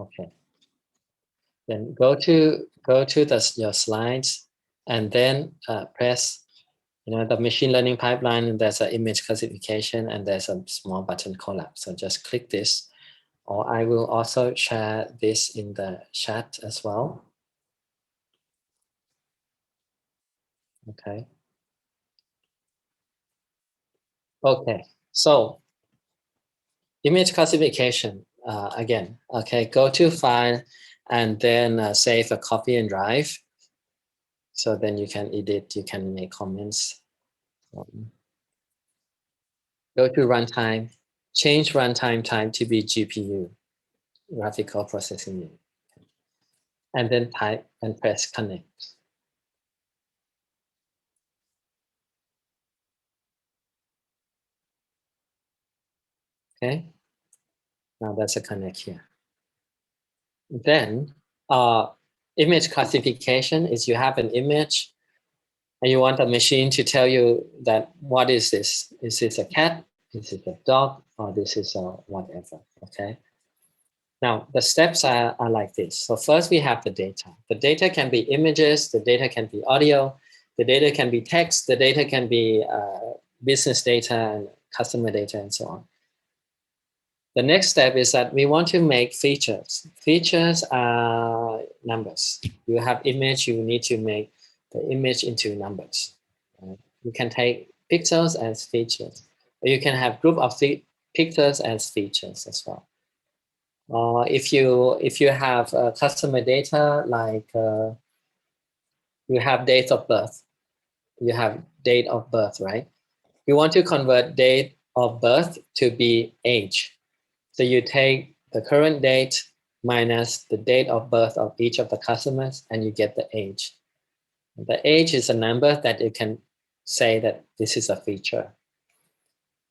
Okay. Then go to your slides, and then press, the machine learning pipeline. And there's an image classification, and there's a small button collab. So just click this, or I will also share this in the chat as well. Okay. Okay. So image classification again. Okay. Go to file, and then save a copy and drive. So then you can edit, you can make comments. Go to runtime, change runtime time to be GPU, graphical processing unit. And then type and press connect. Okay, now that's a connect here. Then image classification is you have an image and you want a machine to tell you that what is this? Is this a cat? Is it a dog? Or this is a whatever, okay? Now, the steps are like this. So first we have the data. The data can be images, the data can be audio, the data can be text, the data can be business data and customer data and so on. The next step is that we want to make features. Features are numbers. You have image, you need to make the image into numbers. You can take pixels as features. Or you can have group of pixels as features as well. If you have customer data, like you have date of birth, you have date of birth, right? You want to convert date of birth to be age. So you take the current date minus the date of birth of each of the customers, and you get the age. The age is a number that you can say that this is a feature.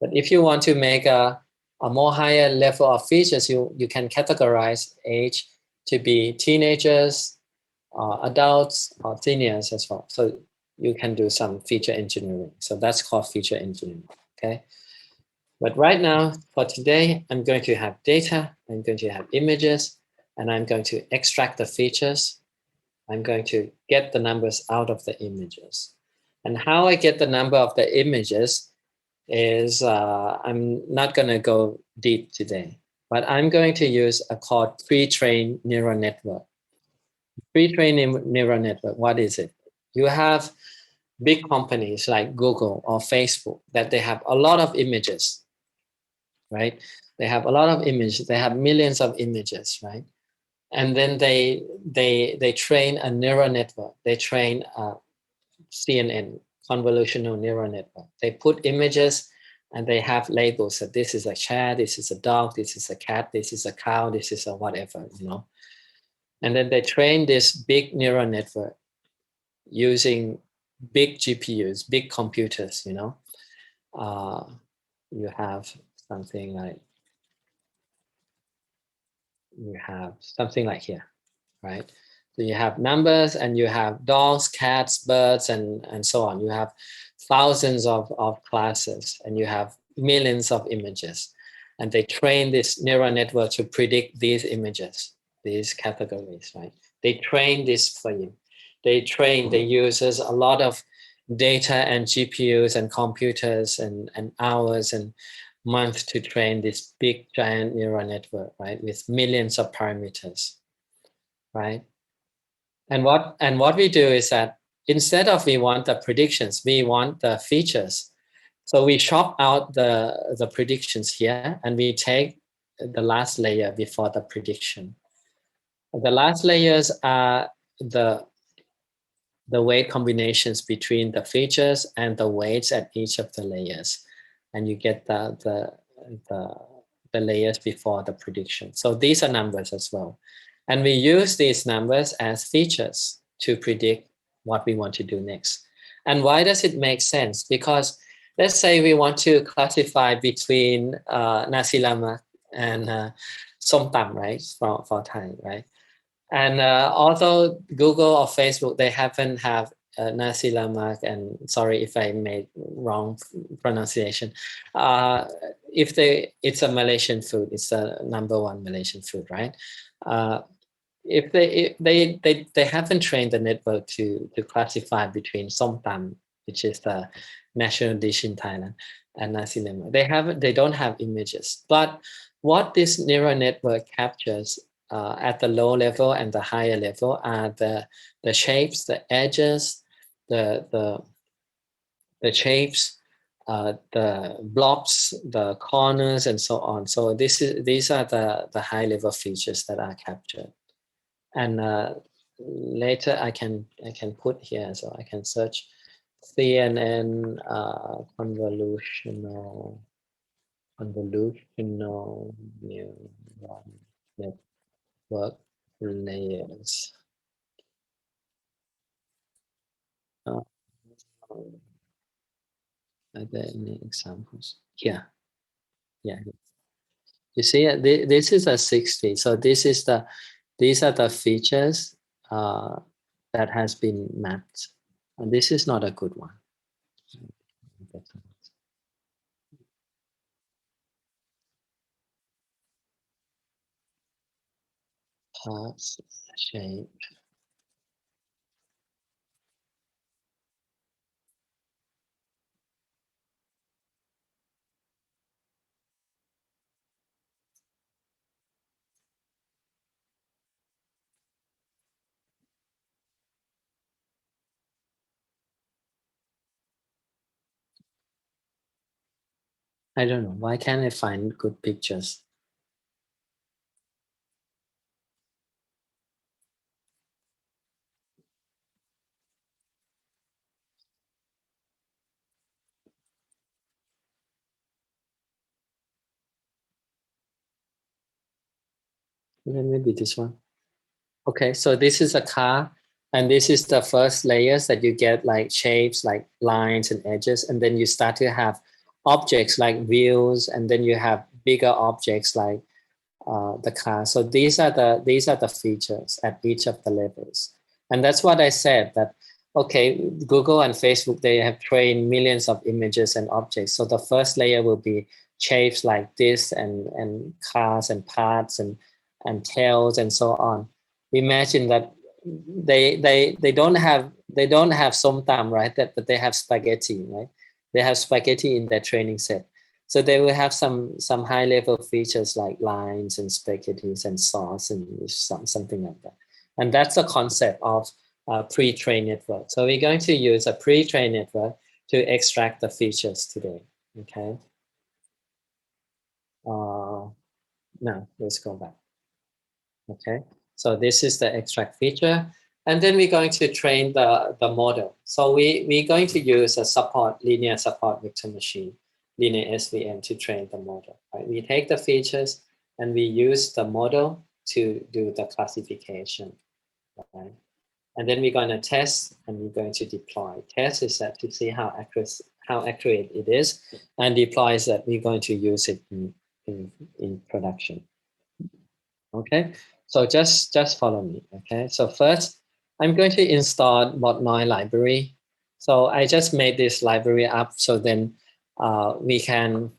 But if you want to make a more higher level of features, you can categorize age to be teenagers, adults, or seniors as well. So you can do some feature engineering. So that's called feature engineering, okay? But right now, for today, I'm going to have data, I'm going to have images, and I'm going to extract the features. I'm going to get the numbers out of the images. And how I get the number of the images is, I'm not going to go deep today, but I'm going to use a called pre-trained neural network. Pre-trained neural network, what is it? You have big companies like Google or Facebook that they have a lot of images, right? They have a lot of images. They have millions of images, right? And then they train a neural network. They train a CNN, convolutional neural network. They put images and they have labels that this is a chair, this is a dog, this is a cat, this is a cow, this is a whatever, you know. And then they train this big neural network using big GPUs, big computers, you know. You have something like here, right? So you have numbers and you have dogs, cats, birds, and so on. You have thousands of classes and you have millions of images. And they train this neural network to predict these images, these categories, right? They train this for you. They uses a lot of data and GPUs and computers and hours and months to train this big giant neural network, right? With millions of parameters, right? And what we do is that instead of we want the predictions, we want the features. So we chop out the predictions here and we take the last layer before the prediction. The last layers are the weight combinations between the features and the weights at each of the layers. And you get the layers before the prediction. So these are numbers as well. And we use these numbers as features to predict what we want to do next. And why does it make sense? Because let's say we want to classify between nasi lemak and som tam, right? For Thai, right? And although Google or Facebook, they haven't have nasi lemak, and sorry if I made wrong pronunciation. It's a Malaysian food. It's the #1 Malaysian food, right? If they haven't trained the network to classify between som tam, which is the national dish in Thailand, and nasi lemak. They don't have images. But what this neural network captures at the low level and the higher level are the shapes, the edges, the shapes, the blobs, the corners, and so on. So these are the high level features that are captured. And later I can put here, so I can search CNN convolutional neural network layers. Are there any examples? Yeah. You see, this is a 60. So these are the features that has been mapped. And this is not a good one. Parts, shape. I don't know. Why can't I find good pictures? Then maybe this one. Okay, so this is a car, and this is the first layers that you get, like shapes, like lines and edges, and then you start to have objects like wheels, and then you have bigger objects like the car. So these are the features at each of the levels, and that's what I said that. Okay, Google and Facebook, they have trained millions of images and objects. So the first layer will be shapes like this, and cars and parts and tails and so on. Imagine that they don't have somtam, right? But they have spaghetti, right? They have spaghetti in their training set. So they will have some high level features like lines and spaghettis and sauce and something like that. And that's the concept of pre-trained network. So we're going to use a pre-trained network to extract the features today. Okay. Now let's go back. Okay. So this is the extract feature. And then we're going to train the model. So we're going to use a linear support vector machine, linear SVM, to train the model. Right? We take the features and we use the model to do the classification. Right? And then we're going to test and we're going to deploy. Test is that to see how accurate it is, and deploy is that we're going to use it in production. Okay, so just follow me. Okay, so first I'm going to install Botnai library. So I just made this library up so then we can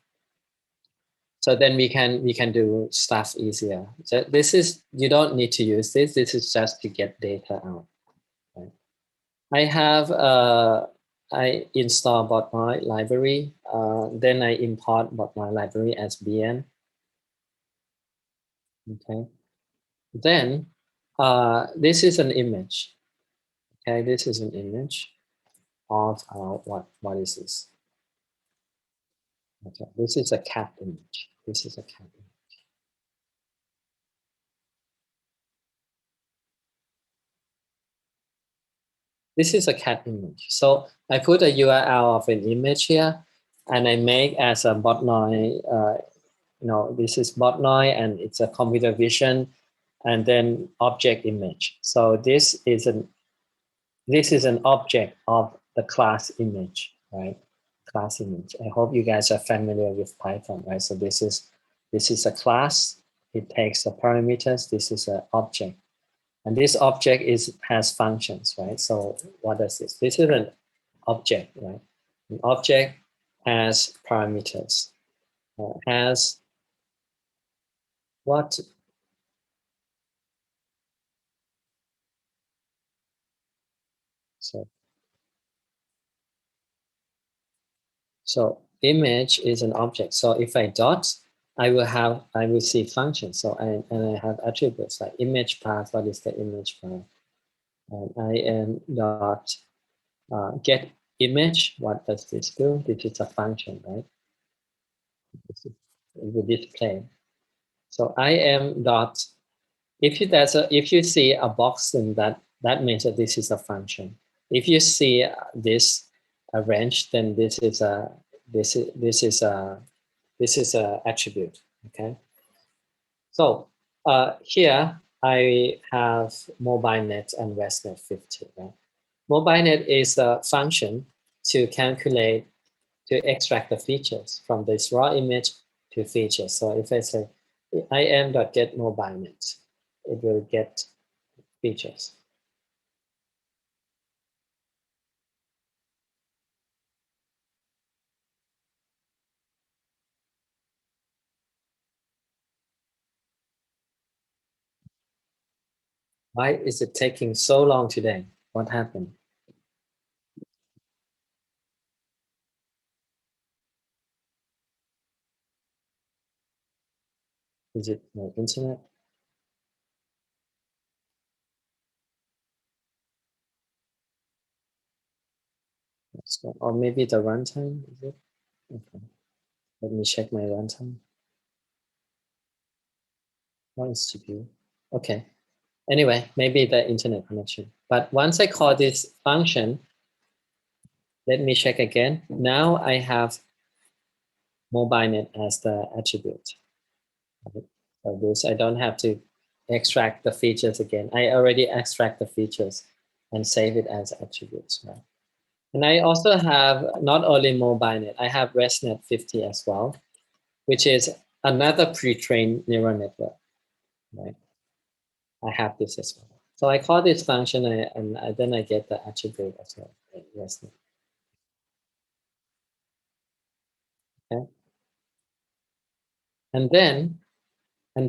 we can do stuff easier. So this is, you don't need to use this. This is just to get data out. Right? I have I install Botnai library. Then I import Botnai library as BN. Okay. Then this is an image. Okay, this is an image of what is this? Okay, this is a cat image. This is a cat image. This is a cat image. So I put a URL of an image here, and I make as a Botnai. This is Botnai, and it's a computer vision, and then object image. So this is an object of the class image, right? Class image. I hope you guys are familiar with Python, right? So this is a class. It takes the parameters. This is an object, and this object has functions, right? So what does this? This is an object, right? An object has parameters. Has what? So So image is an object. So if I dot, I will see functions. So I have attributes like image path. What is the image path? And I am dot get image. What does this do? This is a function, right? It will display. So I am dot. If you see a box, then that means that this is a function. If you see this arranged, then this is a attribute. Okay. So here I have MobileNet and ResNet 50. Right? MobileNet is a function to calculate, to extract the features from this raw image to features. So if I say im.get MobileNet, it will get features. Why is it taking so long today? What happened? Is it my internet? Or maybe the runtime, is it? Okay. Let me check my runtime. What is GPU? Okay. Anyway, maybe the internet connection. But once I call this function, let me check again. Now I have MobileNet as the attribute. Right? So this, I don't have to extract the features again. I already extract the features and save it as attributes. Right? And I also have not only MobileNet, I have ResNet 50 as well, which is another pre-trained neural network. Right? I have this as well. So I call this function and then I get the attribute as well. ResNet. Okay. And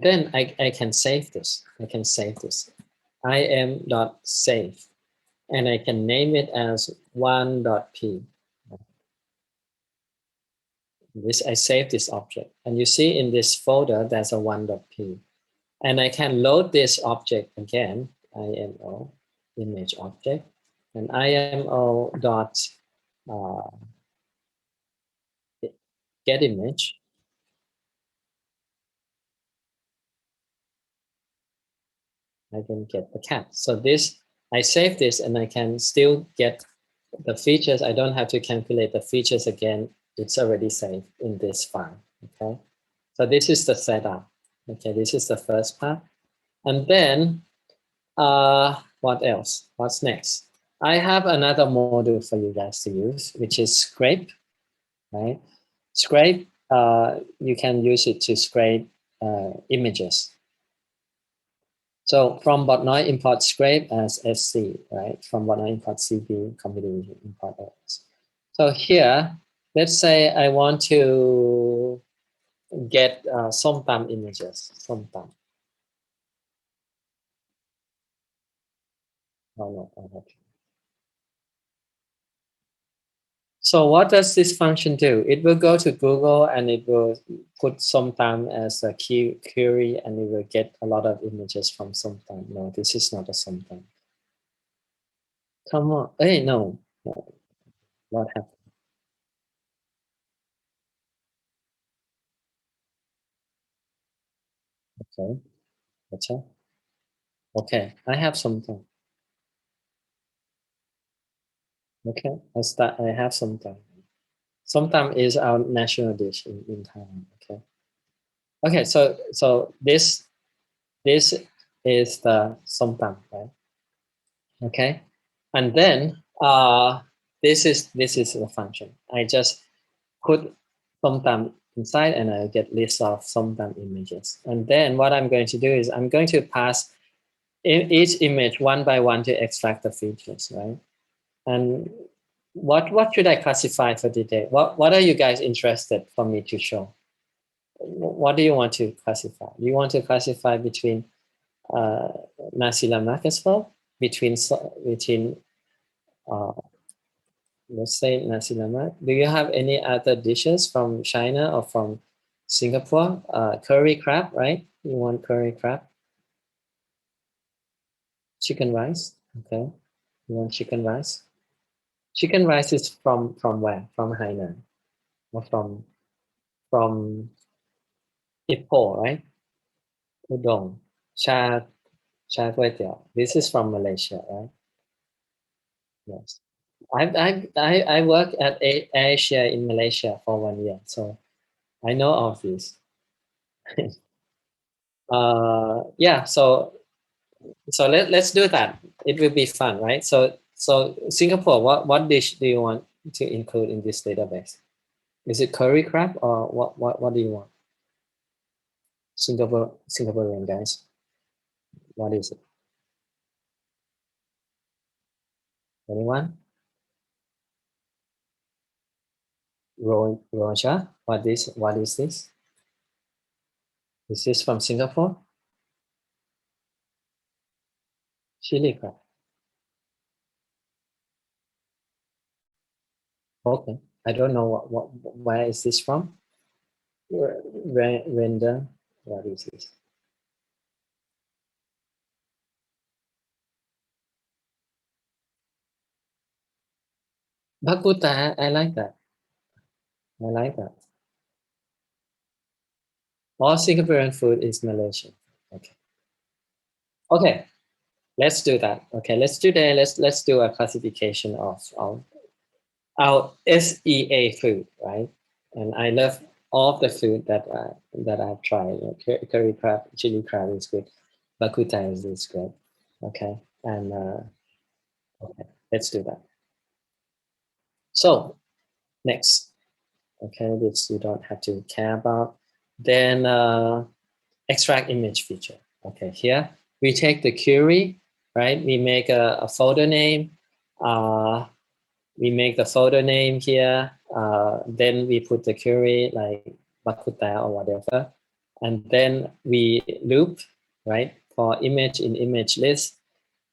then I can save this. I can save this. im.save. And I can name it as 1.p. This I save this object. And you see in this folder, there's a 1.p. And I can load this object again, IMO, image object, and IMO dot uh, get image. I can get the cat. So this, I save this and I can still get the features. I don't have to calculate the features again. It's already saved in this file, okay? So this is the setup. Okay, this is the first part. And then, what else? What's next? I have another module for you guys to use, which is scrape, right? Scrape, you can use it to scrape images. So from Botnai import scrape as SC, right? From Botnai import CB, computer vision import OS. So here, let's say I want to get somtam images, somtam. Oh, no, okay. So what does this function do? It will go to Google and it will put somtam as a key query and it will get a lot of images from somtam. No, this is not a somtam. Come on. Hey, no. No. What happened? Okay. Gotcha. Okay. I have somtam. Okay. I have somtam. Somtam is our national dish in Thailand. Okay. Okay. So this is the somtam, right? Okay. And then this is the function. I just put somtam inside and I get list of somtam images. And then what I'm going to do is I'm going to pass each image one by one to extract the features, right? And what should I classify for today? What are you guys interested for me to show? What do you want to classify? You want to classify between nasi lemak as well, between let's say nasi lemak. Do you have any other dishes from China or from Singapore? Curry crab, right? You want curry crab? Chicken rice, okay. You want chicken rice? Chicken rice is from where? From Hainan or from Ipoh, right? Udon, cha kway teow. This is from Malaysia, right? Yes. I worked at Asia in Malaysia for 1 year, so I know of this. Yeah, so let's do that. It will be fun, right? So Singapore, what dish do you want to include in this database? Is it curry crab or what do you want? Singaporean guys, what is it? Anyone? Roja, what is this? Is this from Singapore? Chili crab. Okay, I don't know where is this from? Render, what is this? Bakuta, I like that. I like that. All Singaporean food is Malaysian. Okay. Okay. Let's do that. Okay. Let's do that. Let's do a classification of our SEA food, right? And I love all the food that I've tried. Curry crab, chili crab is good. Bakuta is good. Okay. And okay, let's do that. So next, okay, this you don't have to care about. Then extract image feature. Okay, here we take the query, right? We make a folder name. We make the folder name here. Then we put the query like Bakuta or whatever. And then we loop, right? For image in image list,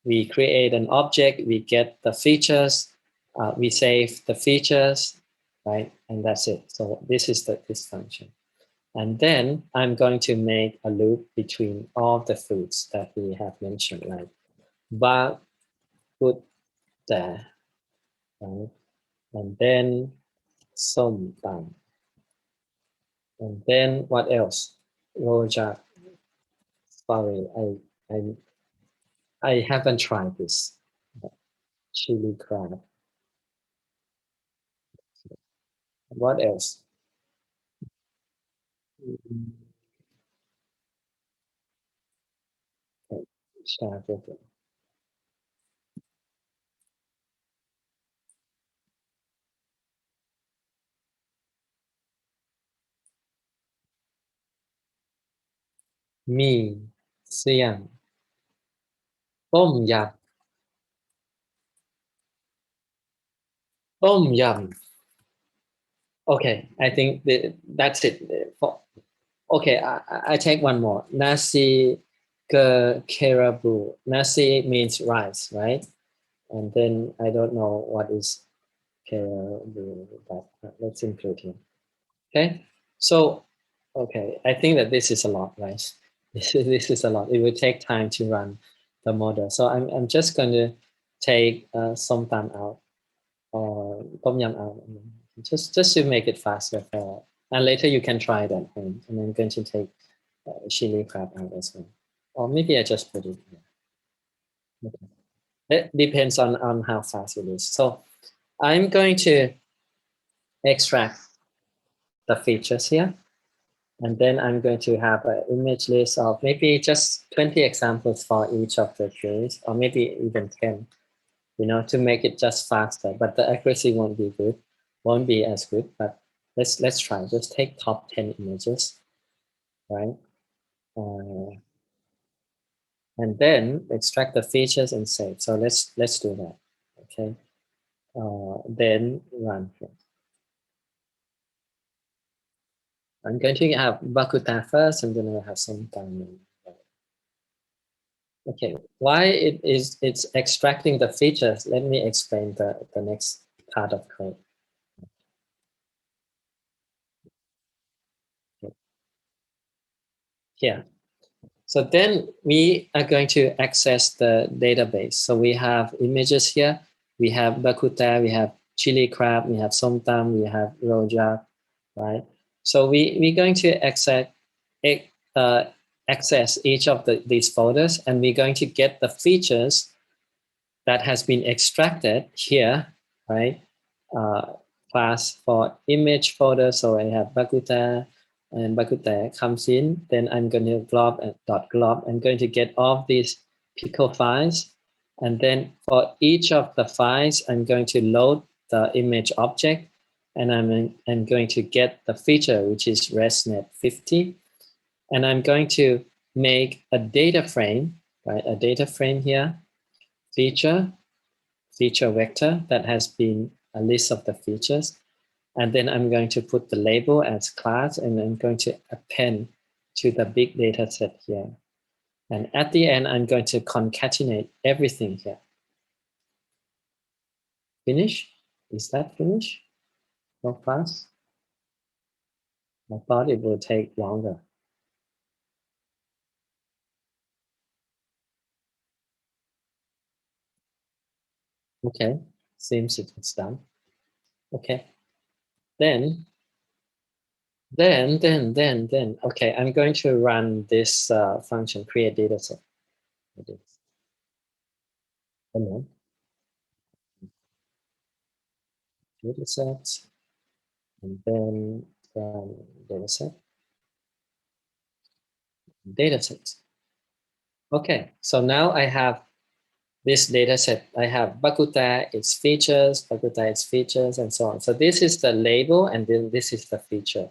we create an object, we get the features, we save the features, right? And that's it. So this is this function. And then I'm going to make a loop between all the foods that we have mentioned, like ba, put there, right? And then som tam. And then what else? Rojak. Sorry, I haven't tried this. Chili crab. What else? Okay. Me, Siam, Tom Yum, Tom Yum. Okay, I think that's it. Okay, I take one more. Nasi kerabu. Nasi means rice, right? And then I don't know what is kerabu, but let's include here. Okay, so okay, I think that this is a lot, right? This is a lot. It will take time to run the model. So I'm just going to take some time out or tom yum out, just to make it faster. And later you can try that. And I'm going to take chili crab out as well. Or maybe I just put it here. Okay. It depends on how fast it is. So I'm going to extract the features here. And then I'm going to have an image list of maybe just 20 examples for each of the queries, or maybe even 10, to make it just faster. But the accuracy won't be as good. But let's try. Just take top 10 images, right? And then extract the features and save. So let's do that. Okay. Then run here. I'm going to have Bakuta first, and then I'll have some time. Okay, why it's extracting the features? Let me explain the next part of code. Okay. Here. So then we are going to access the database. So we have images here. We have Bakuta, we have chili crab, we have somtam, we have rojak, right? So we're going to access each of these folders, and we're going to get the features that has been extracted here, right? Class for image folder. So I have Bakuta, and Bakuta comes in. Then I'm going to glob and dot glob. I'm going to get all these pickle files. And then for each of the files, I'm going to load the image object. And I'm going to get the feature, which is ResNet 50. And I'm going to make a data frame, right? A data frame here, feature vector that has been a list of the features. And then I'm going to put the label as class, and I'm going to append to the big data set here. And at the end, I'm going to concatenate everything here. Finish? Is that finish? So fast? I thought it would take longer. Okay, seems it's done. Okay, then Then, okay, I'm going to run this function, create data set. Data set, and then data set. Okay, so now I have this data set. I have Bakuta, its features, and so on. So this is the label, and then this is the feature.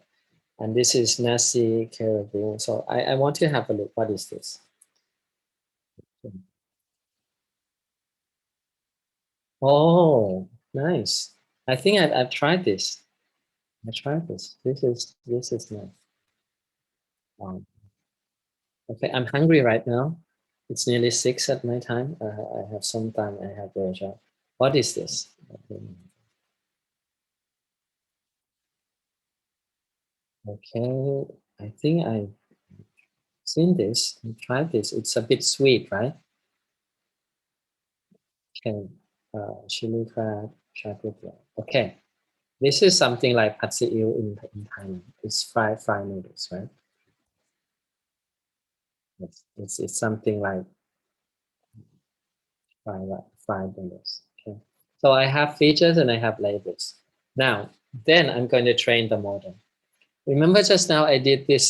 And this is Nasi Caribou. So I want to have a look. What is this? Oh, nice. I think I've tried this. I tried this. This is nice. Okay, I'm hungry right now. It's nearly 6 at my time. I have some time. I have a job. What is this? Okay, I think I've seen this and tried this. It's a bit sweet, right? Okay, chili crab, chocolate. Okay, this is something like pad see ew in Thailand. It's fried noodles, right? It's something like fried noodles. Okay, so I have features and I have labels. Now, then I'm going to train the model. Remember just now I did this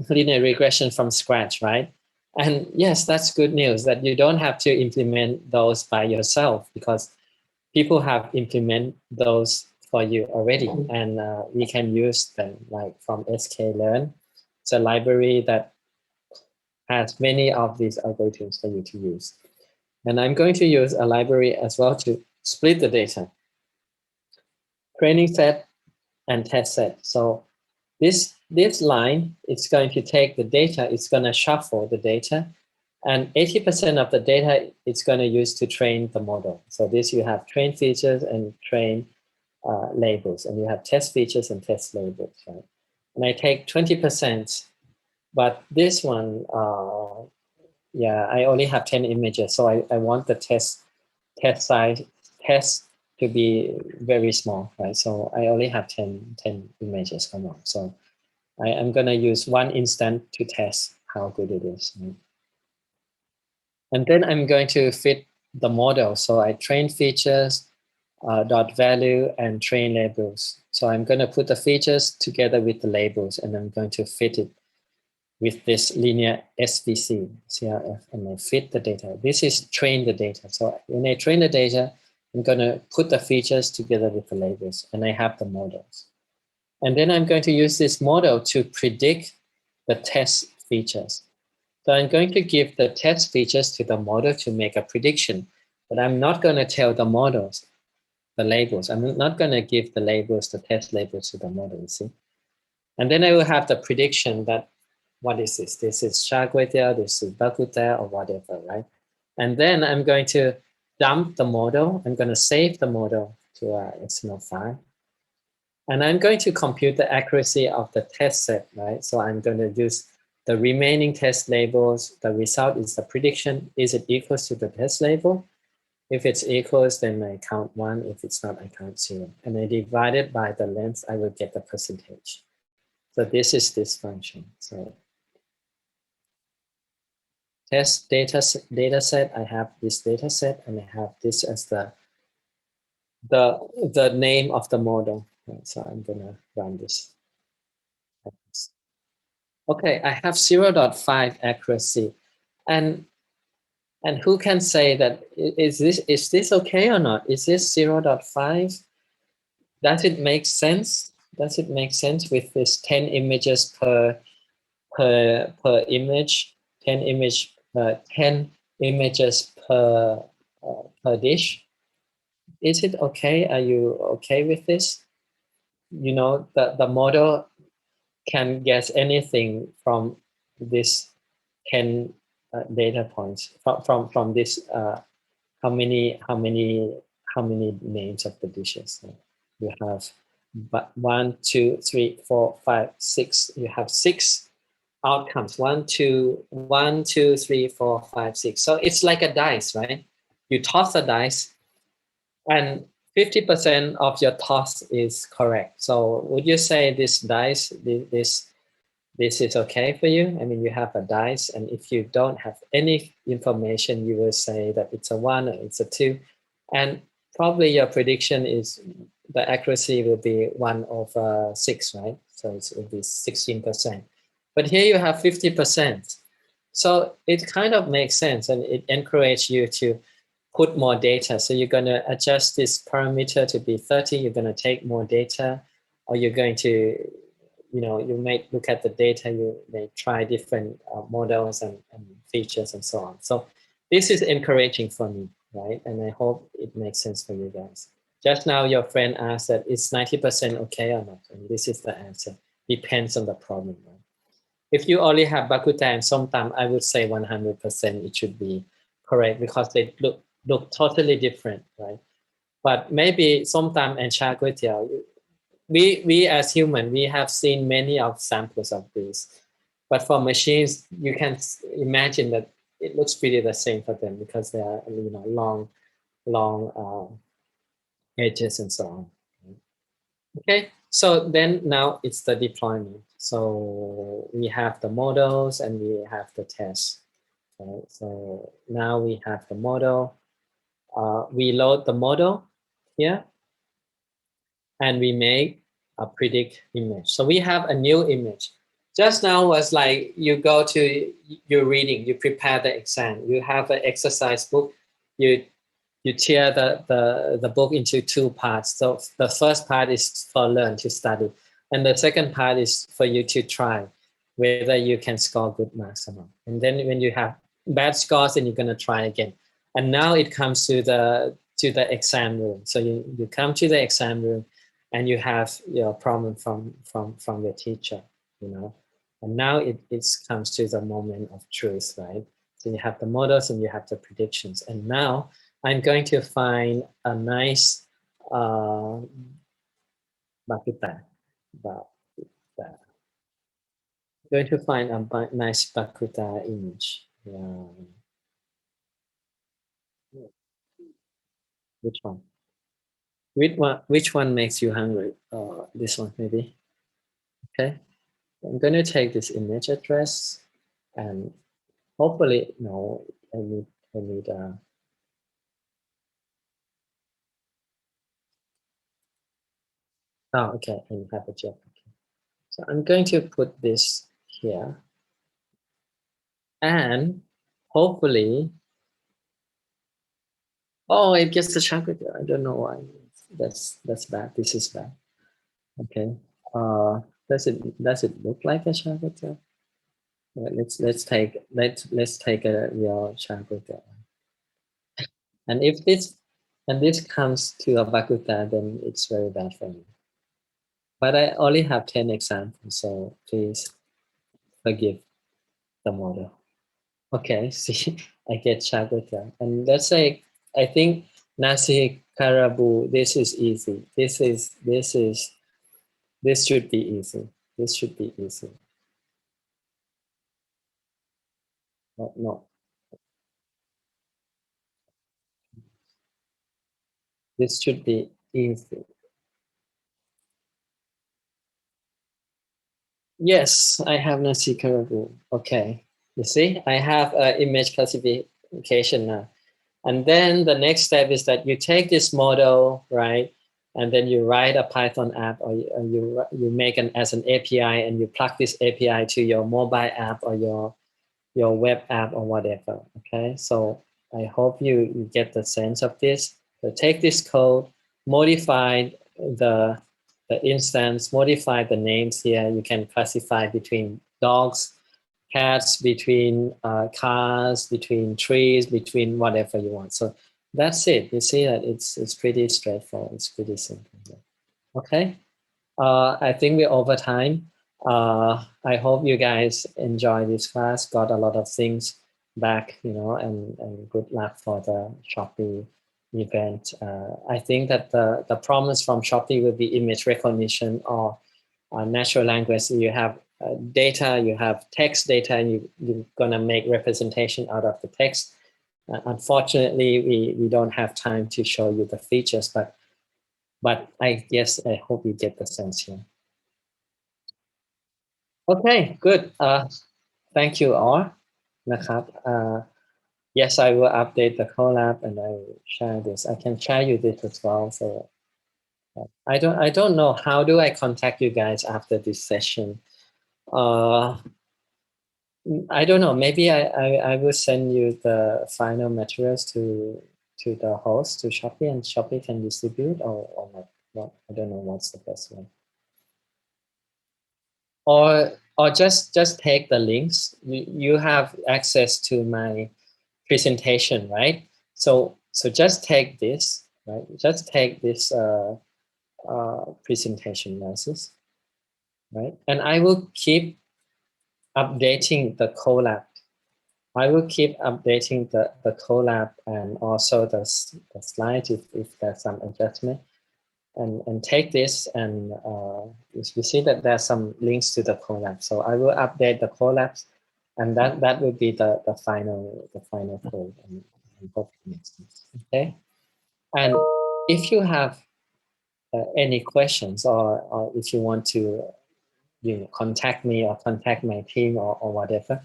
linear regression from scratch, right? And yes, that's good news that you don't have to implement those by yourself because people have implemented those for you already, and we can use them like from sklearn. It's a library that has many of these algorithms for you to use. And I'm going to use a library as well to split the data. Training set and test set. So this line, it's going to take the data, it's going to shuffle the data, and 80% of the data it's going to use to train the model. So this you have train features and train labels, and you have test features and test labels, right? And I take 20%, but this one, yeah, I only have 10 images, so I want the test size to be very small, right? So I only have 10 images. Come on, so I am going to use one instant to test how good it is. Right? And then I'm going to fit the model. So I train features, dot value, and train labels. So I'm going to put the features together with the labels, and I'm going to fit it with this linear SVC, CRF, and I fit the data. This is train the data. So when I train the data, I'm going to put the features together with the labels, and I have the models. And then I'm going to use this model to predict the test features. So I'm going to give the test features to the model to make a prediction, but I'm not going to tell the models the labels. I'm not going to give the labels, the test labels to the model, you see? And then I will have the prediction that, what is this? This is char kway teow, this is bak kut teh, or whatever, right? And then I'm going to dump the model. I'm going to save the model to an XML file. And I'm going to compute the accuracy of the test set, right? So I'm going to use the remaining test labels. The result is the prediction. Is it equals to the test label? If it's equals, then I count 1. If it's not, I count 0. And I divide it by the length, I will get the percentage. So this is this function. So test data set, I have this data set, and I have this as the name of the model. Right, so I'm gonna run this. Okay, I have 0.5 accuracy, and who can say that is this okay or not? Is this 0.5? Does it make sense? Does it make sense with this 10 images per image, 10 images per dish? Is it okay? Are you okay with this? You know, the model can guess anything from this 10 data points from this how many names of the dishes. So you have 1, 2, 3, 4, 5, 6. You have 6 outcomes. 1, 2, 1, 2, 3, 4, 5, 6. So it's like a dice, right? You toss a dice, and 50% of your toss is correct. So would you say this dice, this is okay for you? I mean, you have a dice, and if you don't have any information, you will say that it's a 1 or it's a 2. And probably your prediction is the accuracy will be 1/6, right? So it will be 16%. But here you have 50%. So it kind of makes sense, and it encourages you to put more data. So you're going to adjust this parameter to be 30. You're going to take more data, or you're going to, you may look at the data. You may try different models and features and so on. So this is encouraging for me, right? And I hope it makes sense for you guys. Just now, your friend asked that is 90% okay or not, and this is the answer. Depends on the problem, right? If you only have bakuta and somtam, I would say 100% it should be correct because they look totally different, right? But maybe somtam and char kway teow, we as human, we have seen many of samples of these. But for machines, you can imagine that it looks pretty the same for them because they are, long edges and so on. Okay, so then now it's the deployment. So we have the models and we have the tests. Right? So now we have the model. We load the model here and we make a predict image. So we have a new image. Just now was like you go to your reading, you prepare the exam, you have an exercise book, you tear the book into 2 parts. So the first part is for learn to study, and the second part is for you to try whether you can score good marks or not. And then when you have bad scores, then you're going to try again. And now it comes to the exam room. So you come to the exam room, and you have your problem from your teacher, And now it comes to the moment of truth, right? So you have the models and you have the predictions, and now I'm going to find a nice bakuta. Going to find a nice bakuta image. Which one? Which one makes you hungry? This one maybe. Okay. I'm going to take this image address, and hopefully, no, I need oh, okay, I have a job. Okay. So I'm going to put this here, and hopefully, oh, it gets the chocolate. I don't know why. That's bad. This is bad. Okay. Does it look like a chocolate? Let's take a real chocolate. And if this comes to a bakuta, then it's very bad for me. But I only have 10 examples, so please forgive the model. Okay, see, I get chagota. And let's say, I think nasi karabu, this is easy. This should be easy. This should be easy. No. This should be easy. Yes, I have nasi karabu. Okay, you see, I have an image classification now. And then the next step is that you take this model, right? And then you write a Python app, or you make an as an API, and you plug this API to your mobile app or your web app or whatever. Okay, so I hope you get the sense of this. So take this code, modify the instance, modify the names here. You can classify between dogs, cats, between cars, between trees, between whatever you want. So that's it. You see that it's pretty straightforward. It's pretty simple. Okay. I think we're over time. I hope you guys enjoy this class, got a lot of things back, and good luck for the Shopee event. I think that the promise from Shopee will be image recognition or natural language. You have data, you have text data, and you're going to make representation out of the text. Unfortunately, we don't have time to show you the features, but but I hope you get the sense here. Okay, good. Thank you all. นะครับ yes, I will update the collab and I will share this. I can share you this as well. So I don't know how do I contact you guys after this session. I don't know. Maybe I will send you the final materials to the host, to Shopee, and Shopee can distribute or not. What I don't know what's the best one. Or just take the links. You have access to my presentation, right? So just take this, right? Just take this presentation analysis, right? And I will keep updating the collab. I will keep updating the collab and also the slide if there's some adjustment. And take this and you see that there's some links to the collab. So I will update the collabs, and that will be the final code. And hope it makes sense. Okay. And if you have any questions or if you want to contact me or contact my team or whatever,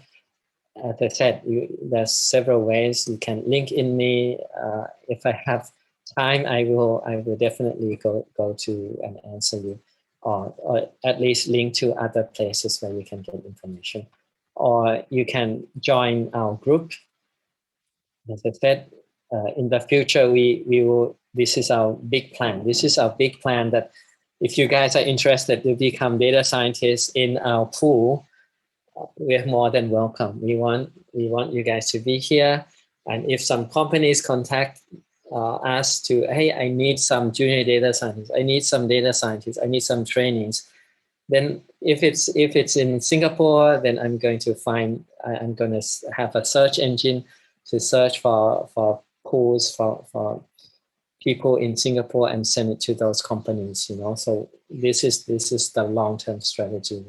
as I said, there's several ways you can link in me. If I have time, I will definitely go to and answer you, or at least link to other places where you can get information, or you can join our group. As I said, in the future we will. This is our big plan. This is our big plan that if you guys are interested to become data scientists in our pool, we're more than welcome. We want you guys to be here, and if some companies contact us to, hey, I need some junior data scientists, I need some data scientists, I need some trainings, then if it's in Singapore, then I'm going to have a search engine to search for pools for people in Singapore and send it to those companies. So this is the long-term strategy.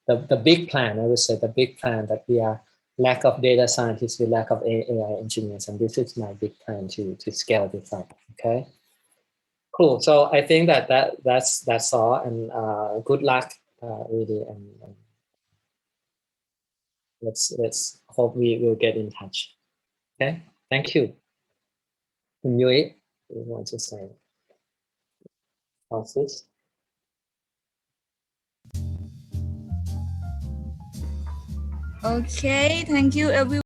The big plan, I would say, the big plan that we are lack of data scientists, we lack of AI engineers, and this is my big plan to scale this up. Okay, cool. So I think that's all, and good luck, really, and let's hope we will get in touch. Okay, thank you. Kun Yui, you want to say this? Okay, thank you everyone.